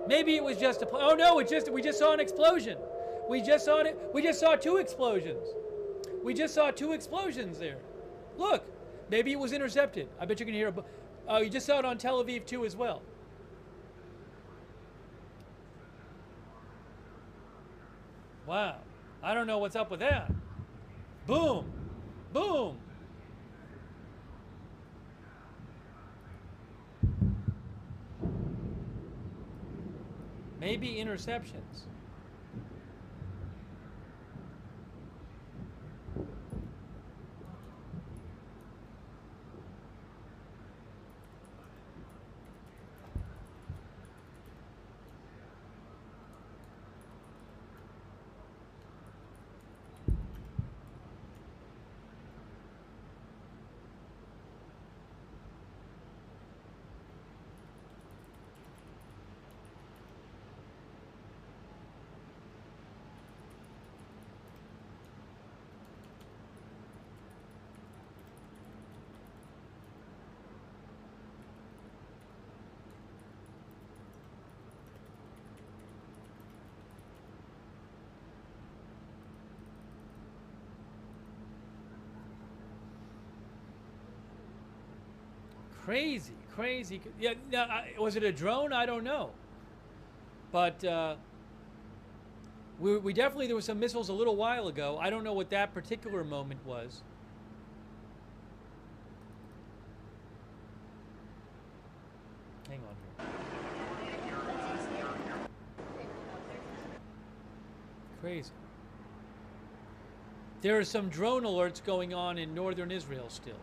Maybe it was just a plane. Oh no! We just saw an explosion. We just saw it. We just saw two explosions. We just saw two explosions there. Look, maybe it was intercepted. I bet you can hear. You just saw it on Tel Aviv too as well. Wow! I don't know what's up with that. Boom! Boom! Maybe interceptions. Crazy, crazy. Yeah, was it a drone? I don't know. But we definitely, there were some missiles a little while ago. I don't know what that particular moment was. Hang on here. Crazy. There are some drone alerts going on in northern Israel still.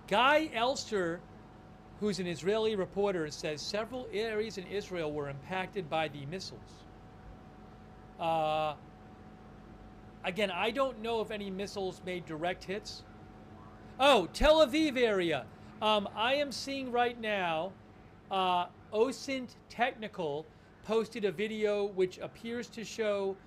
Guy Elster, who's an Israeli reporter, says several areas in Israel were impacted by the missiles. Again, I don't know if any missiles made direct hits. Oh, Tel Aviv area. I am seeing right now, OSINT Technical posted a video which appears to show